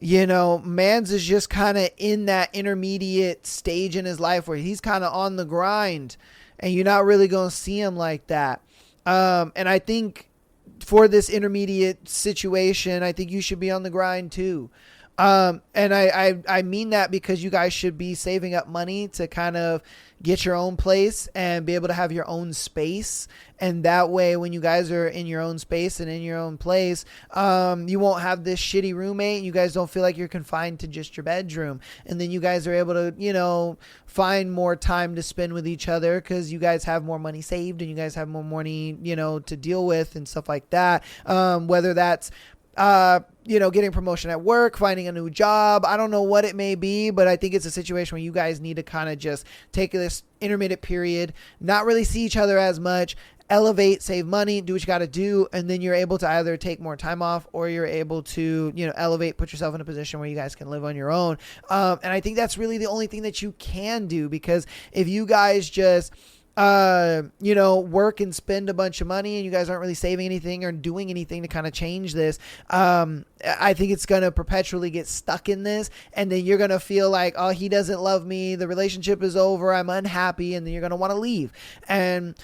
Mans is just kind of in that intermediate stage in his life where he's kind of on the grind and you're not really going to see him like that. And I think for this intermediate situation, I think you should be on the grind too. And I mean that because you guys should be saving up money to kind of get your own place and be able to have your own space. And that way, when you guys are in your own space and in your own place, you won't have this shitty roommate. You guys don't feel like you're confined to just your bedroom. And then you guys are able to, find more time to spend with each other because you guys have more money saved and you guys have more money, to deal with and stuff like that. Whether that's getting promotion at work, finding a new job. I don't know what it may be, but I think it's a situation where you guys need to kind of just take this intermittent period, not really see each other as much, elevate, save money, do what you got to do. And then you're able to either take more time off or you're able to, elevate, put yourself in a position where you guys can live on your own. And I think that's really the only thing that you can do, because if you guys just work and spend a bunch of money and you guys aren't really saving anything or doing anything to kind of change this, I think it's going to perpetually get stuck in this. And then you're going to feel like, oh, he doesn't love me. The relationship is over. I'm unhappy. And then you're going to want to leave. And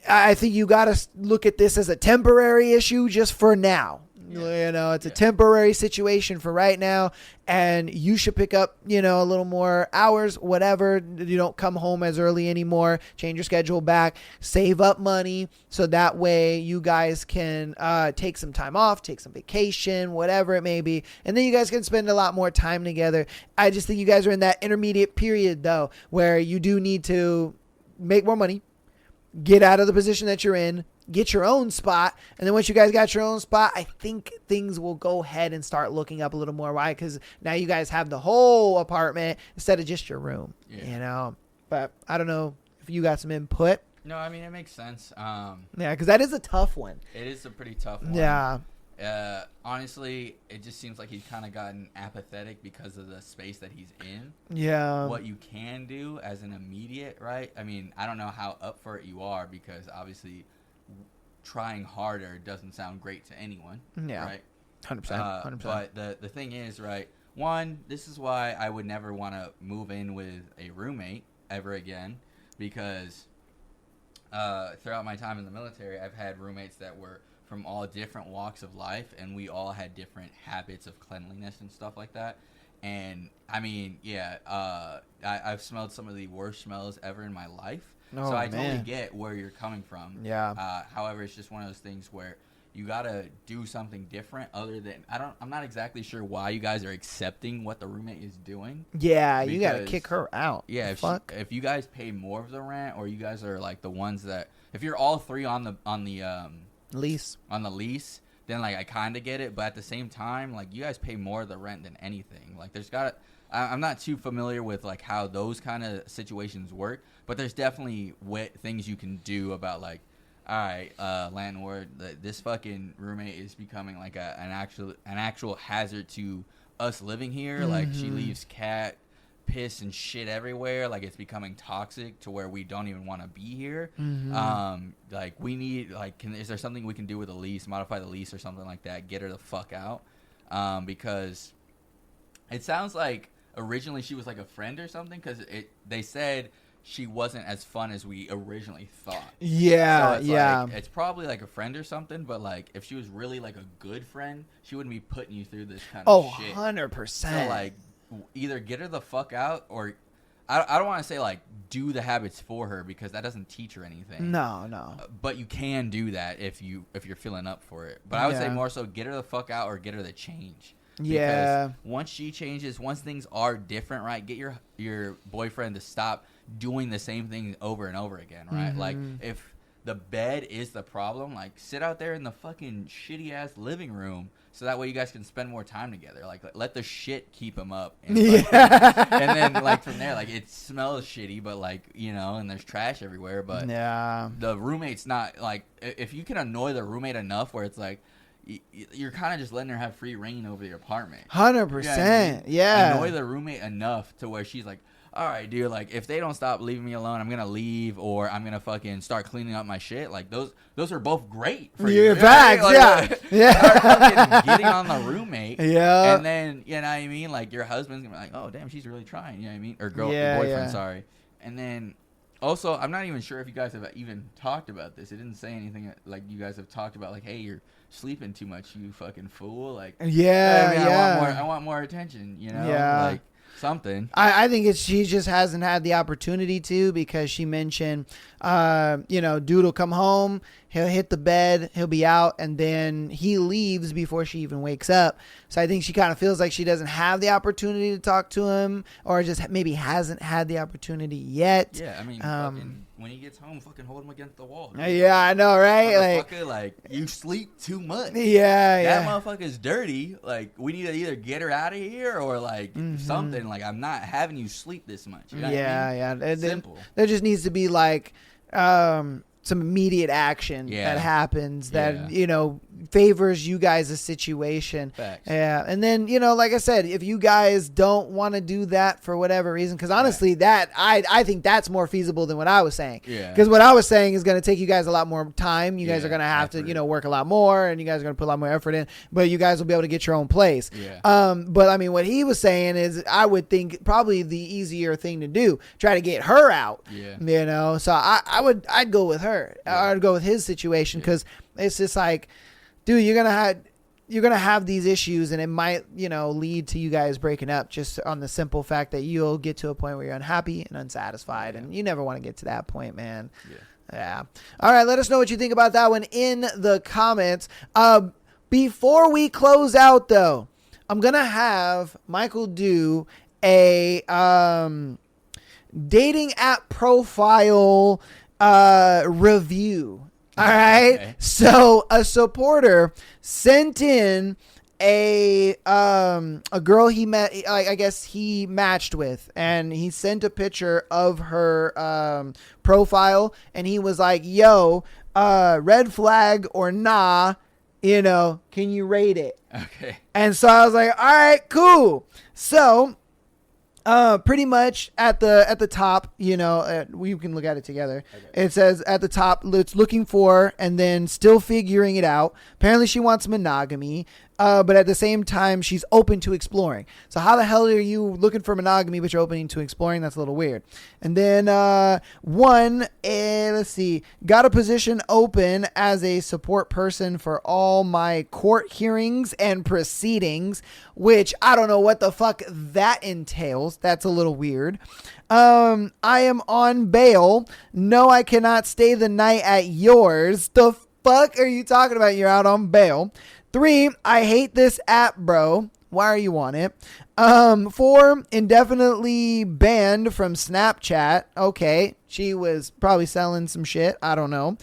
I think you got to look at this as a temporary issue just for now. It's a temporary situation for right now, and you should pick up, a little more hours, whatever. You don't come home as early anymore. Change your schedule back, save up money. So that way you guys can take some time off, take some vacation, whatever it may be. And then you guys can spend a lot more time together. I just think you guys are in that intermediate period, though, where you do need to make more money, get out of the position that you're in, get your own spot. And then once you guys got your own spot, I think things will go ahead and start looking up a little more. Why? Because now you guys have the whole apartment instead of just your room, But I don't know if you got some input. No, I mean, it makes sense. Because that is a tough one. It is a pretty tough one. Yeah. Honestly, it just seems like he's kind of gotten apathetic because of the space that he's in. Yeah. What you can do as an immediate, right? I mean, I don't know how up for it you are, because obviously trying harder doesn't sound great to anyone. Yeah. Right? 100%. But the thing is, right, one, this is why I would never want to move in with a roommate ever again, because throughout my time in the military, I've had roommates that were from all different walks of life, and we all had different habits of cleanliness and stuff like that. And I mean, I've smelled some of the worst smells ever in my life. Oh, so I man. totally get where you're coming from. Yeah. However, it's just one of those things where you gotta do something different. Other than I'm not exactly sure why you guys are accepting what the roommate is doing. Yeah, you gotta Because- kick her out. Yeah, if you guys pay more of the rent, or you guys are like the ones that, if you're all three on the lease. then like I kind of get it, but at the same time, like you guys pay more of the rent than anything. Like I'm not too familiar with like how those kind of situations work, but there's definitely things you can do about like, all right, landlord, this fucking roommate is becoming like an actual hazard to us living here. Like she leaves cat piss and shit everywhere. Like it's becoming toxic to where we don't even want to be here. Like we need, like, is there something we can do with the lease, modify the lease or something like that, get her the fuck out? Because it sounds like originally she was like a friend or something, because they said she wasn't as fun as we originally thought. Yeah, so yeah. Like, it's probably like a friend or something, but like if she was really like a good friend, she wouldn't be putting you through this kind of shit. 100%. So like either get her the fuck out, or I don't want to say like do the habits for her, because that doesn't teach her anything. No. But you can do that if you're feeling up for it. But I would say more so get her the fuck out or get her to change. Yeah. Because once she changes, once things are different, right? Get your boyfriend to stop doing the same thing over and over again, right? Like if the bed is the problem, like sit out there in the fucking shitty ass living room, so that way you guys can spend more time together. Like let the shit keep him up, and, and then like from there, like it smells shitty, but like and there's trash everywhere. But the roommate's not like, if you can annoy the roommate enough where it's like you're kind of just letting her have free reign over the apartment. 100%. Yeah. Annoy the roommate enough to where she's like, all right, dude, like if they don't stop leaving me alone, I'm gonna leave, or I'm gonna fucking start cleaning up my shit. Like those are both great for you. Facts, like, yeah. Start fucking getting on the roommate. Yeah. And then you know what I mean? Like your husband's gonna be like, oh damn, she's really trying. You know what I mean? Or your boyfriend, sorry. And then also, I'm not even sure if you guys have even talked about this. It didn't say anything like you guys have talked about, like, hey, you're sleeping too much, you fucking fool. Like, I want more attention, like something. I think she just hasn't had the opportunity to, because she mentioned, dude will come home, he'll hit the bed, he'll be out, and then he leaves before she even wakes up. So I think she kind of feels like she doesn't have the opportunity to talk to him, or just maybe hasn't had the opportunity yet. Yeah, I mean, fucking, when he gets home, fucking hold him against the wall. Yeah, I know, right? Like you sleep too much. Yeah, that motherfucker's dirty. Like, we need to either get her out of here or like something. Like, I'm not having you sleep this much. You know what I mean? Simple. There just needs to be like some immediate action that happens that favors you guys' situation. Facts. Yeah, and then like I said, if you guys don't want to do that for whatever reason, because honestly, that I think that's more feasible than what I was saying. Yeah. Because what I was saying is going to take you guys a lot more time. You guys are going to have to work a lot more, and you guys are going to put a lot more effort in. But you guys will be able to get your own place. Yeah. But I mean, what he was saying is, I would think probably the easier thing to do, try to get her out. Yeah. So I'd go with her. I'd go with his situation, because it's just like, dude, you're gonna have these issues, and it might lead to you guys breaking up, just on the simple fact that you'll get to a point where you're unhappy and unsatisfied, and you never want to get to that point, man. Yeah. All right, let us know what you think about that one in the comments. Before we close out, though, I'm gonna have Michael do a dating app profile review. All right. Okay. So a supporter sent in a girl he met, I guess he matched with, and he sent a picture of her profile, and he was like, yo, red flag or nah, can you rate it? Okay. And so I was like, all right, cool. So pretty much at the top, we can look at it together. Okay. It says at the top, it's looking for, and then still figuring it out. Apparently she wants monogamy. but at the same time, she's open to exploring. So how the hell are you looking for monogamy, but you're open to exploring? That's a little weird. And then let's see, got a position open as a support person for all my court hearings and proceedings, which I don't know what the fuck that entails. That's a little weird. I am on bail. No, I cannot stay the night at yours. The fuck are you talking about? You're out on bail. 3, I hate this app, bro. Why are you on it? 4, indefinitely banned from Snapchat. Okay, she was probably selling some shit. I don't know.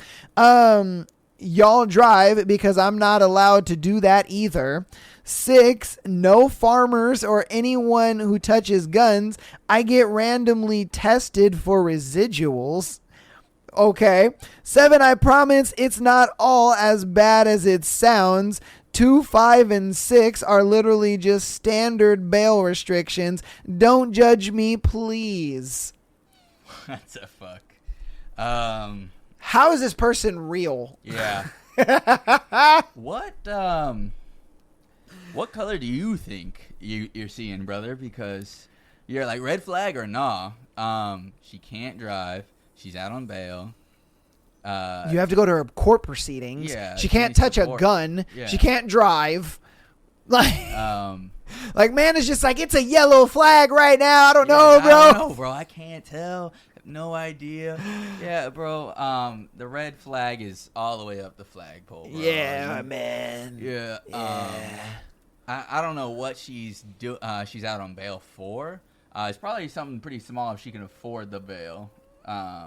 Y'all drive because I'm not allowed to do that either. 6, no farmers or anyone who touches guns. I get randomly tested for residuals. Okay. 7, I promise it's not all as bad as it sounds. 2, 5, and 6 are literally just standard bail restrictions. Don't judge me, please. What the fuck? How is this person real? Yeah. What color do you think you're seeing, brother? Because you're like, red flag or nah? She can't drive. She's out on bail. You have to go to her court proceedings. Yeah, she can't touch a gun. Yeah. She can't drive. Like, like, man, it's just like, it's a yellow flag right now. I don't know, bro. I don't know, bro. I can't tell. No idea. Yeah, bro. The red flag is all the way up the flagpole, bro. Yeah, man. Yeah. I don't know what she's out on bail for. It's probably something pretty small if she can afford the bail.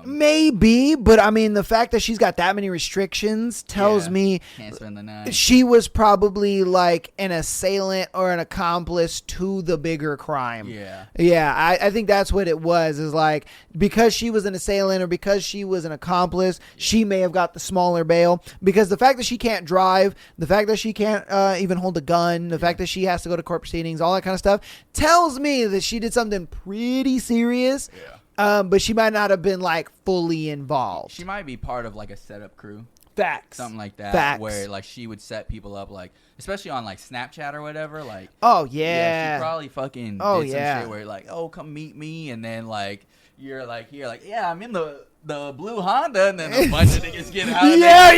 Maybe, but I mean, the fact that she's got that many restrictions tells me can't spend the night. She was probably like an assailant or an accomplice to the bigger crime. Yeah. I think that's what it was. Is like, because she was an assailant or because she was an accomplice, she may have got the smaller bail. Because the fact that she can't drive, the fact that she can't even hold a gun, the fact that she has to go to court proceedings, all that kind of stuff tells me that she did something pretty serious. Yeah. But she might not have been like fully involved. She might be part of like a setup crew. Facts. Something like that. Facts. Where like she would set people up, like, especially on like Snapchat or whatever. Like, oh yeah, she probably fucking did some shit where like, oh, come meet me, and then like you're like, yeah, I'm in the blue Honda, and then a bunch of niggas get out. Yeah.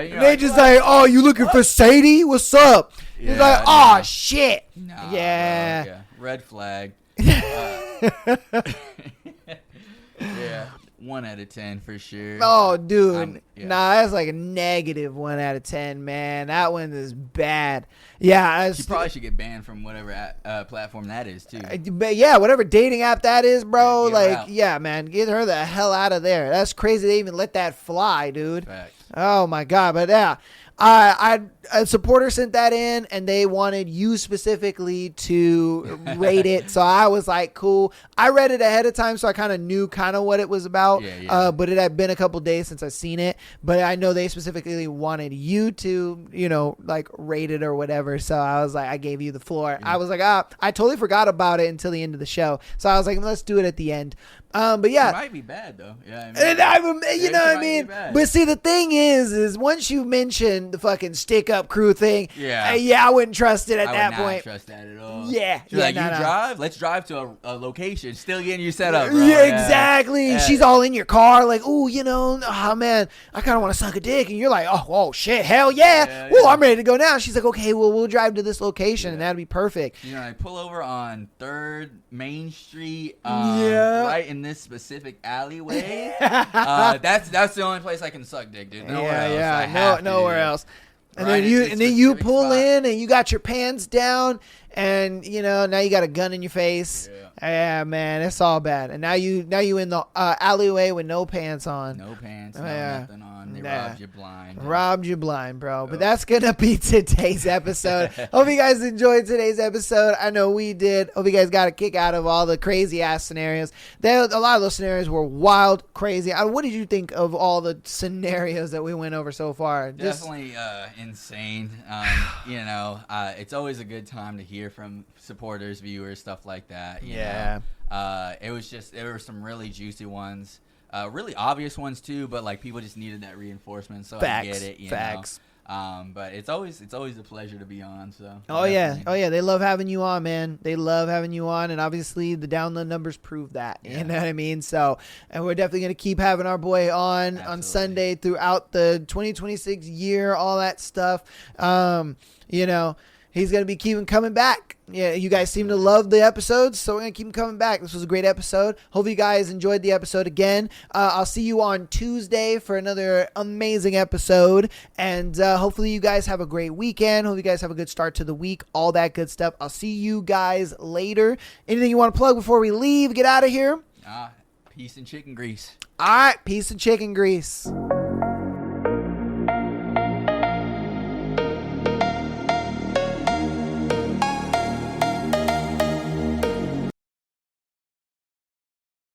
You know, they just like, oh, you looking for Sadie? What's up? Yeah, he's like, oh shit. Nah, yeah. Bro, yeah. Red flag. Yeah, 1 out of 10 for sure. Oh, dude. Nah, that's like a negative 1 out of 10, man. That one is bad. Yeah. She probably should get banned from whatever platform that is, too. But yeah, whatever dating app that is, bro. Yeah, like, yeah, man, get her the hell out of there. That's crazy they even let that fly, dude. Facts. Oh, my God. But yeah. A supporter sent that in, and they wanted you specifically to rate it. So I was like, cool. I read it ahead of time, so I kind of knew what it was about. Yeah. But it had been a couple days since I've seen it. But I know they specifically wanted you to, like, rate it or whatever. So I was like, I gave you the floor. Yeah. I was like, I totally forgot about it until the end of the show. So I was like, let's do it at the end. But yeah, it might be bad though. Yeah, you know what I mean. But see, the thing is once you mention the fucking stick up crew thing, I wouldn't trust it at that point. I would not trust that at all. Yeah, she's like, drive. Let's drive to a location. Still getting you set up, bro. Yeah, exactly. Yeah. She's all in your car, like, oh man, I kind of want to suck a dick, and you're like, oh shit, hell yeah. Well, I'm ready to go now. She's like, okay, well, we'll drive to this location, and that'd be perfect. You know, I pull over on 3rd Main Street, right in this specific alleyway. That's the only place I can suck dick, dude. Nowhere else. And then you pull in and you got your pants down, and now you got a gun in your face. Yeah, man, it's all bad. And now you in the alleyway with no pants on. No pants, nothing on. They robbed you blind. Robbed you blind, bro. But that's gonna be today's episode. Hope you guys enjoyed today's episode. I know we did. Hope you guys got a kick out of all the crazy ass scenarios. A lot of those scenarios were wild, crazy. What did you think of all the scenarios that we went over so far? Definitely insane. It's always a good time to hear from supporters, viewers, stuff like that. You know? There were some really juicy ones, really obvious ones too, but like people just needed that reinforcement. So I get it. You know? But it's always a pleasure to be on. So. Oh definitely. yeah, they love having you on, man. They love having you on, and obviously the download numbers prove that. Yeah. You know what I mean? So, and we're definitely gonna keep having our boy on Sunday throughout the 2026 year, all that stuff. You know, he's gonna be keeping coming back. Yeah, you guys seem to love the episodes, so we're gonna keep him coming back. This was a great episode. Hope you guys enjoyed the episode again. I'll see you on Tuesday for another amazing episode, and hopefully you guys have a great weekend. Hope you guys have a good start to the week, all that good stuff. I'll see you guys later. Anything you want to plug before we leave? Get out of here. Peace and chicken grease. All right, peace and chicken grease.